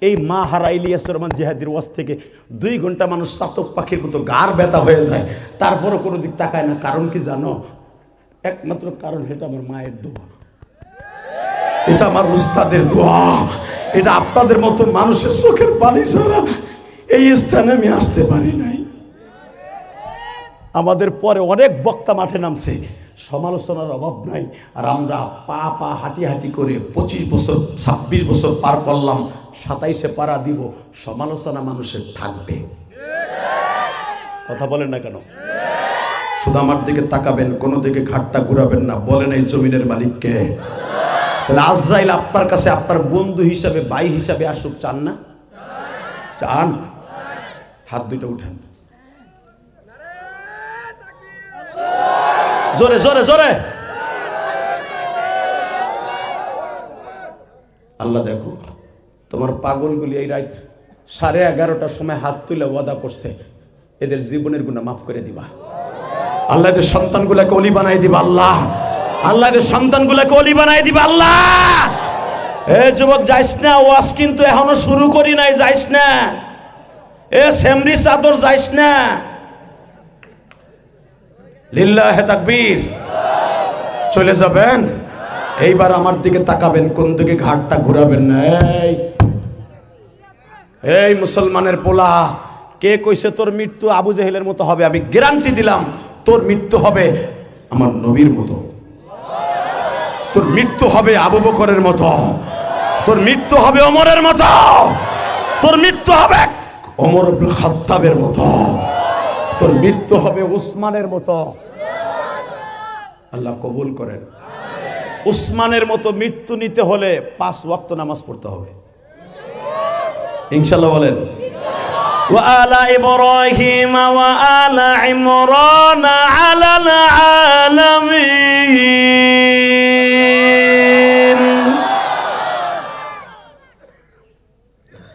এই মা হারা ইলিয়াস রহমান জিহাদির ওয়াজ থেকে 2 ঘন্টা মানুষ চাতক পাখির মতো গার ব্যথা হয়ে যায়, তারপরও কোনো দিক তাকায় না। কারণ কি জানো? একমাত্র কারণ এটা আমার মায়ের দোয়া, এটা আমার উস্তাদের দোয়া, এটা আপনাদের মতো মানুষের চোখের পানি ছাড়া এই স্থানে আমি আসতে পারি নাই। আমাদের পরে অনেক বক্তা মাঠে নামছে, সমালোচনার অভাব নাই। আর আমরা পা হাঁটি হাঁটি করে 25 বছর 26 বছর পার করলাম, 27-এ পারা দিব। সমালোচনা মানুষের থাকবে, কথা বলেন না কেন? শুধু আমার দিকে তাকাবেন, কোনো দিকে ঘাটটা ঘুরাবেন না। বলেন এই জমিনের মালিককে। তাহলে আজরাইল আপনার কাছে আপনার বন্ধু হিসাবে, ভাই হিসাবে আসুক, চান না? চান? হাত দুইটা উঠান, জোরে জোরে জোরে। আল্লাহ দেখো তোমার পাগলগুলি এই রাত 11:30টার সময় হাত তুলে ওয়াদা করছে, এদের জীবনের গুনাহ মাফ করে দিবা। আল্লাহ এদের সন্তানগুলোকে ওলি বানাই দিবা। আল্লাহ এদের সন্তানগুলোকে ওলি বানাই দিবা। আল্লাহ যুবক যাইস না, ওয়াজ কিন্তু এখনো শুরু করি নাই, যাইস না। সেমরি চাদর যাইস না। লিল্লাহে তাকবীর। চলে যাবেন? এইবার আমার দিকে তাকাবেন, কোন দিকে ঘাটটা ঘুরাবেন না। এই মুসলমানের পোলা, কে কইছে তোর মৃত্যু আবু জেহেলের মতো হবে? আমি গ্যারান্টি দিলাম তোর মৃত্যু হবে আমার নবীর মতো, তোর মৃত্যু হবে আবু বকরের মতো, তোর মৃত্যু হবে ওমরের মতো, তোর মৃত্যু হবে ওমর ইবনে খাত্তাবের মতো, তোর মৃত্যু হবে উসমানের মতো। আল্লাহ কবুল করেন। উসমানের মতো মৃত্যু নিতে হলে 5 ওয়াক্ত নামাজ পড়তে হবে, ইনশাআল্লাহ বলেন। ওয়া আলা ইব্রাহিম ওয়া আলা ইমরান আলাল আলামিন।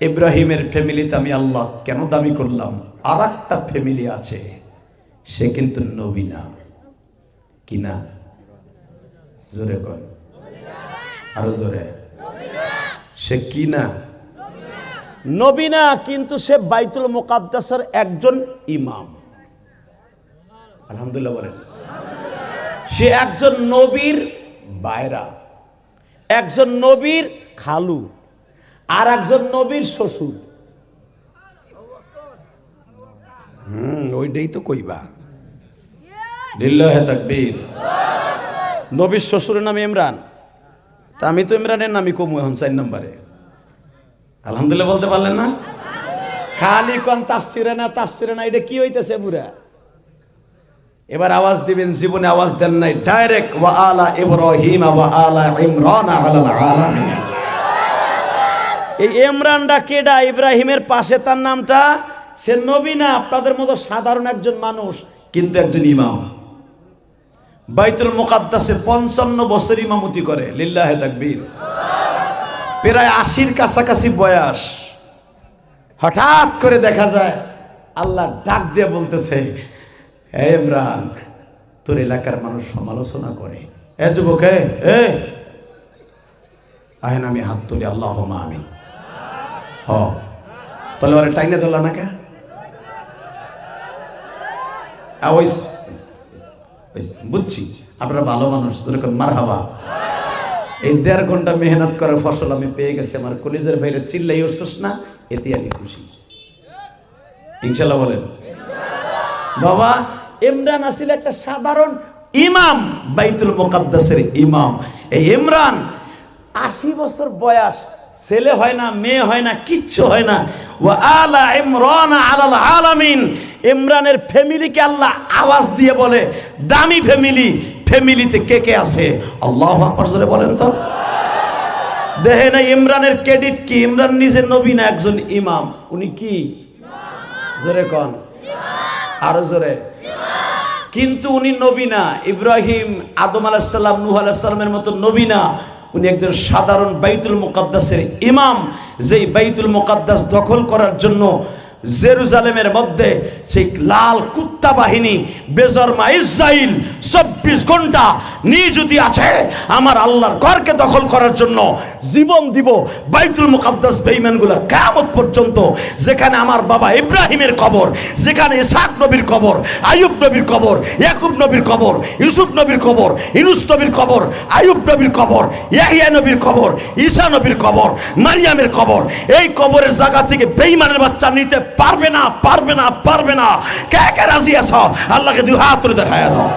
ইব্রাহিমের ফ্যামিলিতে আমি আল্লাহ কেন দাবি করলাম? আর একটা ফ্যামিলি আছে, সে কিন্তু নবী না। কি না? জোরে কর, আরো জোরে। সে কি না? নবী না, কিন্তু সে বাইতুল মুকাদ্দাসের একজন ইমাম। আলহামদুলিল্লাহ বলেন। সে একজন নবীর বাইরা, একজন নবীর খালু, আর একজন নবীর শ্বশুর। ওইটাই তো কইবা। লিল্লাহে তাকবীর। নবীর শ্বশুরের নাম ইমরান, তা আমি তো ইমরানের নামই কমু এখন 4 নম্বরে। আলহামদুলিল্লাহ বলতে পারলেন না? খালি কোন তাফসিরে না, এটা কি হইতেছে বুড়া? এবার আওয়াজ দিবেন, জীবনে আওয়াজ দেন নাই, ডাইরেক্ট ওয়া আলা ইব্রাহিম ওয়া আলা ইমরান আলাল আলামিন। এই ইমরানটা কেডা? ইব্রাহিমের পাশে তার নামটা, সে নবী না, আপনাদের মতো সাধারণ একজন মানুষ, কিন্তু একজন ইমাম। বাইতুল মুকাদ্দাসে 55 বছর ইমামতি করে, লিল্লাহে তাকবীর। প্রায় 80-র কাছাকাছি বয়স। হঠাৎ করে দেখা যায় আল্লাহ ডাক দিয়ে বলতেছে, হে ইমরান, তোর এলাকার মানুষ সমালোচনা করে। এ যুবক, এ আহেন, আমি হাত তুলি, আল্লাহুম্মা আমিন। হ, তাহলে ওরে টাইনে ধরলা না কে? বুঝছি আপনারা ভালো মানুষ, যেরকম মারহাবা। এই 1.5 ঘন্টা মেহনত করার ফসল আমি পেয়ে গেছি। আমার কলিজের ভাইরে চিল্লাই উঠছিস না, এতে আমি খুশি, ইনশাল্লাহ বলেন। বাবা ইমরান আসিল একটা সাধারণ ইমাম, বাইতুল মুকাদ্দাসের ইমাম। এই ইমরান 80 বছর বয়স, ছেলে হয় না, মেয়ে হয় না, কিচ্ছু হয় না। ওয়া আলা ইমরান আলাল আলামিন। ইমরানের ফ্যামিলিকে আল্লাহ আওয়াজ দিয়ে বলে, দামি ফ্যামিলি। ফ্যামিলিতে কে কে আছে? আল্লাহু আকবার জোরে বলেন তো। দেখে না ইমরানের ক্রেডিট কি? ইমরান নিজে নবী না, একজন ইমাম। উনি কি? জোরে কোন, আরো জোরে। কিন্তু উনি নবী না। ইব্রাহিম, আদম আলাইহিস সালাম, নূহ আলাইহিস সালামের মতো নবী না। উনি একজন সাধারণ বাইতুল মুকাদ্দাসের ইমাম, যেই বাইতুল মুকাদ্দাস দখল করার জন্য জেরুজালেমের মধ্যে সেই লাল কুত্তা বাহিনী বেজরমা ইসরাইল 24 ঘন্টা নিযুতি আছে আমার আল্লাহর ঘরকে দখল করার জন্য। জীবন দিব বাইতুল মুকাদ্দাস বেঈমানগুলো কিয়ামত পর্যন্ত। যেখানে আমার বাবা ইব্রাহিমের কবর, যেখানে ইসহাক নবীর কবর, আইয়ুব নবীর কবর, ইয়াকুব নবীর কবর, ইউসুফ নবীর কবর, ইউনুস নবীর কবর, আইয়ুব নবীর কবর, ইয়াহইয়া নবীর কবর, ঈসা নবীর কবর, মারিয়ামের কবর, এই কবরের জায়গা থেকে বেঈমানের বাচ্চা নিতে পারবে না, পারবে না, পারবে না। কে কে রাজি আছো? আল্লাহকে দুই হাত তুলে দেখায় দাও।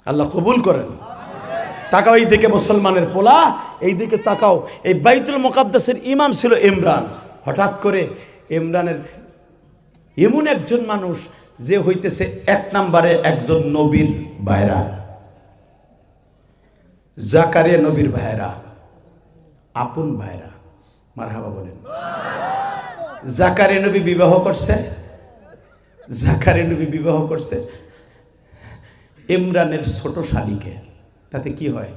আল্লাহ কবুল করেন। তাকাও এই দিকে, মুসলমানের পোলা, এই দিকে তাকাও। এই বাইতুল মুকাদ্দাসের ইমাম ছিল ইমরান। হঠাৎ করে ইমরানের এমন একজন মানুষ যে হইতেছে 1 নম্বরে একজন নবীর ভাইরা, জাকারিয়া নবীর ভাইরা, আপন ভাইরা। মারহাবা বলেন। জাকারিয়া নবী বিবাহ করছে, জাকারিয়া নবী বিবাহ করছে ইমরানের ছোট শালীকে। তাতে কি হয়?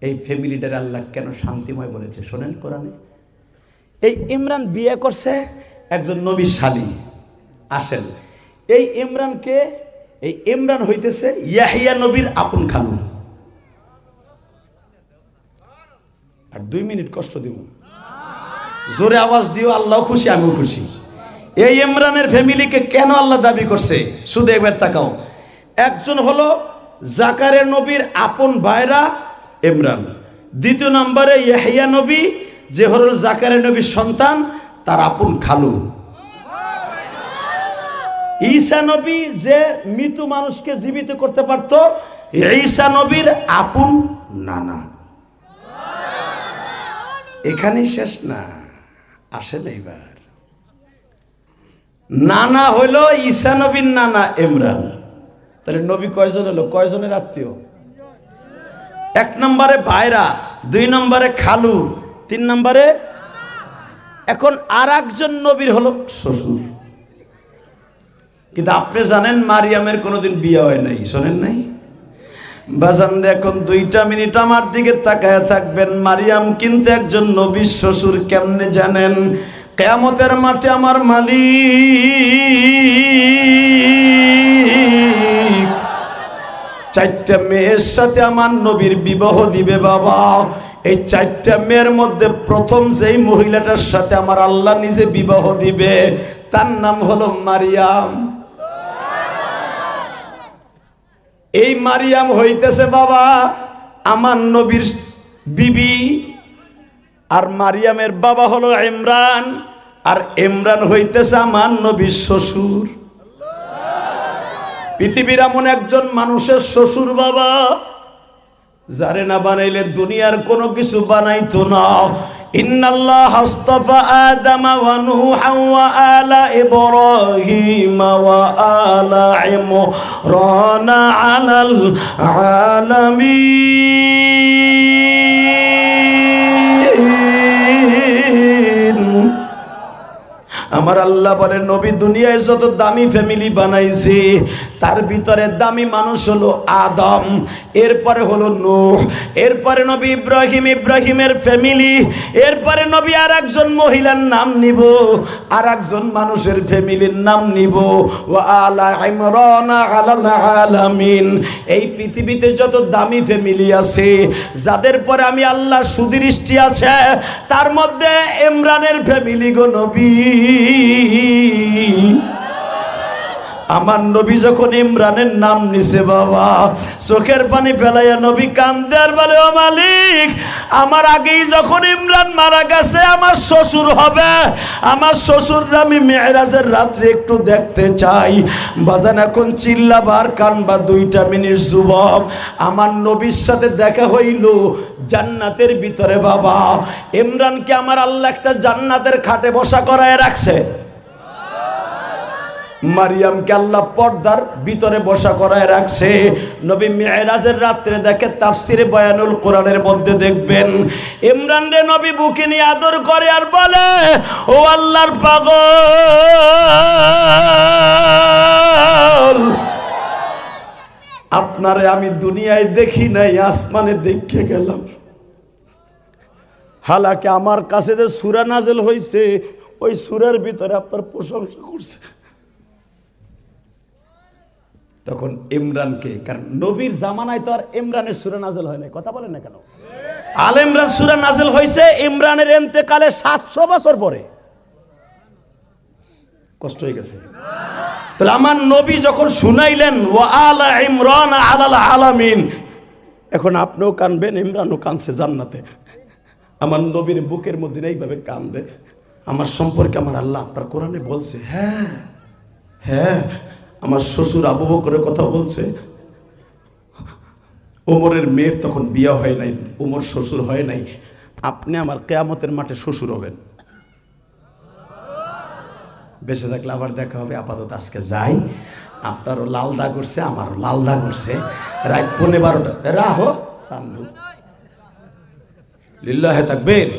এই ফ্যামিলিটার আল্লাহ কেন শান্তিময় বলেছে শোনেন কোরআনে। এই ইমরান বিয়ে করছে একজন নবীর শালী। আসেন, এই ইমরানকে, এই ইমরান হইতেছে ইয়াহিয়া নবীর আপন খালু। আর 2 মিনিট কষ্ট দিব, জোরে আওয়াজ দিও, আল্লাহ খুশি, আমিও খুশি। এই ইমরানের ফ্যামিলিকে কেন আল্লাহ দাবি করছে শুধু একবার তাকাও। একজন হলো জাকারিয়া নবীর আপন ভাইরা ইমরান। দ্বিতীয় নম্বরে ইয়াহইয়া নবী, যে হলো জাকারিয়া নবীর সন্তান, তার আপন খালু। ঈসা নবী যে মৃত মানুষকে জীবিত করতে পারত, ঈসা নবীর আপন নানা। এখানেই শেষ না, আসেন এইবার। নানা হইল ঈসা নবীর নানা ইমরান। তাহলে নবী কয়জন হলো? কয়জনের আত্মীয়? 1 নম্বরে ভাইরা, 2 নম্বরে খালু, 3 নম্বরে। এখন আর একজন নবীর হলো শ্বশুর। কিন্তু আপনি জানেন মারিয়ামের কোনোদিন বিয়ে হয় নাই, শোনেন নাই? বাজান, এখন 2টা মিনিট আমার দিকে তাকায় থাকবেন। মারিয়াম কিন্তু একজন নবীর শ্বশুর। কেমনে জানেন? কিয়ামতের মাঠে আমার মালিক 4টা মেয়ের সাথে আমার নবীর বিবাহ দিবে বাবা। এই 4টা মেয়ের মধ্যে প্রথম যেই মহিলাটার সাথে আমার আল্লাহ নিজে বিবাহ দিবে, তার নাম হলো মারিয়াম। এই মারিয়াম হইতেছে বাবা আমার নবীর বিবি, আর মারিয়ামের বাবা হলো ইমরান, আর ইমরান হইতেছে আমার নবীর শ্বশুর। পৃথিবীর এমন একজন মানুষের শ্বশুর বাবা, যারে না বানাইলে দুনিয়ার কোনো কিছু বানাইতো না। ইন্নাল্লাহ আস্তাফা আদম ওয়া নূহা ওয়া আলা ইব্রাহিম ওয়া আলা ইমরান আলাল আলামিন। আমার আল্লাহ বলে নবী দুনিয়ায় যত দামি ফ্যামিলি বানাইছে তার ভিতরে দামি মানুষ হলো আদম, এরপরে হলো নূহ, এরপরে নবী ইব্রাহিম, ইব্রাহিমের ফ্যামিলি, এরপরে নবী আর একজন মহিলার নাম নিব, আর একজন মানুষের ফ্যামিলির নাম নিব, ওয়া আলা ইমরান আলাল আলামিন। এই পৃথিবীতে যত দামি ফ্যামিলি আছে যাদের পরে আমি আল্লাহ সুদৃষ্টি আছে তার মধ্যে ইমরানের ফ্যামিলি গো নবী। আমার নবী যখন ইমরানের নাম নিছে বাবা চোখের পানি ফেলাইয়া নবী কান্দে আর বলে, ও মালিক আমার আগেই যখন ইমরান মারা গেছে আমার শ্বশুর হবে, আমার শ্বশুররা আমি মেরাজের রাত্রে একটু দেখতে চাই। বাজান এখন চিল্লাবার কানবা 2টা মিনিট যুবক, আমার নবীর সাথে দেখা হইল জান্নাতের ভিতরে বাবা। ইমরানকে আমার আল্লাহ একটা জান্নাতের খাটে বসা করায় রাখছে, মারিয়ামকে আল্লাহ পর্দার ভিতরে বসা করায় রাখছে। নবী মেরাজের রাত্রে দেখে তাফসিরে বয়ানুল কোরআনের মধ্যে দেখবেন ইমরান রে নবী বুকে নিয়ে আদর করে আর বলে, ও আল্লাহর পাগল আপনারে আমি দুনিয়ায় দেখি নাই, আসমানে দেখে গেলাম। হালাকি আমার কাছে যে সূরা নাযিল হইছে ওই সূরার ভিতরে আপনার প্রশংসা করছে। তখন ইমরানকে, কারণ নবীর জামানায় তো আর ইমরানের সূরা নাযিল হয় না, কথা বলেন না কেন? আল ইমরান সূরা নাযিল হইছে ইমরানের ইন্তেকালে 700 বছর পরে। কষ্ট হয়ে গেছে। তাহলে আমার নবী যখন শুনাইলেন ওয়া আলা ইমরান আলাল আলামিন, এখন আপনিও কানবেন, ইমরানও কানছে জান্নাতে। আমার নবীর বুকের মধ্যে এইভাবে কান্দে। আমার সম্পর্কে আমার আল্লাহ আপনার কোরআনে বলছে, হ্যাঁ হ্যাঁ আমার শ্বশুর আবু বকরের কথা বলছে। ওমরের মেয়ের তখন বিয়ে হয় নাই, ওমর শ্বশুর হয় নাই। আপনি আমার কিয়ামতের মাঠে শ্বশুর হবেন। বেঁচে থাকলে আবার দেখা হবে। আপাতত আজকে যাই, আপনারও লাল দাগ করছে, আমারও লাল দাগ করছে। রাত 12:15 রাহো সান্ধু লিল্লাহে তাকবীর।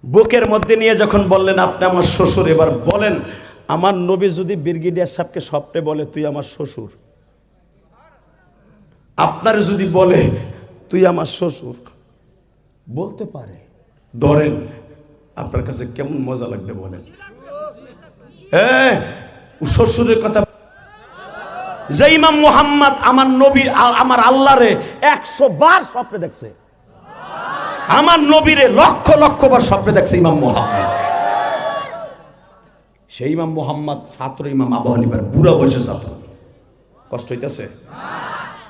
বুকের মধ্যে নিয়ে যখন বললেন আপনি আমার শ্বশুর, এবার বলেন আমার নবী যদি ব্রিগেডিয়ার সাহেবকে স্বপ্নে বলে তুই আমার শ্বশুর, আপনার যদি বলে তুই আমার শ্বশুর, বলতে পারে, ধরেন আপনার কাছে কেমন মজা লাগবে বলেন? শ্বশুরের কথা যে ইমাম মুহাম্মদ আমার নবী আমার আল্লাহরে 100 বার স্বপ্নে দেখছে, আমার নবীরে লক্ষ লক্ষ বার স্বপ্নে দেখছে ইমাম মুহাম্মদ। সেই ইমাম মুহাম্মদ ছাত্র ইমাম আবু হানিফার, বুড়া বয়সের ছাত্র। কষ্ট হইতেছে?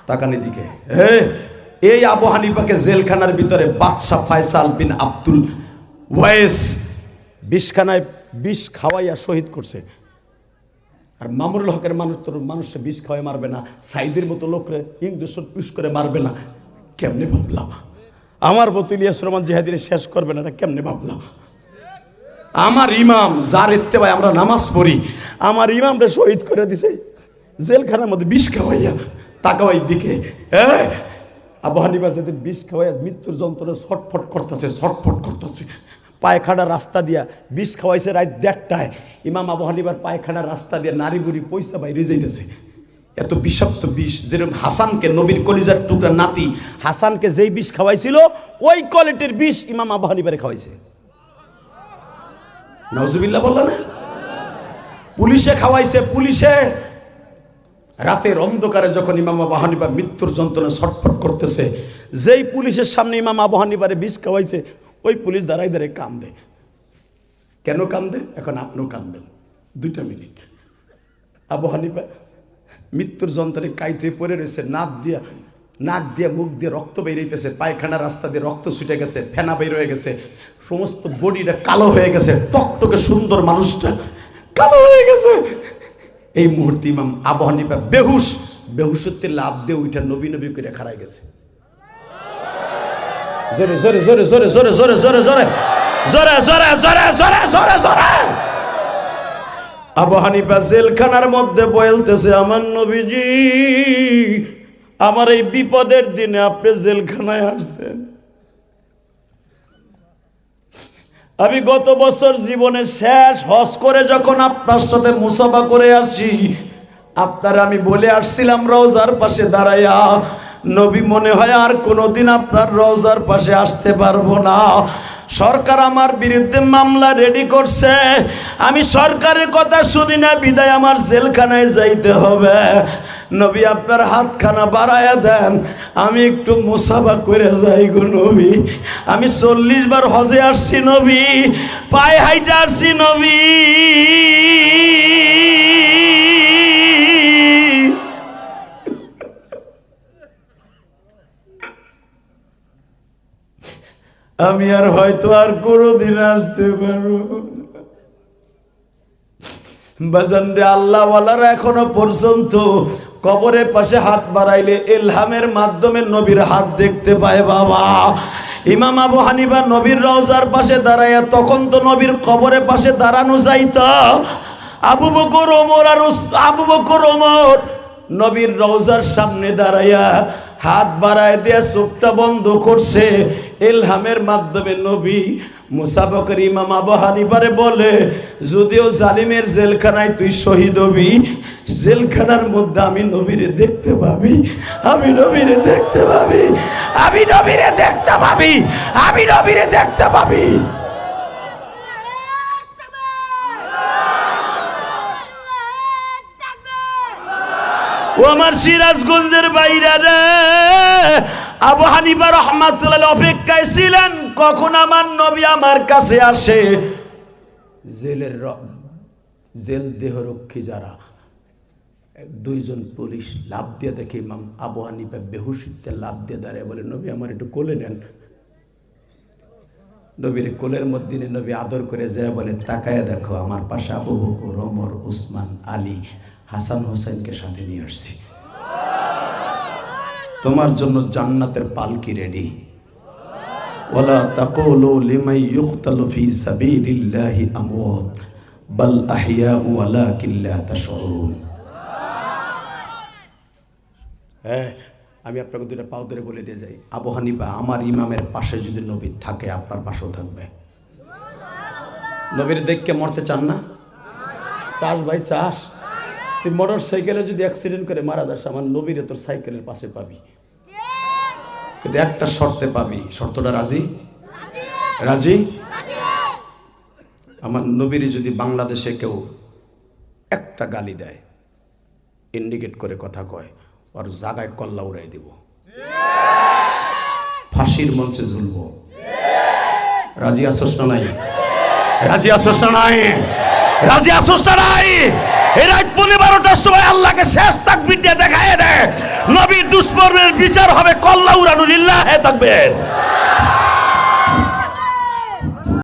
তাকানি দিকে। এই আবু হানিফাকে জেলখানার ভিতরে বাদশা ফয়সাল বিন আব্দুল ওয়াইস বিষখানায় বিষ খাওয়াইয়া শহীদ করছে। আর মামুনুল হকের মানুষে বিষ খাওয়াই মারবে না, সাইদের মতো লোকরে ইঞ্জেকশন পুশ করে মারবে না, কেমনে ভাবলাম? আমার মতো ইলিয়াস রহমান জিহাদিরে শেষ করবে না, কেমনে ভাবলাম? আমার ইমাম যার ইত্তেবায় আমরা নামাজ পড়ি, আমার ইমামরে শহীদ করে দিছে জেলখানার মধ্যে বিষ খাওয়াইয়া। তাকাওয়াই দিকে আবু হানিফা যেদিন বিষ খাওয়াইয়া মৃত্যুর যন্ত্রণা ছটফট করতেছে, ছটফট করতেছে। পায়খানার রাস্তা দিয়া বিষ খাওয়াইছে রাত 1টায়। ইমাম আবু হানিফার পায়খানার রাস্তা দিয়ে নারী বুড়ি পয়সা বাইরে যাইতেছে। এত বিষাক্ত বিষ, যেরকম হাসানকে নবীর কলিজার টুকরা নাতি হাসানকে যেই বিষ খাওয়াইছিল ওই কোয়ালিটির বিষ ইমাম আবু হানিফারে খাওয়াইছে। নাউজুবিল্লাহ বলল না? পুলিশে খাওয়াইছে, পুলিশে। রাতের অন্ধকারে যখন ইমাম আবু হানিফা মৃত্যুর যন্ত্রণা ছটফট করতেছে, যেই পুলিশের সামনে ইমাম আবু হানিফারে বিষ খাওয়াইছে ওই পুলিশ দাঁড়াই দাঁড়াই কান্দে। কেন কান্দে? এখন আপনিও কান্দবেন 2টা মিনিট। আবু হানিফা মৃত্যুর যন্ত্রণে কাইতে পড়ে রয়েছে, নাক দিয়ে মুখ দিয়ে রক্ত বেরিয়েছে, পায়খানা রাস্তা দিয়ে রক্ত ছুটে গেছে, ফেনা বের হয়ে গেছে, সমস্ত বডিটা কালো হয়ে গেছে, টকটকে সুন্দর মানুষটা কালো হয়ে গেছে। এই মুহূর্তে ইমাম আবু হানিফা বেহুশ বেহুশত্বের লাভ দিয়ে ওইটা নবী নবী করে খারাই গেছে। জোরে জোরে জোরে জোরে জোরে জোরে জোরে জোরে জোরে জোরে জোরে জোরে জোরে জোরে আবু হানিফা জেলখানার মধ্যে বলতেছে, আমার নবীজি, আমার এই বিপদের দিনে আপনি জেলখানায় আসছেন। আমি গত বছর জীবনে শেষ হজ করে যখন আপনার সাথে মুসাফা করে আসছি, আপনার আমি বলে আসছিলাম রওজার পাশে দাঁড়াইয়া, নবী মনে হয় আর কোনোদিন আপনার রওজার পাশে আসতে পারবো না। সরকার আমার বিরুদ্ধে মামলা রেডি করছে, আমি সরকারের কথা শুনি না, বিদায় আমার জেলখানায় যাইতে হবে। নবী আপনার হাতখানা বাড়ায়া দেন, আমি একটু মুসাফা করে যাই গো নবী। আমি 40 বার হজে আসছি নবী, পায়ে হাইটা আসছি নবী। আমি আর হয়তো আর কোনোদিন আসতে পারবো না। বাজান রে, আল্লাহওয়ালারা এখনো পর্যন্ত কবরের পাশে হাত বাড়াইলে ইলহামের মাধ্যমে নবীর হাত দেখতে পায় বাবা। ইমাম আবু হানিফা নবীর রওজার পাশে দাঁড়াইয়া, তখন তো নবীর কবরের পাশে দাঁড়ানো যাইত। আবু বকর ওমর নবীর রওজার সামনে দাঁড়াইয়া হাত বাড়ায় দিয়া চোখটা বন্ধ করছে। ইলহামের মাধ্যমে নবী মুসাফাকের ইমাম আবু হানিফারে বলে, যদিও জালিমের জেলখানায় তুই শহীদ হবি, জেলখানার মধ্যে আমি নবীরে দেখতে পাবি, আমি নবীরে দেখতে পাবি, আমি নবীরে দেখতে পাবি, আমি নবীরে দেখতে পাবি। ও আমার সিরাজগঞ্জের বাইরে রে, আবু হানিফা রাহমাতুল্লাহ অপেক্ষায় ছিলেন কখন আমার নবী আমার কাছে আসে। জেল দেহরক্ষী যারা, 2 জন পুলিশ লাভ দিয়ে দেখে ইমাম আবু হানিফা বেহুশিতে লাভ দিয়ে দাঁড়িয়ে বলে, নবী আমার একটু কোলে নেন। নবীর কোলের মধ্যে নবী আদর করে যায়, বলে তাকায় দেখো, আমার পাশে আবু বকর, ওমর, উসমান, আলী, হাসান হোসেনকে সাথে নিয়ে আসছি, তোমার জন্য জান্নাতের পালকি রেডি। ওয়ালা তাকুলু লিমান ইউকতালু ফি সাবিলিল্লাহি আমওয়াত বাল আহইয়াউ ওয়ালাকিন লা তাশউরুন। আমি আপনাকে 2টা পাও ধরে বলে দিয়ে যাই, আবু হানিফা আমার ইমামের পাশে যদি নবী থাকে, আপনার পাশেও থাকবে। নবীর দেখকে মরতে চান না? চাস ভাই চাস? তুই মোটর সাইকেলে যদি অ্যাক্সিডেন্ট করে মারা যাস, আমার নবীরে তোর সাইকেলের পাশে পাবি, কিন্তু একটা শর্তে পাবি। শর্তটা রাজি? রাজি? আমার নবীরে যদি বাংলাদেশে কেউ একটা গালি দেয়, ইন্ডিকেট করে কথা কয়, ওর জায়গায় কল্লা উড়াই দিব, ফাঁসির মঞ্চে ঝুলব। রাজি আসোস না নাই? রাজি আসোস না নাই? রাজি আসোস না নাই? এই রাত 12টার সময় আল্লাহকে শেষ তাকবীর দিয়ে দেখায় দেয়, নবীর দুশমনের বিচার হবে, কল্লা উড়ানো লিল্লাহে তাকবীর।